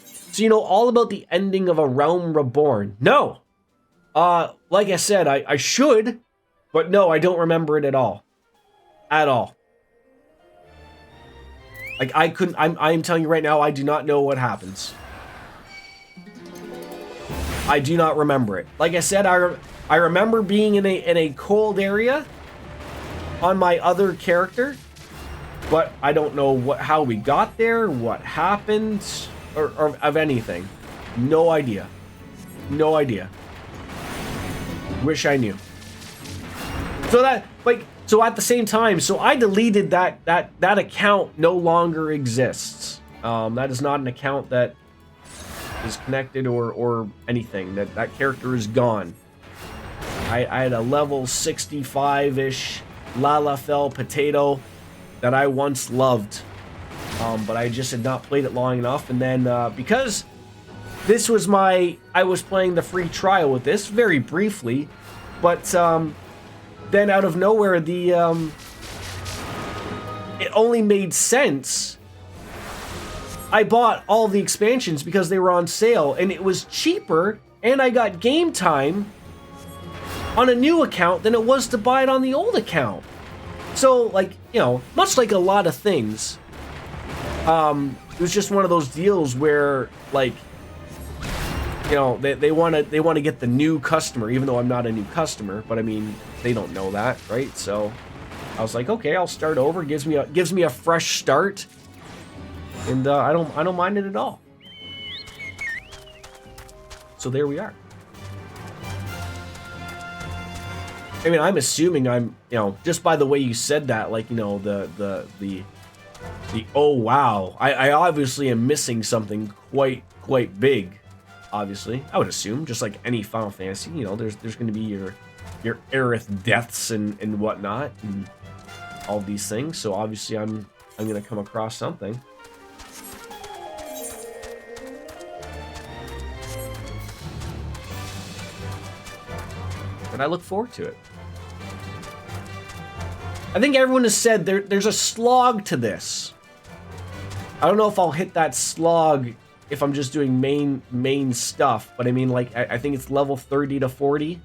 So, all about the ending of A Realm Reborn. No! Like I said, I should, but no, I don't remember it at all. At all. Like, I'm telling you right now, I do not know what happens. I do not remember it. Like I said, I remember being in a cold area on my other character, but I don't know how we got there, what happened, or of anything. No idea. No idea. Wish I knew. So at the same time, so I deleted that account no longer exists. That is not an account that is connected or anything. That character is gone. I had a level 65-ish Lalafell potato that I once loved, but I just had not played it long enough. And then because this was I was playing the free trial with this very briefly, but then out of nowhere, it only made sense. I bought all the expansions because they were on sale, and it was cheaper, and I got game time on a new account than it was to buy it on the old account. So, like, much like a lot of things, it was just one of those deals where, like, they want to get the new customer, even though I'm not a new customer. But I mean, they don't know that, right? So I was like, okay, I'll start over. Gives me a fresh start, and I don't mind it at all. So there we are. I mean, I'm assuming I'm, just by the way you said that, like, the oh wow, I obviously am missing something quite big. Obviously, I would assume, just like any Final Fantasy, there's going to be your Aerith deaths and whatnot, and all these things. So obviously, I'm going to come across something. but I look forward to it. I think everyone has said there's a slog to this. I don't know if I'll hit that slog if I'm just doing main stuff, but I mean, like, I think it's level 30 to 40.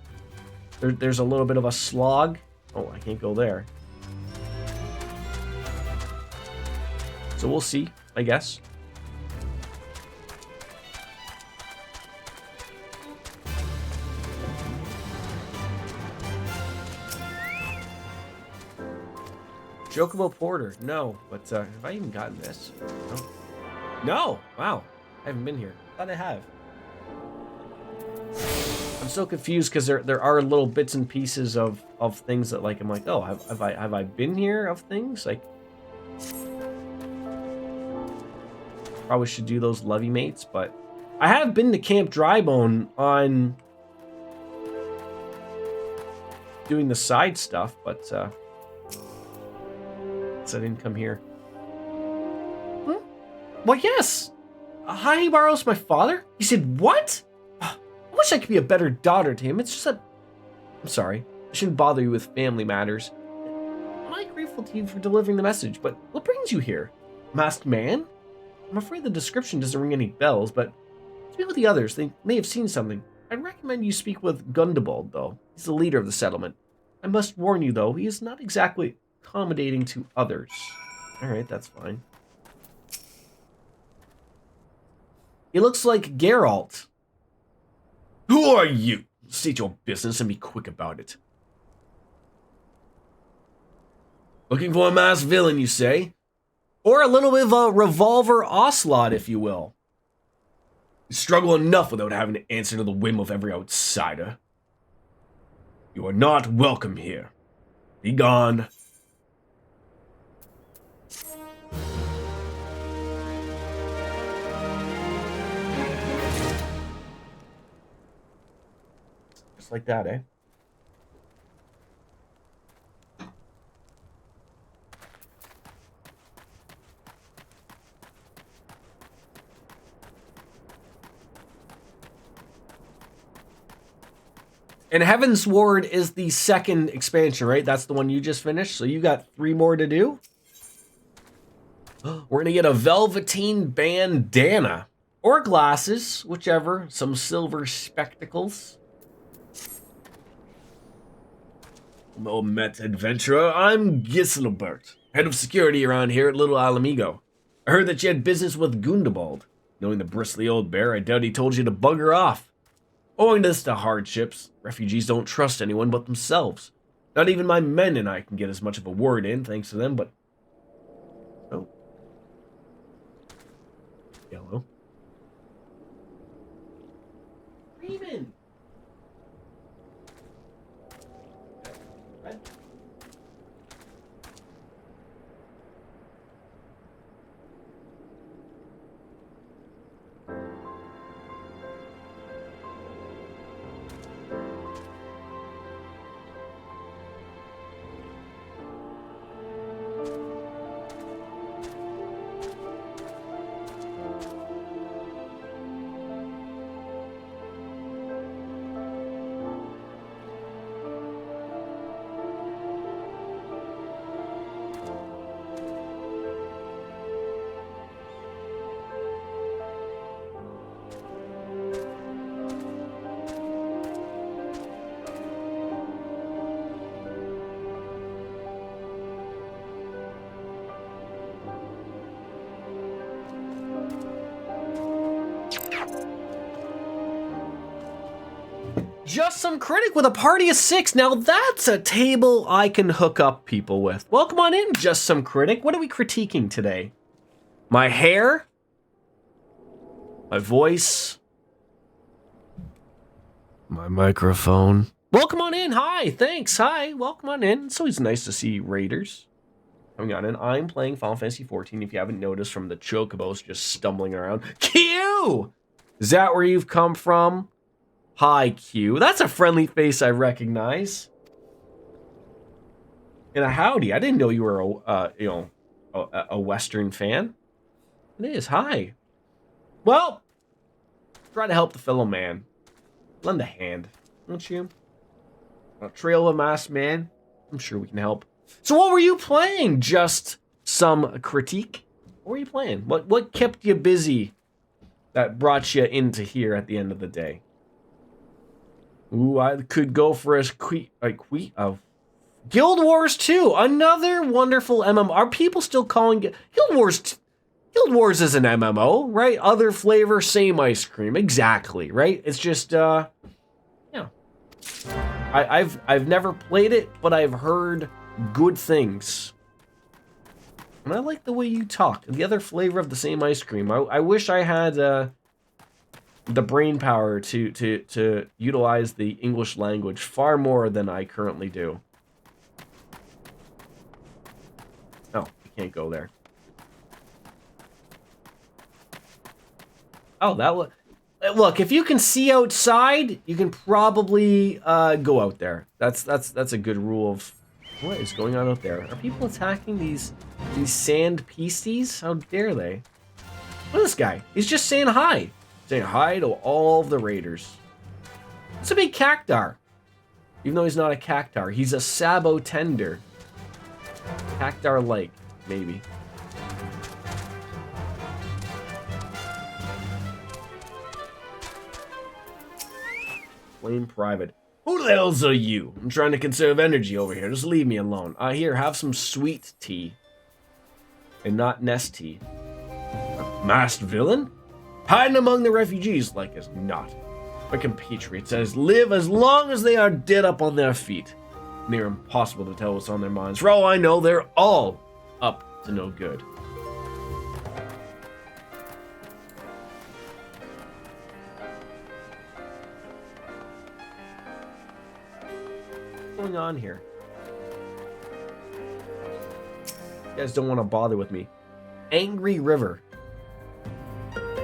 There's a little bit of a slog. Oh, I can't go there. So we'll see, I guess. Chocobo Porter, no, but have I even gotten this? No. No! Wow, I haven't been here. Thought I have. I'm so confused because there are little bits and pieces of things that, like, I'm like, oh, have I been here of things? Like, probably should do those levy mates, but I have been to Camp Drybone on doing the side stuff, but I didn't come here. Huh? Well, yes. Hi, Barrow's my father. He said, what? I wish I could be a better daughter to him. It's just that... I'm sorry. I shouldn't bother you with family matters. I'm grateful to you for delivering the message, but what brings you here? Masked man? I'm afraid the description doesn't ring any bells, but speak with the others. They may have seen something. I'd recommend you speak with Gundabald, though. He's the leader of the settlement. I must warn you, though, he is not exactly accommodating to others. Alright, that's fine. He looks like Geralt. Who are you? State your business and be quick about it. Looking for a masked villain, you say? Or a little bit of a revolver ocelot, if you will. You struggle enough without having to answer to the whim of every outsider. You are not welcome here. Be gone. Just like that, eh? And Heaven's Ward is the second expansion, right? That's the one you just finished. So you got 3 more to do. We're gonna get a velveteen bandana or glasses, whichever. Some silver spectacles. Well met, adventurer. I'm Giselbert, head of security around here at Little Alamigo. I heard that you had business with Gundabald. Knowing the bristly old bear, I doubt he told you to bugger off. Owing to the hardships, refugees don't trust anyone but themselves. Not even my men and I can get as much of a word in, thanks to them, but... Oh. Yellow. Raven! Red. Just some critic with a party of 6. Now that's a table I can hook up people with. Welcome on in, Just Some Critic. What are we critiquing today? My hair? My voice? My microphone? Welcome on in. Hi, thanks. Hi, welcome on in. It's always nice to see raiders coming on in. I'm playing Final Fantasy XIV, if you haven't noticed from the chocobos just stumbling around. Q! Is that where you've come from? Hi, Q. That's a friendly face I recognize. And a howdy. I didn't know you were a Western fan. It is. Hi. Well, try to help the fellow man. Lend a hand, won't you? Trail of a Masked Man. I'm sure we can help. So what were you playing? Just some critique? What were you playing? What kept you busy that brought you into here at the end of the day? Ooh, I could go for a Guild Wars 2, another wonderful MMO. Are people still calling it Guild Wars? Guild Wars is an MMO, right? Other flavor, same ice cream, exactly, right? It's just, yeah. I've never played it, but I've heard good things. And I like the way you talk. The other flavor of the same ice cream. I wish I had the brain power to utilize the English language far more than I currently do. Oh, you can't go there. Oh, look, if you can see outside, you can probably go out there. That's a good rule of what is going on out there. Are people attacking these sand pisties? How dare they? Look at this guy. He's just saying hi. Saying hi to all of the raiders. It's a big cactar. Even though he's not a cactar, he's a sabotender. Cactar-like, maybe. Flame private. Who the hell's are you? I'm trying to conserve energy over here. Just leave me alone. Here, have some sweet tea. And not nest tea. Masked villain? Hiding among the refugees like as not. My compatriots live as long as they are dead up on their feet. Near impossible to tell what's on their minds. For all I know, they're all up to no good. What's going on here? You guys don't want to bother with me. Angry River.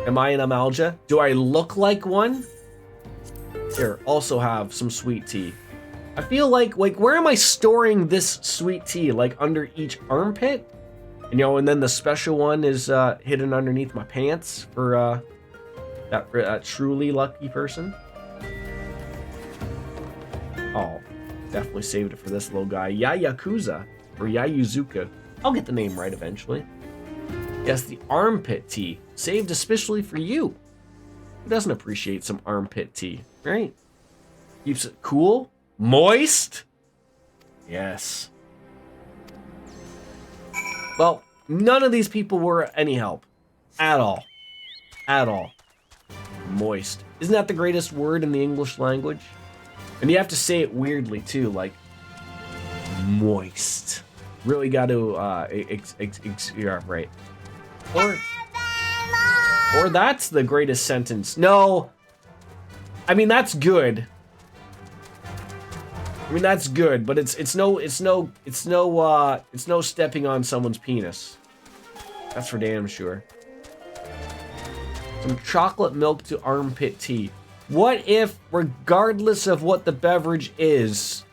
Am I an Amalja? Do I look like one? Here, also have some sweet tea. I feel like where am I storing this sweet tea? Like under each armpit? And, and then the special one is hidden underneath my pants for that truly lucky person. Oh, definitely saved it for this little guy. Yayakuza, or Yayuzuka. I'll get the name right eventually. Yes, the armpit tea, saved especially for you. Who doesn't appreciate some armpit tea, right? Keeps it cool, moist. Yes. Well, none of these people were any help. At all. At all. Moist. Isn't that the greatest word in the English language? And you have to say it weirdly, too, like moist. Really got to, yeah, right. Or that's the greatest sentence. No. I mean, that's good. I mean, that's good, but it's no stepping on someone's penis. That's for damn sure. Some chocolate milk to armpit tea. What if, regardless of what the beverage is,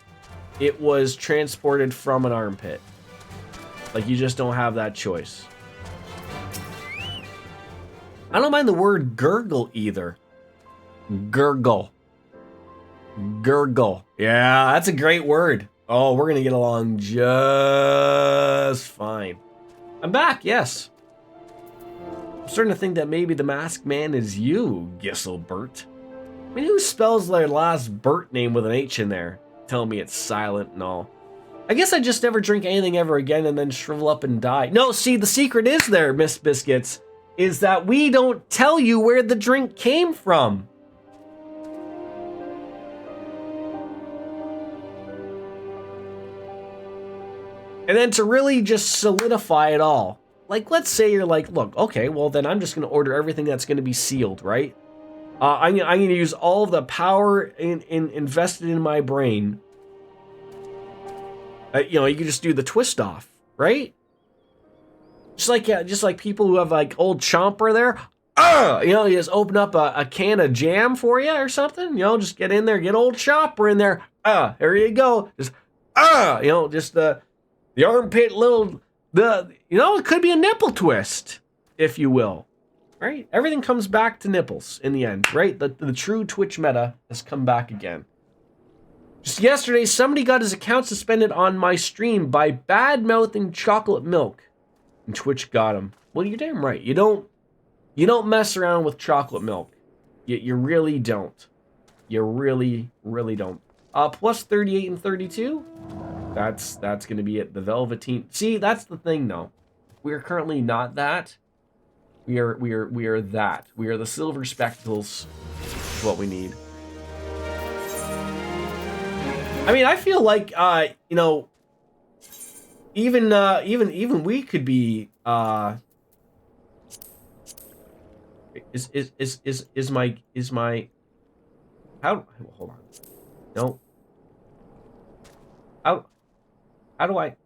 it was transported from an armpit? Like, you just don't have that choice. I don't mind the word gurgle either. Gurgle. Gurgle. Yeah, that's a great word. Oh, we're gonna get along just fine. I'm back, yes. I'm starting to think that maybe the masked man is you, Gisselbert. I mean, who spells their last Bert name with an H in there? Tell me it's silent and all. I guess I just never drink anything ever again and then shrivel up and die. No, see, the secret is there, Miss Biscuits, is that we don't tell you where the drink came from. And then to really just solidify it all, like, let's say you're like, look, okay, well, then I'm just going to order everything that's going to be sealed, right? I'm going to use all of the power invested in my brain. You can just do the twist off, right? Just like people who have like old Chomper there. You just open up a can of jam for you or something. Just get in there, get old Chomper in there. There you go. Just just the armpit it could be a nipple twist, if you will. Right? Everything comes back to nipples in the end, right? The true Twitch meta has come back again. Just yesterday, somebody got his account suspended on my stream by bad-mouthing chocolate milk. And Twitch got him. Well, you're damn right. You don't mess around with chocolate milk. You really don't. You really, really don't. Plus 38 and 32? That's going to be it. The Velveteen. See, that's the thing, though. We are currently not that. We are that. We are the silver spectacles. Is what we need. I mean, I feel like you know, even we could be is my how hold on. No. How do I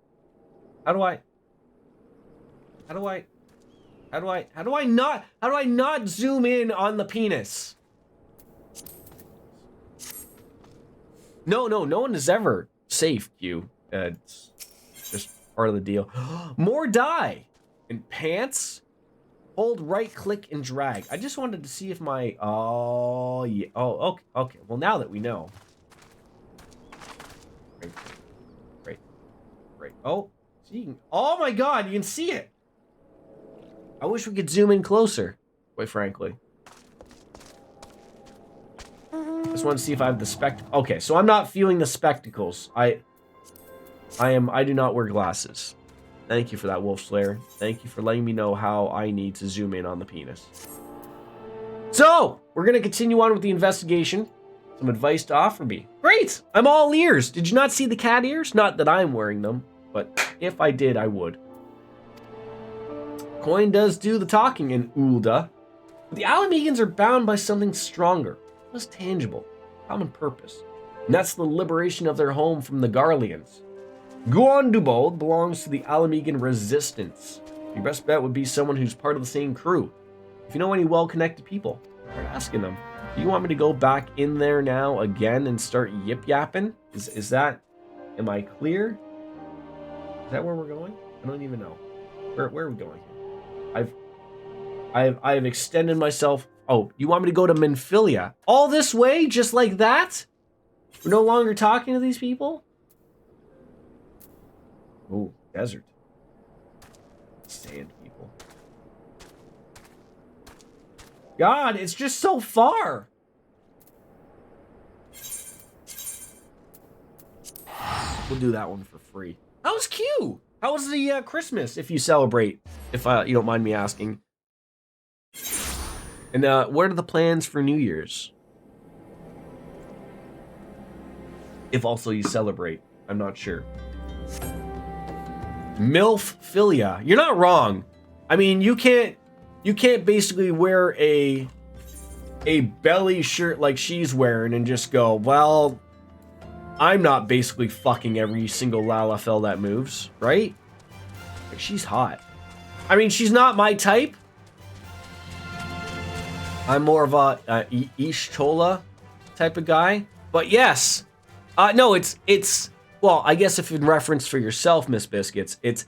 not zoom in on the penis? No one is ever safe, Q. It's just part of the deal. More dye and pants. Hold right click and drag. I just wanted to see if my yeah. Oh, okay. Well, now that we know. Great. Oh, see. Oh my God, you can see it. I wish we could zoom in closer, quite frankly. Just want to see if I have the okay, so I'm not feeling the spectacles. I do not wear glasses. Thank you for that, Wolf Slayer. Thank you for letting me know how I need to zoom in on the penis. So, we're going to continue on with the investigation. Some advice to offer me. Great! I'm all ears. Did you not see the cat ears? Not that I'm wearing them, but if I did, I would. Coin does do the talking in Ulda. But the Alamegans are bound by something stronger, less tangible, common purpose. And that's the liberation of their home from the Garleans. Guandubold belongs to the Alamegan Resistance. Your best bet would be someone who's part of the same crew. If you know any well-connected people, start asking them. Do you want me to go back in there now again and start yip-yapping? Is that... Am I clear? Is that where we're going? I don't even know. Where are we going here? I have extended myself. Oh, you want me to go to Menphilia? All this way? Just like that? We're no longer talking to these people? Oh, desert. Sand people. God, it's just so far. We'll do that one for free. That was cute. How was the Christmas, if you celebrate? If you don't mind me asking. And what are the plans for New Year's? If also you celebrate. I'm not sure. Milf-philia. You're not wrong. I mean, you can't basically wear a belly shirt like she's wearing and just go, well, I'm not basically fucking every single Lalafell that moves, right? Like, she's hot. I mean, she's not my type. I'm more of a Ishtola type of guy. But yes. No, it's well, I guess if in reference for yourself, Miss Biscuits, it's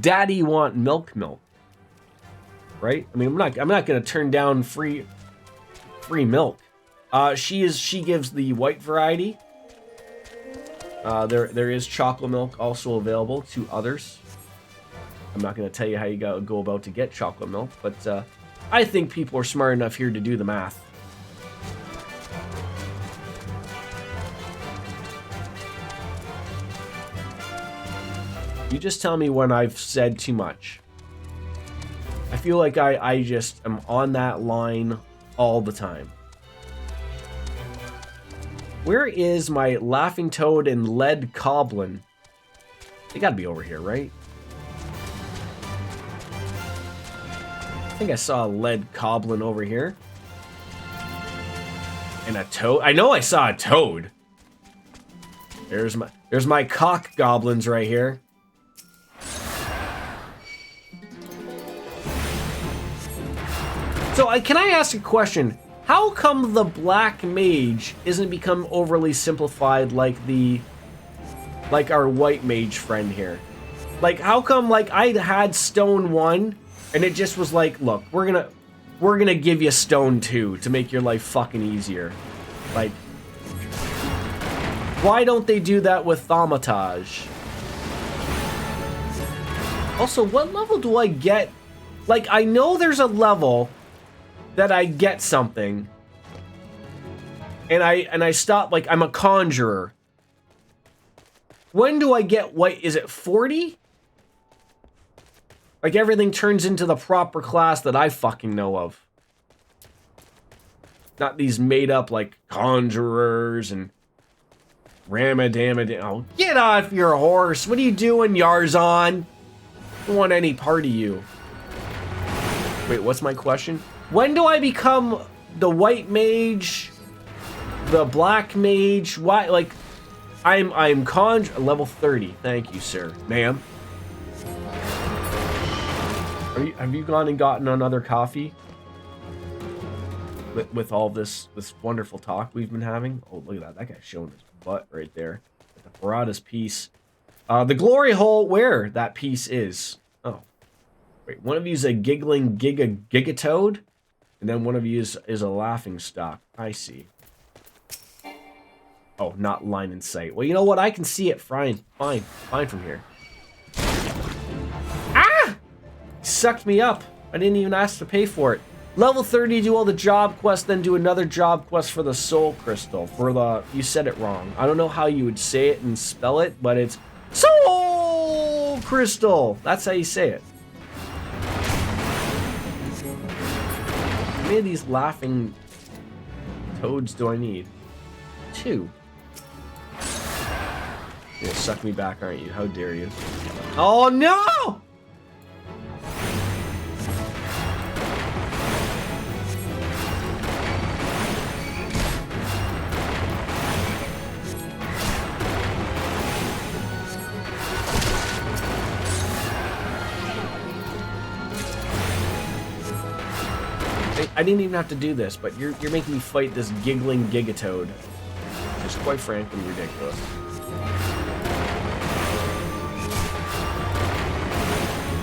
daddy want milk. Right? I mean, I'm not going to turn down free milk. She gives the white variety. There is chocolate milk also available to others. I'm not going to tell you how you go about to get chocolate milk, but I think people are smart enough here to do the math. You just tell me when I've said too much. I feel like I just am on that line all the time. Where is my Laughing Toad and Lead Goblin? They gotta be over here, right? I think I saw a Lead Goblin over here. And a toad. I know I saw a toad. There's my cock goblins right here. So can I ask a question? How come the black mage isn't become overly simplified like our white mage friend here? Like, how come like I had stone 1 and it just was like, look, we're gonna give you stone 2 to make your life fucking easier. Like, Why don't they do that with Thaumatage? Also, what level do I get? Like, I know there's a level that I get something. And I stop, like, I'm a conjurer. When do I get white? Is it 40? Like, everything turns into the proper class that I fucking know of. Not these made up, like, conjurers and Ramadama. Oh, get off your horse. What are you doing, Yarzon? I don't want any part of you. Wait, what's my question? When do I become the white mage, the black mage? Why, like, I'm level 30. Thank you, sir. Ma'am. Have you gone and gotten another coffee? With all this wonderful talk we've been having? Oh, look at that. That guy's showing his butt right there. The Parada's piece. The glory hole where that piece is. Oh. Wait, one of you is a giggling gigatoad, and then one of you is a laughing stock. I see. Oh, not line in sight. Well, you know what? I can see it fine from here. Ah! Sucked me up. I didn't even ask to pay for it. Level 30, do all the job quests, then do another job quest for the soul crystal. For the... You said it wrong. I don't know how you would say it and spell it, but it's soul crystal. That's how you say it. How many of these laughing toads do I need? 2. You'll suck me back, aren't you? How dare you? Oh, no! I didn't even have to do this, but you're making me fight this giggling gigatoad. Just quite frankly ridiculous.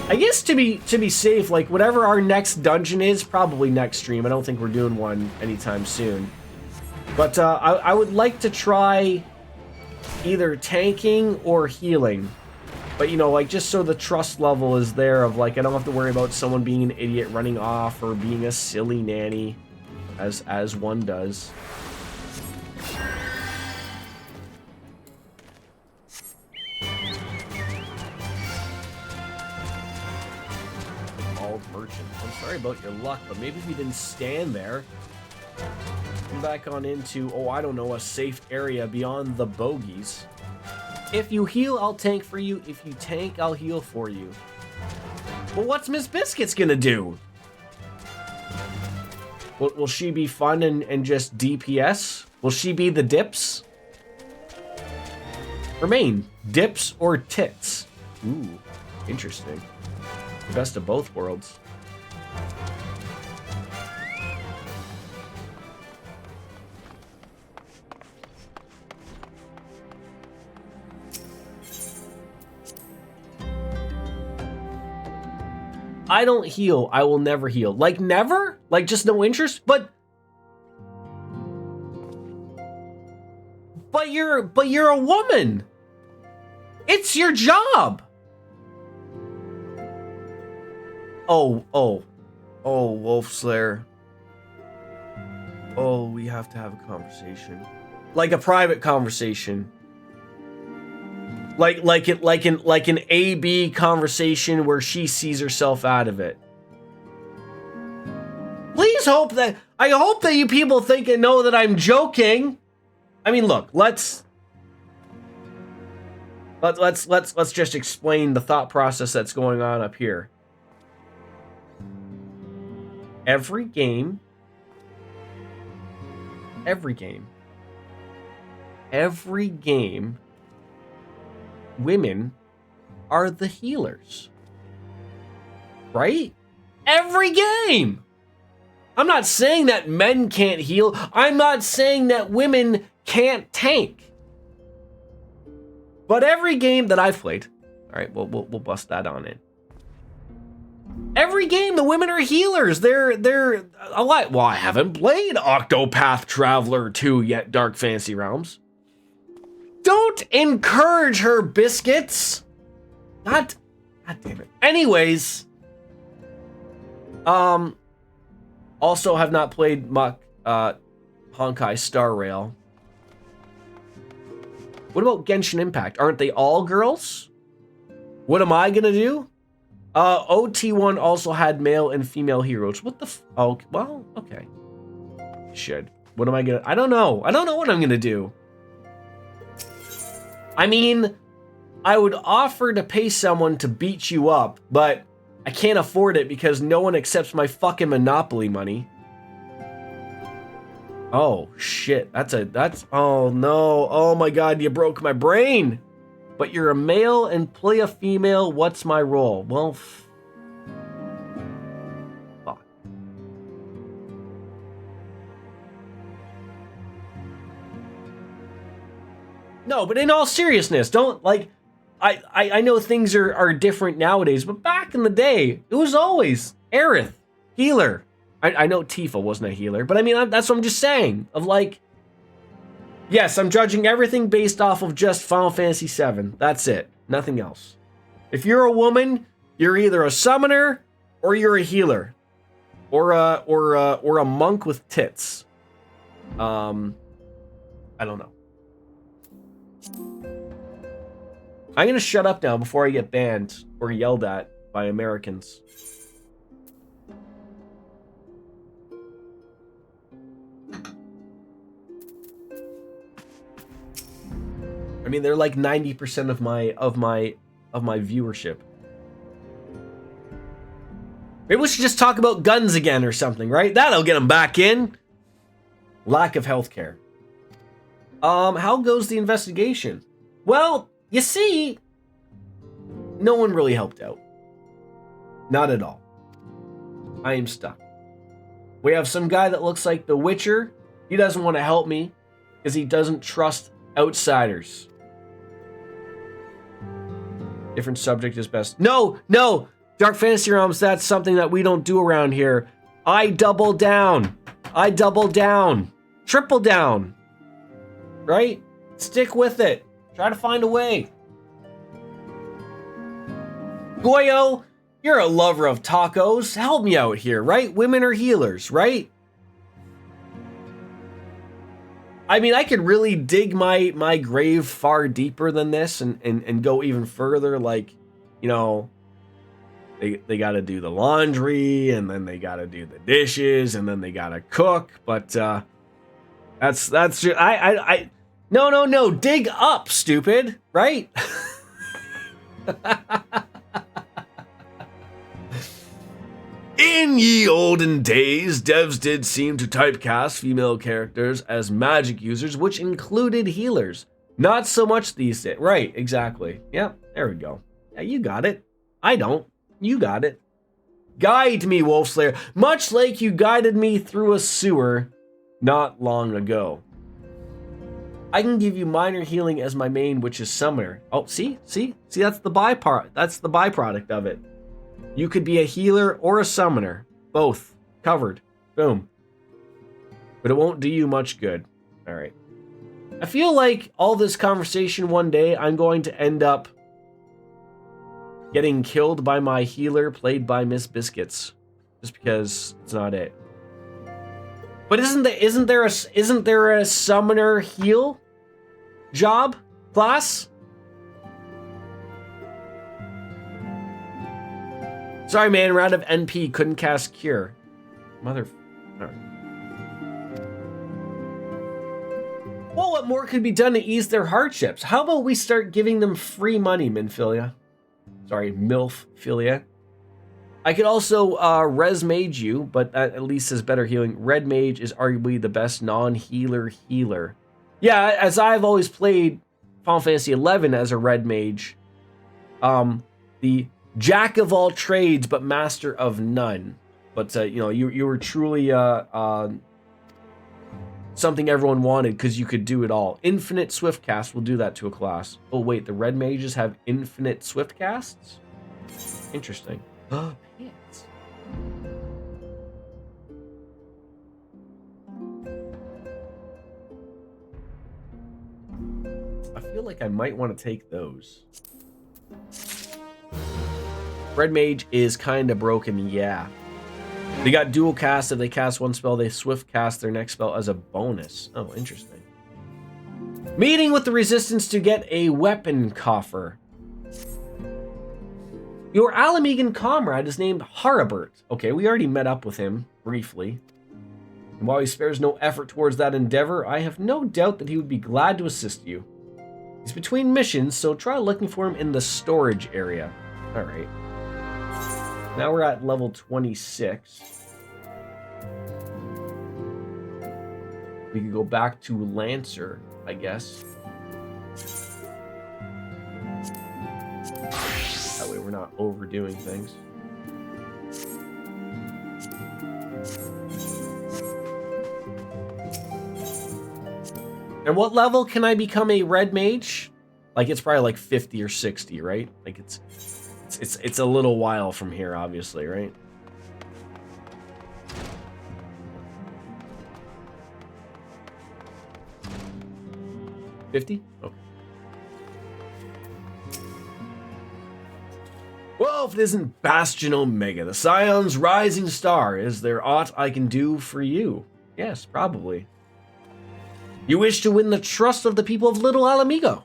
I guess to be safe, like whatever our next dungeon is, probably next stream. I don't think we're doing one anytime soon. But I would like to try either tanking or healing. But, you know, like, just so the trust level is there of, like, I don't have to worry about someone being an idiot running off or being a silly nanny, as one does. All merchant. I'm sorry about your luck, but maybe if you didn't stand there, come back on into, oh, I don't know, a safe area beyond the bogeys. If you heal, I'll tank for you. If you tank, I'll heal for you. Well, what's Miss Biscuits gonna do? Will she be fun and just DPS? Will she be the dips? Remain, dips or tits? Ooh, interesting. Best of both worlds. I don't heal. I will never heal. Like never? Like just no interest? But you're a woman. It's your job. Oh, Wolf Slayer. Oh, we have to have a conversation. Like a private conversation. Like an A-B conversation where she sees herself out of it. Please I hope that you people think and know that I'm joking. I mean, look, let's just explain the thought process that's going on up here. Every game, women are the healers. Right? Every game! I'm not saying that men can't heal. I'm not saying that women can't tank. But every game that I've played, all right, we'll bust that on in. Every game, the women are healers. They're a lot. Well, I haven't played Octopath Traveler 2 yet, Dark Fantasy Realms. Don't encourage her, biscuits. God damn it. Anyways, also have not played Honkai Star Rail. What about Genshin Impact? Aren't they all girls? What am I gonna do? OT1 also had male and female heroes. What the oh, well, okay. Should. What am I gonna, I don't know. I don't know what I'm gonna do. I mean, I would offer to pay someone to beat you up, but I can't afford it because no one accepts my fucking Monopoly money. Oh, shit. Oh no. Oh my god, you broke my brain. But you're a male and play a female. What's my role? Well, fuck. No, but in all seriousness, don't, like, I know things are different nowadays, but back in the day, it was always Aerith, healer. I know Tifa wasn't a healer, but I mean, that's what I'm just saying. Of like, yes, I'm judging everything based off of just Final Fantasy VII. That's it. Nothing else. If you're a woman, you're either a summoner or you're a healer. Or a monk with tits. I don't know. I'm gonna shut up now before I get banned or yelled at by Americans. I mean, they're like 90% of my viewership. Maybe we should just talk about guns again or something, right? That'll get them back in. Lack of healthcare. How goes the investigation? Well, you see, no one really helped out. Not at all. I am stuck. We have some guy that looks like the Witcher. He doesn't want to help me because he doesn't trust outsiders. Different subject is best. No! Dark Fantasy Realms, that's something that we don't do around here. I double down. Triple down. Right? Stick with it. Try to find a way. Goyo, you're a lover of tacos. Help me out here, right? Women are healers, right? I mean, I could really dig my grave far deeper than this and go even further. Like, you know, they got to do the laundry, and then they got to do the dishes, and then they got to cook. But that's just, no, dig up, stupid, right? In ye olden days, devs did seem to typecast female characters as magic users, which included healers. Not so much these days. Right, exactly. Yep, there we go. Yeah, you got it. I don't. You got it. Guide me, Wolfslayer, much like you guided me through a sewer not long ago. I can give you minor healing as my main, which is summoner. Oh, see, that's the byproduct of it. You could be a healer or a summoner. Both. Covered. Boom. But it won't do you much good. Alright. I feel like all this conversation one day, I'm going to end up getting killed by my healer, played by Miss Biscuits. Just because it's not it. But isn't there a summoner heal job class? Sorry, man, we're out of NP. Couldn't cast Cure. Mother... Right. Well, what more could be done to ease their hardships? How about we start giving them free money, Minphilia? Sorry, Milfphilia. I could also Res Mage you, but that at least has better healing. Red Mage is arguably the best non-healer healer. Yeah, as I've always played Final Fantasy XI as a Red Mage, the Jack of all trades, but master of none. But you know, you were truly something everyone wanted because you could do it all. Infinite Swift Cast will do that to a class. Oh wait, the Red Mages have infinite Swift Casts? Interesting. Pants. I feel like I might want to take those. Red Mage is kind of broken, yeah. They got dual cast. If they cast one spell, they swift cast their next spell as a bonus. Oh, interesting. Meeting with the Resistance to get a weapon coffer. Your Alamegan comrade is named Haribert. Okay, we already met up with him briefly. And while he spares no effort towards that endeavor, I have no doubt that he would be glad to assist you. He's between missions, so try looking for him in the storage area. All right. Now we're at level 26. We could go back to Lancer, I guess. That way we're not overdoing things. And what level can I become a red mage? Like, it's probably like 50 or 60, right? Like, it's a little while from here, obviously, right? $50? Okay. Well, if it isn't Bastion Omega, the Scion's rising star, is there aught I can do for you? Yes, probably. You wish to win the trust of the people of Little Alamigo.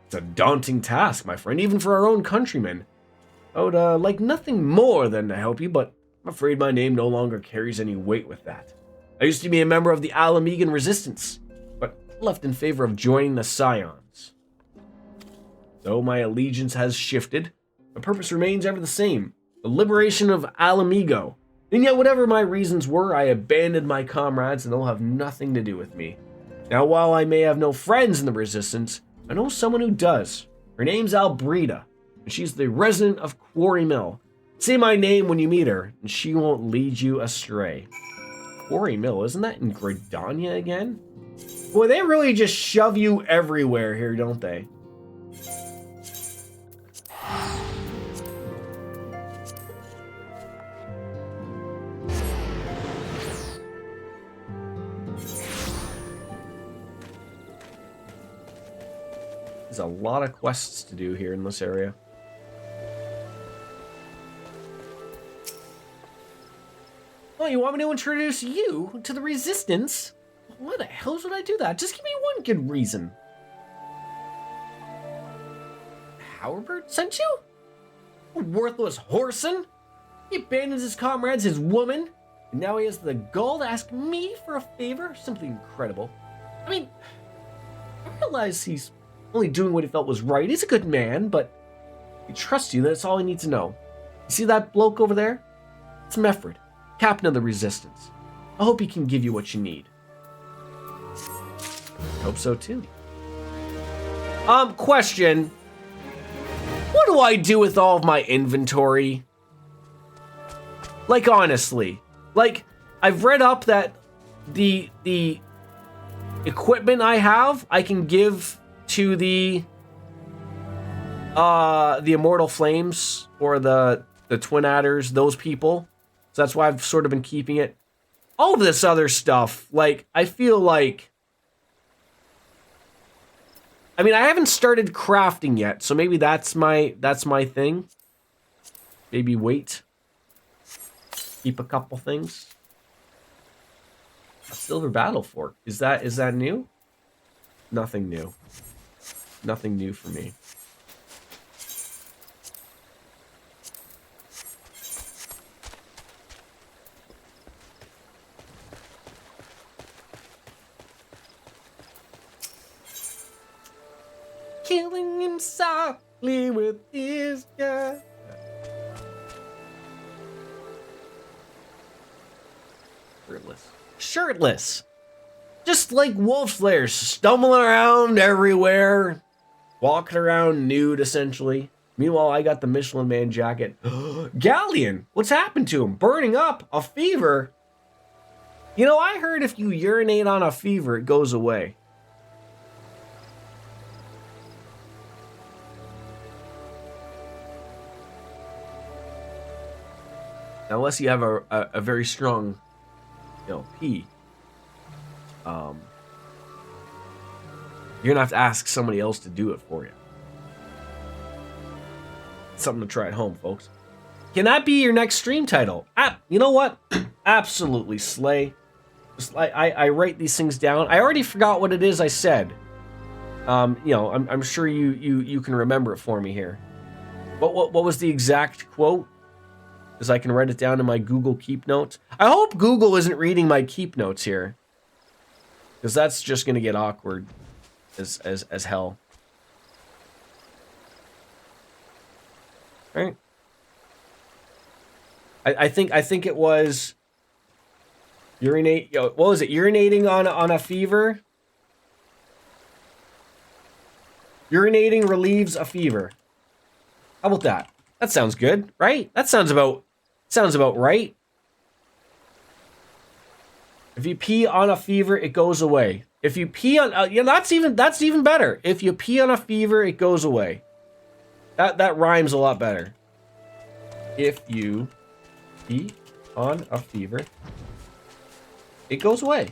It's a daunting task, my friend, even for our own countrymen. I would like nothing more than to help you, but I'm afraid my name no longer carries any weight with that. I used to be a member of the Alamegan Resistance, but left in favor of joining the Scions. Though my allegiance has shifted, my purpose remains ever the same, the liberation of Alamigo. And yet whatever my reasons were, I abandoned my comrades and they'll have nothing to do with me. Now, while I may have no friends in the Resistance, I know someone who does. Her name's Albreda, and she's the resident of Quarry Mill. Say my name when you meet her, and she won't lead you astray. Quarry Mill, isn't that in Gridania again? Boy, they really just shove you everywhere here, don't they? There's a lot of quests to do here in this area. Oh, you want me to introduce you to the Resistance? Why the hell would I do that? Just give me one good reason. Howard sent you? A worthless whoreson? He abandons his comrades, his woman, and now he has the gall to ask me for a favor? Simply incredible. I mean, I realize he's only doing what he felt was right. He's a good man, but he trusts you. That's all he needs to know. You see that bloke over there? It's Meffred, captain of the Resistance. I hope he can give you what you need. I hope so too. Question. What do I do with all of my inventory? Like, honestly. Like, I've read up that the equipment I have, I can give to the Immortal Flames or the Twin Adders, those people. So that's why I've sort of been keeping it. All of this other stuff, like, I feel like, I mean, I haven't started crafting yet, so maybe that's my thing. Maybe wait. Keep a couple things. A Silver Battle Fork. Is that new? Nothing new. Nothing new for me. Killing him softly with his gun. Shirtless. Just like wolf slayers, stumbling around everywhere. Walking around nude, essentially. Meanwhile, I got the Michelin Man jacket. Galleon! What's happened to him? Burning up? A fever? You know, I heard if you urinate on a fever, it goes away. Unless you have a very strong, pee. You're gonna have to ask somebody else to do it for you. Something to try at home, folks. Can that be your next stream title? You know what? Absolutely slay. Just, I write these things down. I already forgot what it is I said. You know, I'm sure you can remember it for me here. What was the exact quote? Because I can write it down in my Google Keep Notes. I hope Google isn't reading my Keep Notes here, because that's just gonna get awkward as hell. Right? I think it was urinate. What was it? Urinating on a fever. Urinating relieves a fever. How about that? That sounds good, right? That sounds about right. If you pee on a fever, it goes away. If you pee on, that's even better. If you pee on a fever, it goes away. That rhymes a lot better. If you pee on a fever, it goes away.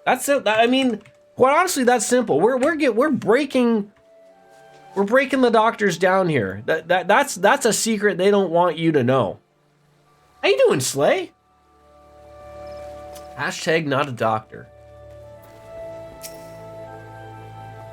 That's it. I mean, quite honestly, that's simple. We're breaking the doctors down here. That's a secret they don't want you to know. How you doing, Slay? Hashtag not a doctor.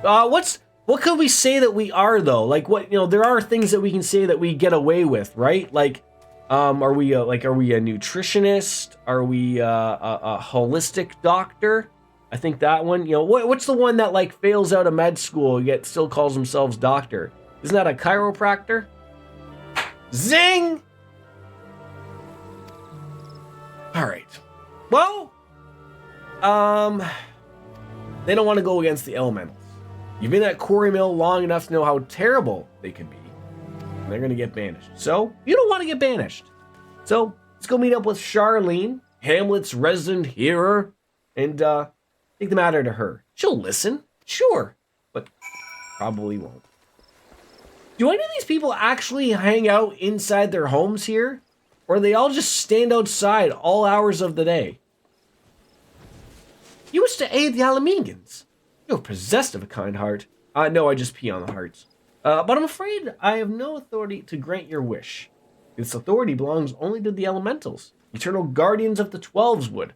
What could we say that we are though? Like what, there are things that we can say that we get away with, right? Like, are we a nutritionist? Are we a holistic doctor? I think that one, what's the one that like fails out of med school yet still calls themselves doctor? Isn't that a chiropractor? Zing! All right. Well, they don't want to go against the elementals. You've been at Quarry Mill long enough to know how terrible they can be. And they're going to get banished. So, you don't want to get banished. So, let's go meet up with Charlene, Hamlet's resident hearer, and take the matter to her. She'll listen, sure, but probably won't. Do any of these people actually hang out inside their homes here? Or do they all just stand outside all hours of the day? You wish to aid the Alamegans. You're possessed of a kind heart. No, I just pee on the hearts. But I'm afraid I have no authority to grant your wish. This authority belongs only to the elementals, eternal guardians of the 12s would.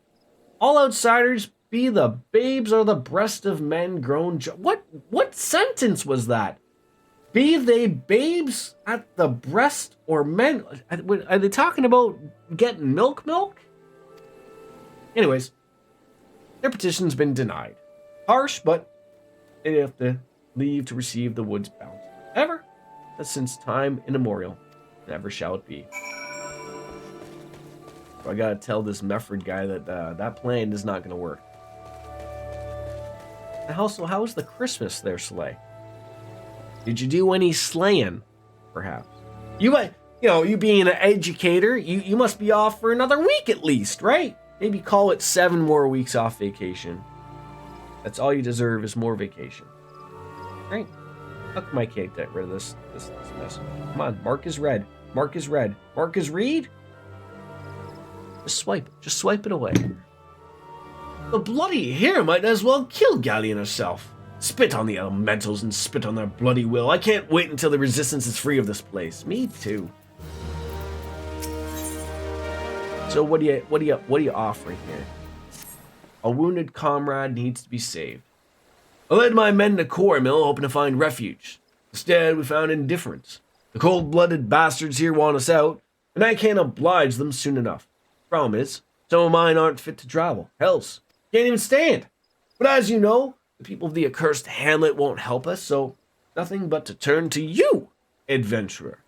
All outsiders be the babes or the breast of men grown. What sentence was that? Be they babes at the breast or men? Are they talking about getting milk? Anyways, their petition's been denied. Harsh, but they have to leave to receive the wood's bounty. Ever, that since time immemorial, never shall it be. So I gotta tell this Mefford guy that that plan is not gonna work. And also, how was the Christmas there, Slay? Did you do any slaying, perhaps? You might, you being an educator, you must be off for another week at least, right? Maybe call it 7 more weeks off vacation. That's all you deserve is more vacation. Right? How come I can't get rid of this message? Come on, mark is red. Mark is red. Mark is read? Just swipe it away. The bloody hare might as well kill Galleon herself. Spit on the elementals and spit on their bloody will. I can't wait until the resistance is free of this place. Me too. So what are you offering here? A wounded comrade needs to be saved. I led my men to Quarry Mill hoping to find refuge. Instead, we found indifference. The cold-blooded bastards here want us out, and I can't oblige them soon enough. Problem is, some of mine aren't fit to travel. Else, can't even stand. But as you know, the people of the accursed hamlet won't help us, so nothing but to turn to you, adventurer.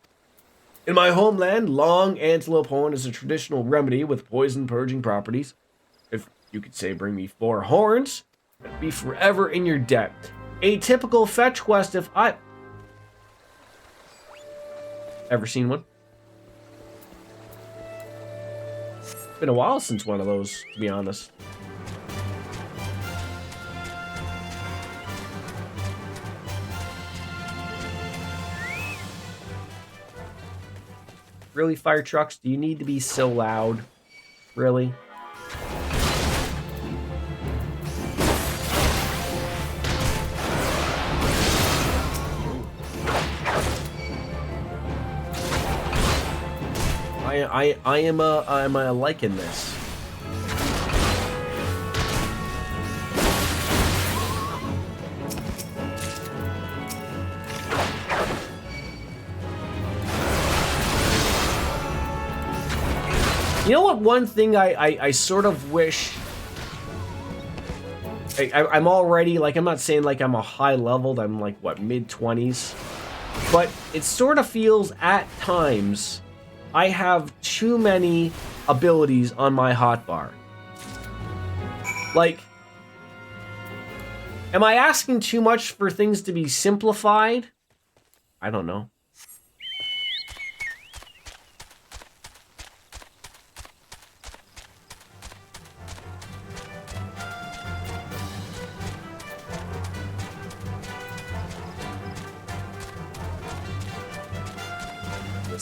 In my homeland, long antelope horn is a traditional remedy with poison-purging properties. If you could say bring me 4 horns, I'd be forever in your debt. A typical fetch quest if I... Ever seen one? It's been a while since one of those, to be honest. Really, fire trucks? Do you need to be so loud? Really? I am a liking this. You know what? One thing I sort of wish. I'm already, like, I'm not saying like I'm a high leveled, I'm like, what, mid-20s? But it sort of feels at times I have too many abilities on my hotbar. Like, am I asking too much for things to be simplified? I don't know.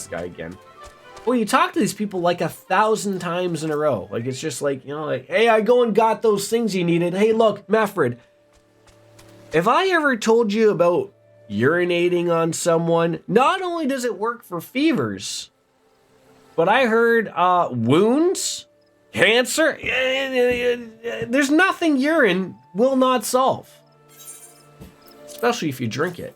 Guy again. Well, you talk to these people like 1,000 times in a row. Like, it's just like, you know, like, hey, I go and got those things you needed. Hey, look, Meffred, if I ever told you about urinating on someone, not only does it work for fevers, but I heard wounds, cancer, there's nothing urine will not solve. Especially if you drink it.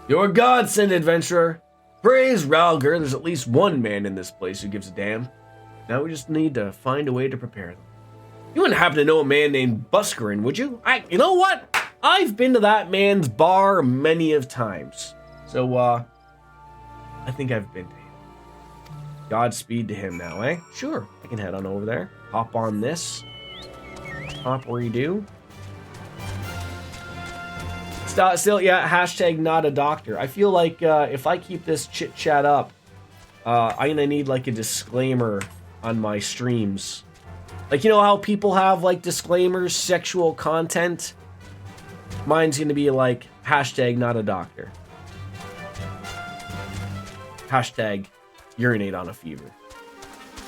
Your godsend, adventurer. Praise Ralger, there's at least one man in this place who gives a damn. Now we just need to find a way to prepare them. You wouldn't happen to know a man named Buscarin, would you? You know what? I've been to that man's bar many of times. So, I think I've been to him. Godspeed to him now, eh? Sure, I can head on over there. Hop on this. Hop where you do. Still, yeah, hashtag not a doctor. I feel like if I keep this chit chat up, I'm gonna need like a disclaimer on my streams. Like, you know how people have like disclaimers, sexual content? Mine's gonna be like hashtag not a doctor. Hashtag urinate on a fever.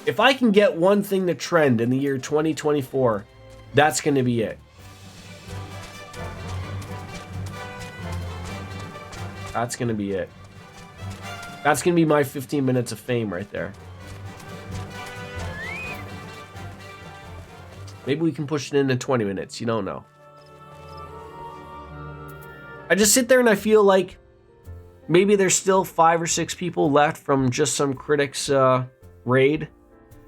If I can get one thing to trend in the year 2024, that's gonna be it. That's gonna be it. That's gonna be my 15 minutes of fame right there. Maybe we can push it into 20 minutes. You don't know. I just sit there and I feel like maybe there's still 5 or 6 people left from just some critics raid.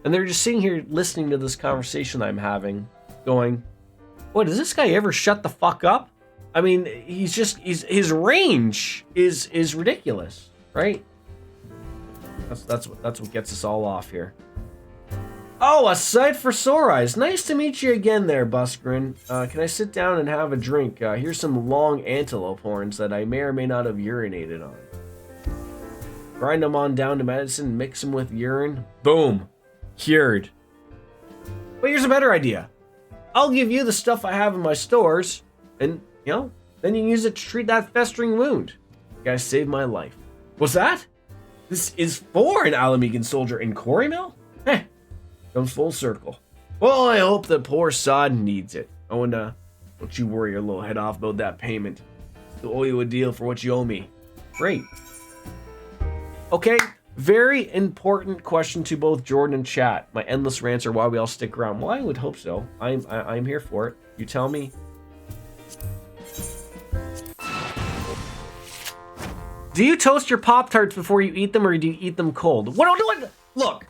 And they're just sitting here listening to this conversation I'm having, going, "What, does this guy ever shut the fuck up?" I mean, his range is ridiculous, right? That's what gets us all off here. Oh, a sight for sore eyes. Nice to meet you again there, Buscarin. Can I sit down and have a drink? Here's some long antelope horns that I may or may not have urinated on. Grind them on down to medicine, mix them with urine. Boom. Cured. But here's a better idea. I'll give you the stuff I have in my stores, and, you know, then you can use it to treat that festering wound. You guys saved my life. What's that? This is for an Alamegan soldier in Corrymill? Heh. Comes full circle. Well, I hope the poor sod needs it. Oh, and don't you worry your little head off about that payment. I'll owe you a deal for what you owe me. Great. Okay, very important question to both Jordan and chat. My endless rants are why we all stick around. Well, I would hope so. I'm here for it. You tell me. Do you toast your Pop-Tarts before you eat them, or do you eat them cold? What? Look,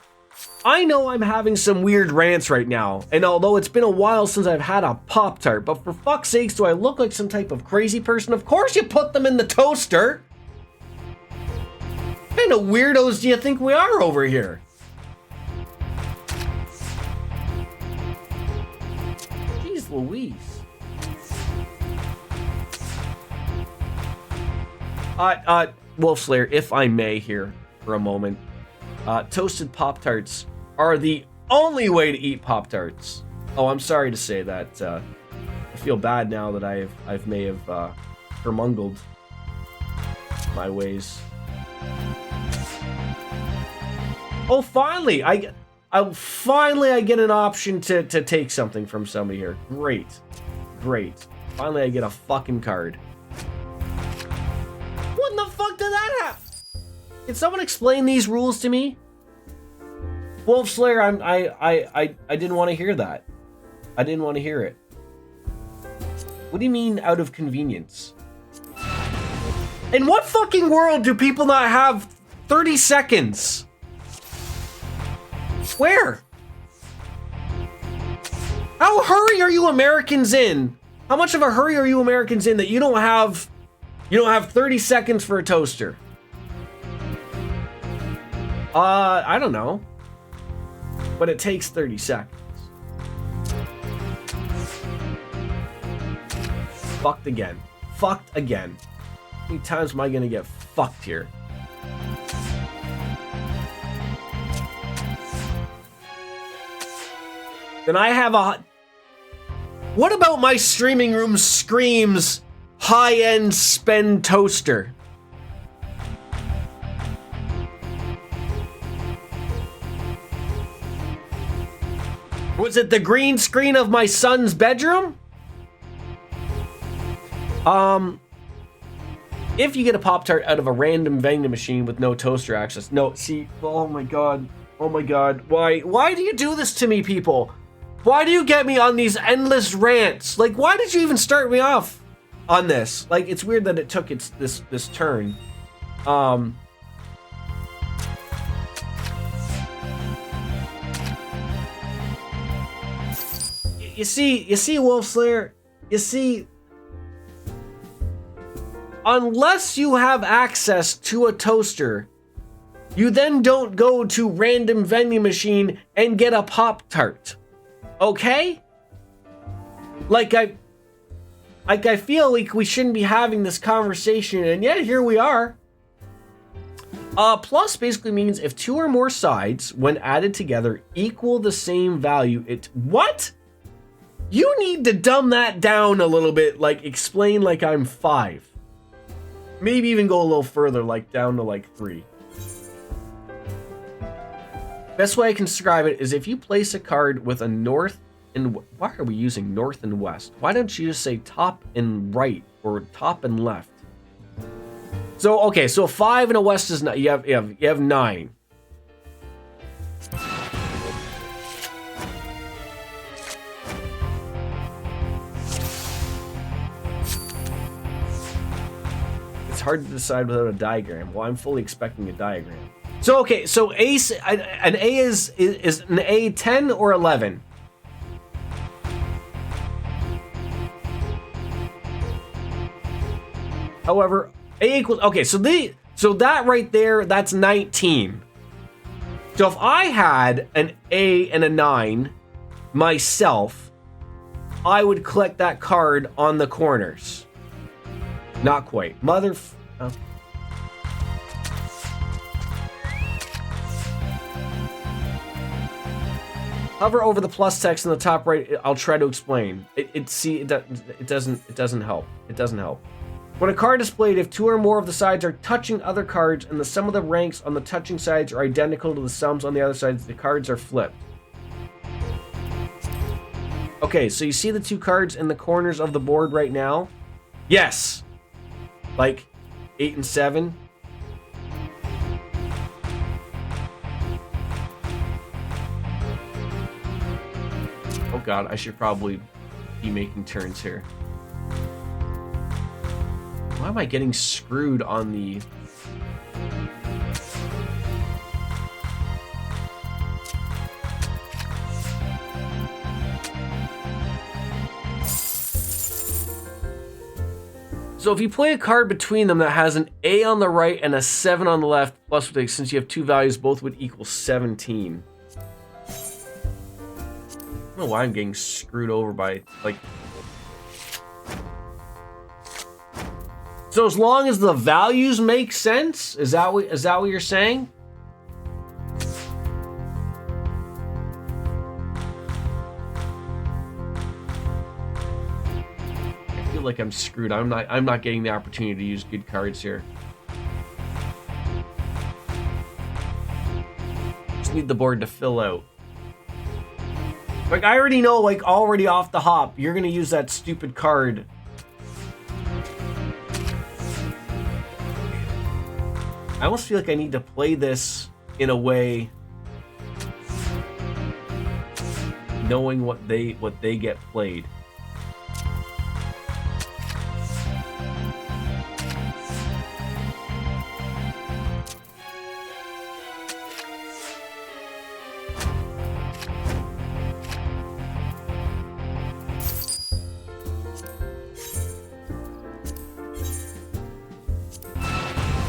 I know I'm having some weird rants right now, and although it's been a while since I've had a Pop-Tart, but for fuck's sakes, do I look like some type of crazy person? Of course you put them in the toaster! What kind of weirdos do you think we are over here? Jeez Louise. Wolfslayer, if I may here for a moment, toasted Pop-Tarts are the only way to eat Pop-Tarts. Oh, I'm sorry to say that. I feel bad now that I may have hermungled my ways. Oh, finally! I get an option to take something from somebody here. Great. Finally, I get a fucking card. What in the fuck did that happen? Can someone explain these rules to me? Wolf Slayer, I didn't want to hear that. I didn't want to hear it. What do you mean out of convenience? In what fucking world do people not have 30 seconds? Where? How hurry are you Americans in? How much of a hurry are you Americans in that you don't have 30 seconds for a toaster? I don't know. But it takes 30 seconds. Fucked again. Fucked again. How many times am I gonna get fucked here? Then I have a... What about my streaming room screams high-end spend toaster? Was it the green screen of my son's bedroom? If you get a Pop-Tart out of a random vending machine with no toaster access. No, see, oh my god. Oh my god. Why do you do this to me, people? Why do you get me on these endless rants? Like, why did you even start me off on this? Like, it's weird that it took this turn. You see, Wolf Slayer, you see, unless you have access to a toaster, you then don't go to random vending machine and get a Pop-Tart. Okay? Like I feel like we shouldn't be having this conversation, and yet here we are. Plus basically means if two or more sides, when added together, equal the same value, what? You need to dumb that down a little bit, like explain like I'm 5. Maybe even go a little further, like down to like 3. Best way I can describe it is if you place a card with a north and... Why are we using north and west? Why don't you just say top and right or top and left? So, okay, so a 5 and a west is... You have 9. It's hard to decide without a diagram. Well, I'm fully expecting a diagram. So, okay, so an A is an A 10 or 11? However, A equals... Okay, so that right there, that's 19. So if I had an A and a 9 myself, I would collect that card on the corners. Not quite. Oh. Hover over the plus text in the top right. I'll try to explain. It doesn't help. It doesn't help. When a card is displayed, if two or more of the sides are touching other cards and the sum of the ranks on the touching sides are identical to the sums on the other sides, the cards are flipped. Okay, so you see the two cards in the corners of the board right now? Yes. Like 8 and 7. Oh god, I should probably be making turns here. Why am I getting screwed on the... So if you play a card between them that has an A on the right and a 7 on the left, plus since you have two values, both would equal 17. I don't know why I'm getting screwed over by, like... So as long as the values make sense, is that what you're saying? I feel like I'm screwed. I'm not getting the opportunity to use good cards here. Just need the board to fill out. Like I already know, like already off the hop, you're gonna use that stupid card. I almost feel like I need to play this in a way knowing what they get played.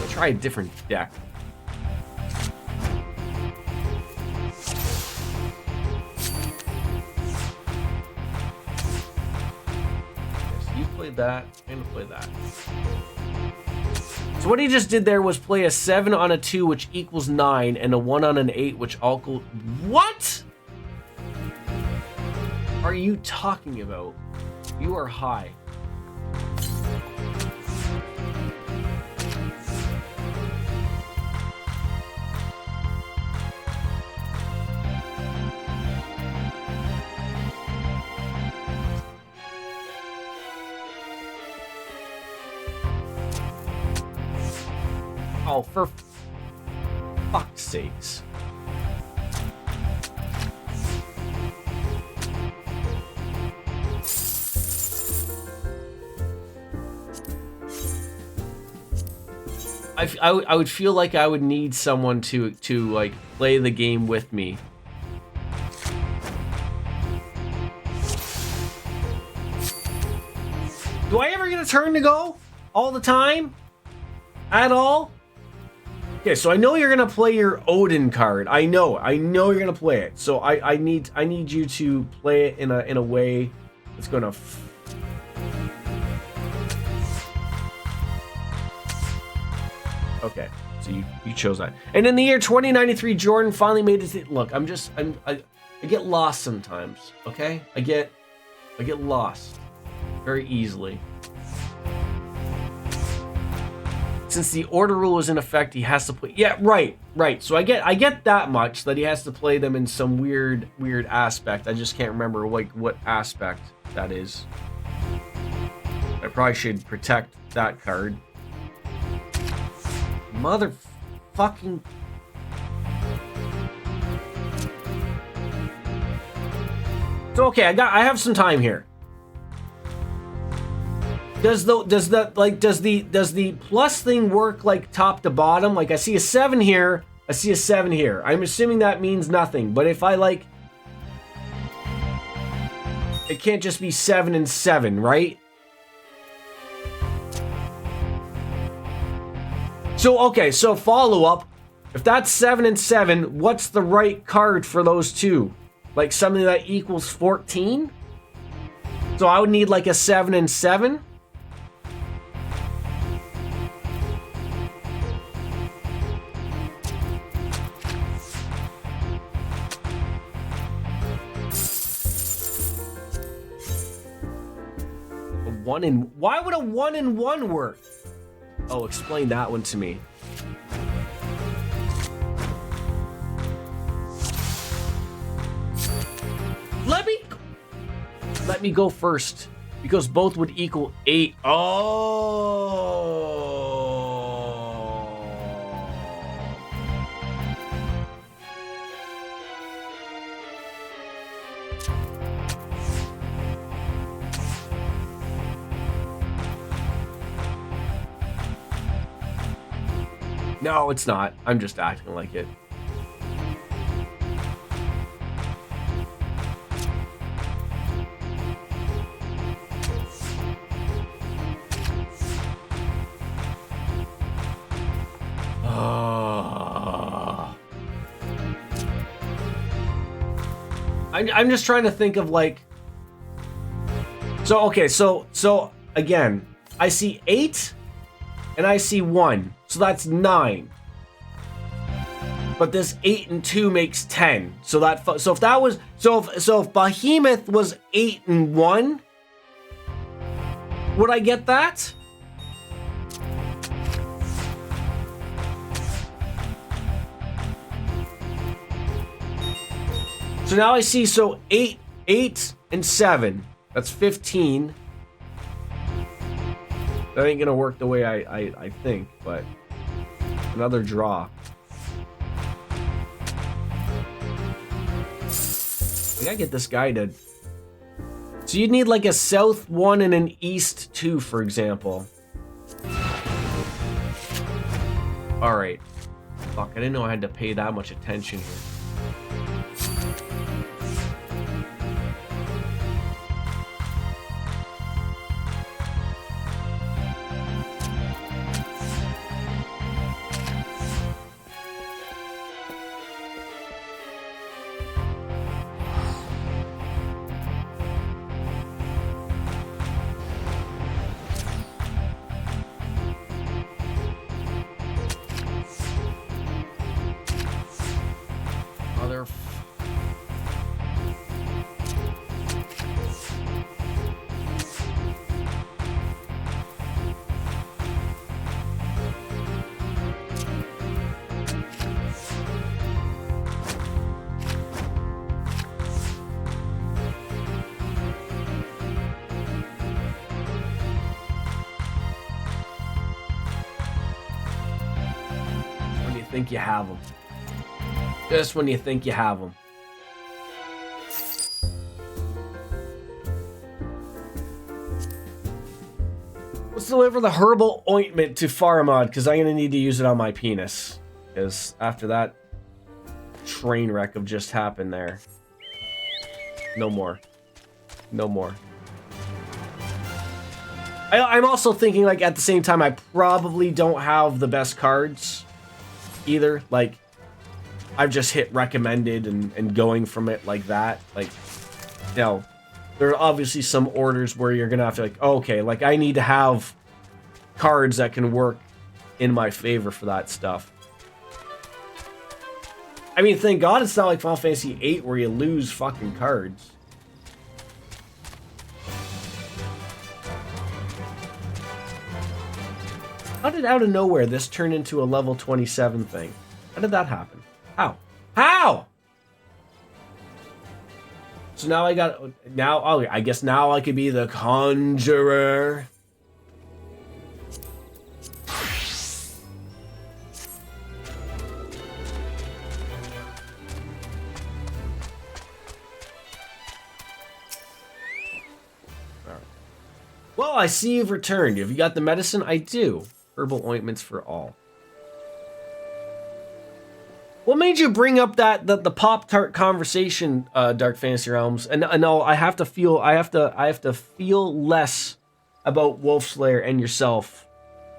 Try a different deck. Yes, you played that. I'm gonna play that. So what he just did there was play a 7 on a 2, which equals 9, and a 1 on an 8, which equals... What are you talking about? You are high. Oh, for fuck's sakes. I would feel like I would need someone to like play the game with me. Do I ever get a turn to go all the time? At all? Okay, so I know you're gonna play your Odin card. I know you're gonna play it. So I need you to play it in a way that's gonna. Okay, so you chose that. And in the year 2093, Jordan finally made it. Look, I get lost sometimes. Okay, I get lost very easily. Since the order rule is in effect, he has to play. Yeah, right. So I get that much, that he has to play them in some weird aspect. I just can't remember like what aspect that is. I probably should protect that card. Motherfucking. So okay, I have some time here. Does the plus thing work like top to bottom? Like I see a 7 here, I see a 7 here. I'm assuming that means nothing, but if I like, it can't just be 7 and 7, right? So okay, so follow up. If that's 7 and 7, what's the right card for those two? Like something that equals 14? So I would need like a 7 and 7? Why would a 1 and 1 work? Oh, explain that one to me. Let me go first, because both would equal 8. Oh. No, it's not. I'm just acting like it. I'm just trying to think of like. So okay, so again, I see 8 and I see 1. So that's 9. But this 8 and 2 makes 10. So if that was if Behemoth was 8 and 1, would I get that? So now I see 8 and 7. That's 15. That ain't gonna work the way I think, but Another draw. I gotta get this guy to... So you'd need like a south 1 and an east 2, for example. Alright. Fuck, I didn't know I had to pay that much attention here. Think you have them. Just when you think you have them. Let's deliver the herbal ointment to Faramad, because I'm going to need to use it on my penis. Because after that train wreck of just happened there. No more. No more. I'm also thinking, like, at the same time, I probably don't have the best cards either. Like, I've just hit recommended and going from it like that. Like, you know, there are obviously some orders where you're gonna have to, like, oh, okay, like, I need to have cards that can work in my favor for that stuff. I mean, thank God it's not like Final Fantasy VIII where you lose fucking cards. How did out of nowhere this turn into a level 27 thing? How did that happen? How? How? So now I got... Now, oh, I guess now I could be the Conjurer. Alright. Well, I see you've returned. Have you got the medicine? I do. Herbal ointments for all. What made you bring up the Pop-Tart conversation, Dark Fantasy Realms? And no, I have to feel less about Wolfslayer and yourself,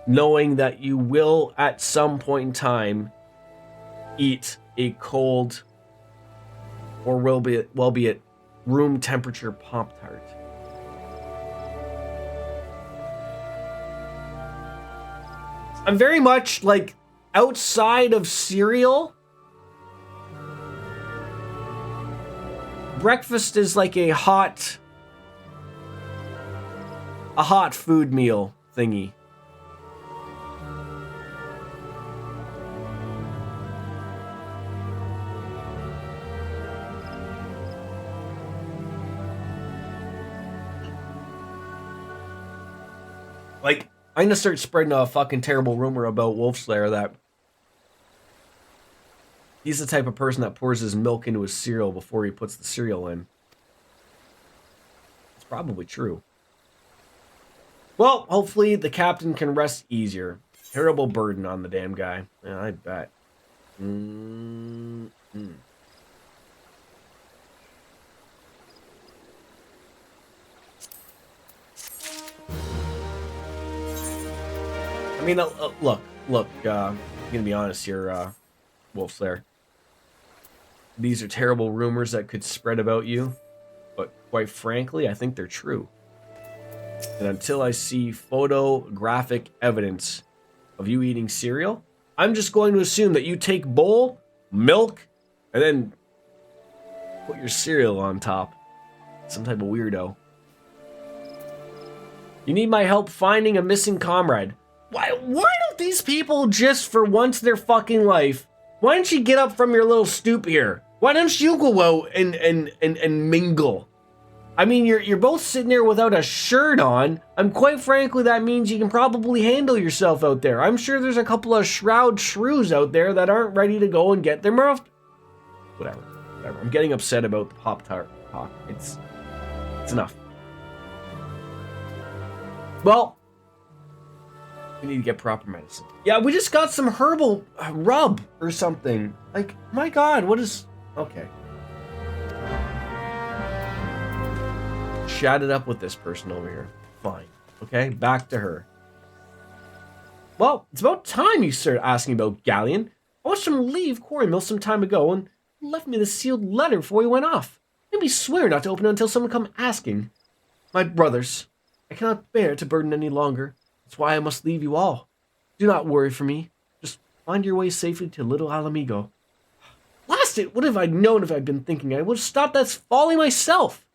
knowing that you will at some point in time eat a cold, or will be it room temperature Pop-Tart. I'm very much, like, outside of cereal, breakfast is like a hot food meal thingy. Like, I'm gonna start spreading a fucking terrible rumor about Wolfslayer that he's the type of person that pours his milk into his cereal before he puts the cereal in. It's probably true. Well, hopefully the captain can rest easier. Terrible burden on the damn guy. Yeah, I bet. I mean, look, I'm gonna be honest here, Wolfslayer. These are terrible rumors that could spread about you, but quite frankly, I think they're true. And until I see photographic evidence of you eating cereal, I'm just going to assume that you take bowl, milk, and then put your cereal on top. Some type of weirdo. You need my help finding a missing comrade. Why don't these people just, for once in their fucking life, why don't you get up from your little stoop here? Why don't you go out and mingle? I mean, you're both sitting there without a shirt on. Quite frankly, that means you can probably handle yourself out there. I'm sure there's a couple of shroud shrews out there that aren't ready to go and get their mouth. Whatever. I'm getting upset about the Pop-Tart talk. It's enough. Well, we need to get proper medicine. Yeah, we just got some herbal rub or something. Like, my God, what is... Okay. Chat it up with this person over here. Fine. Okay, back to her. Well, it's about time you started asking about Galleon. I watched him leave Quarry Mill some time ago and left me the sealed letter before he went off. Made me swear not to open it until someone come asking. My brothers, I cannot bear to burden any longer. That's why I must leave you all. Do not worry for me. Just find your way safely to Little Alamigo. Blast it! What have I known if I'd been thinking? I would have stopped that folly myself.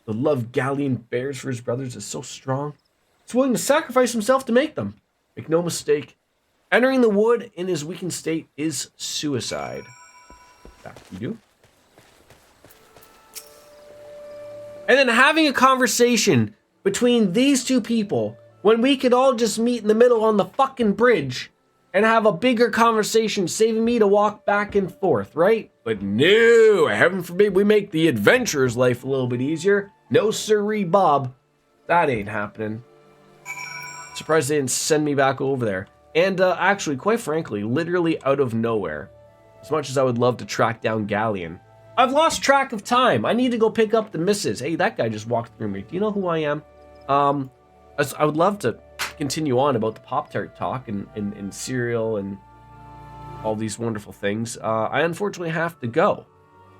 The love Galleon bears for his brothers is so strong. He's willing to sacrifice himself to make them. Make no mistake. Entering the wood in his weakened state is suicide. Back to you. And then having a conversation between these two people when we could all just meet in the middle on the fucking bridge and have a bigger conversation, saving me to walk back and forth, right? But no, heaven forbid we make the adventurer's life a little bit easier. No sirree, Bob. That ain't happening. Surprised they didn't send me back over there. And actually, quite frankly, literally out of nowhere, as much as I would love to track down Galleon, I've lost track of time. I need to go pick up the missus. Hey, that guy just walked through me. Do you know who I am? I would love to continue on about the Pop-Tart talk and cereal and all these wonderful things. I unfortunately have to go.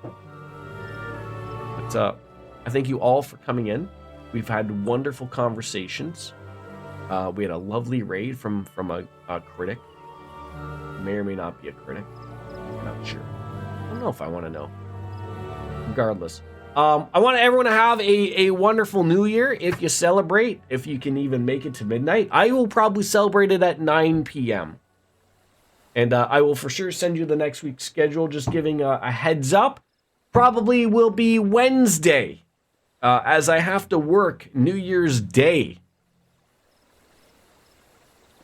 But I thank you all for coming in. We've had wonderful conversations. We had a lovely raid from a critic. May or may not be a critic. I'm not sure. I don't know if I want to know. Regardless. I want everyone to have a wonderful new year. If you celebrate, if you can even make it to midnight, I will probably celebrate it at 9 p.m. And I will for sure send you the next week's schedule, just giving a heads up. Probably will be Wednesday, as I have to work New Year's Day.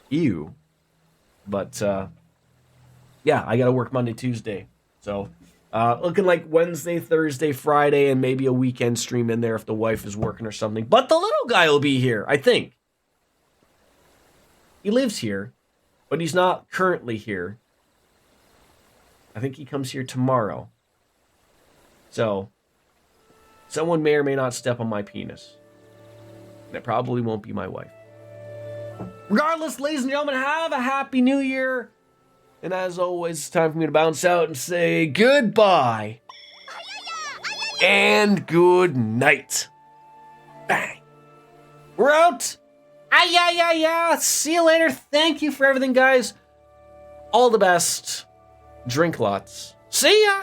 Ew. But, yeah, I gotta work Monday, Tuesday. So, looking like Wednesday, Thursday, Friday, and maybe a weekend stream in there if the wife is working or something. But the little guy will be here, I think. He lives here, but he's not currently here. I think he comes here tomorrow. So, someone may or may not step on my penis. And it probably won't be my wife. Regardless, ladies and gentlemen, have a happy new year. And as always, it's time for me to bounce out and say goodbye. And good night. Bang. We're out. See you later. Thank you for everything, guys. All the best. Drink lots. See ya.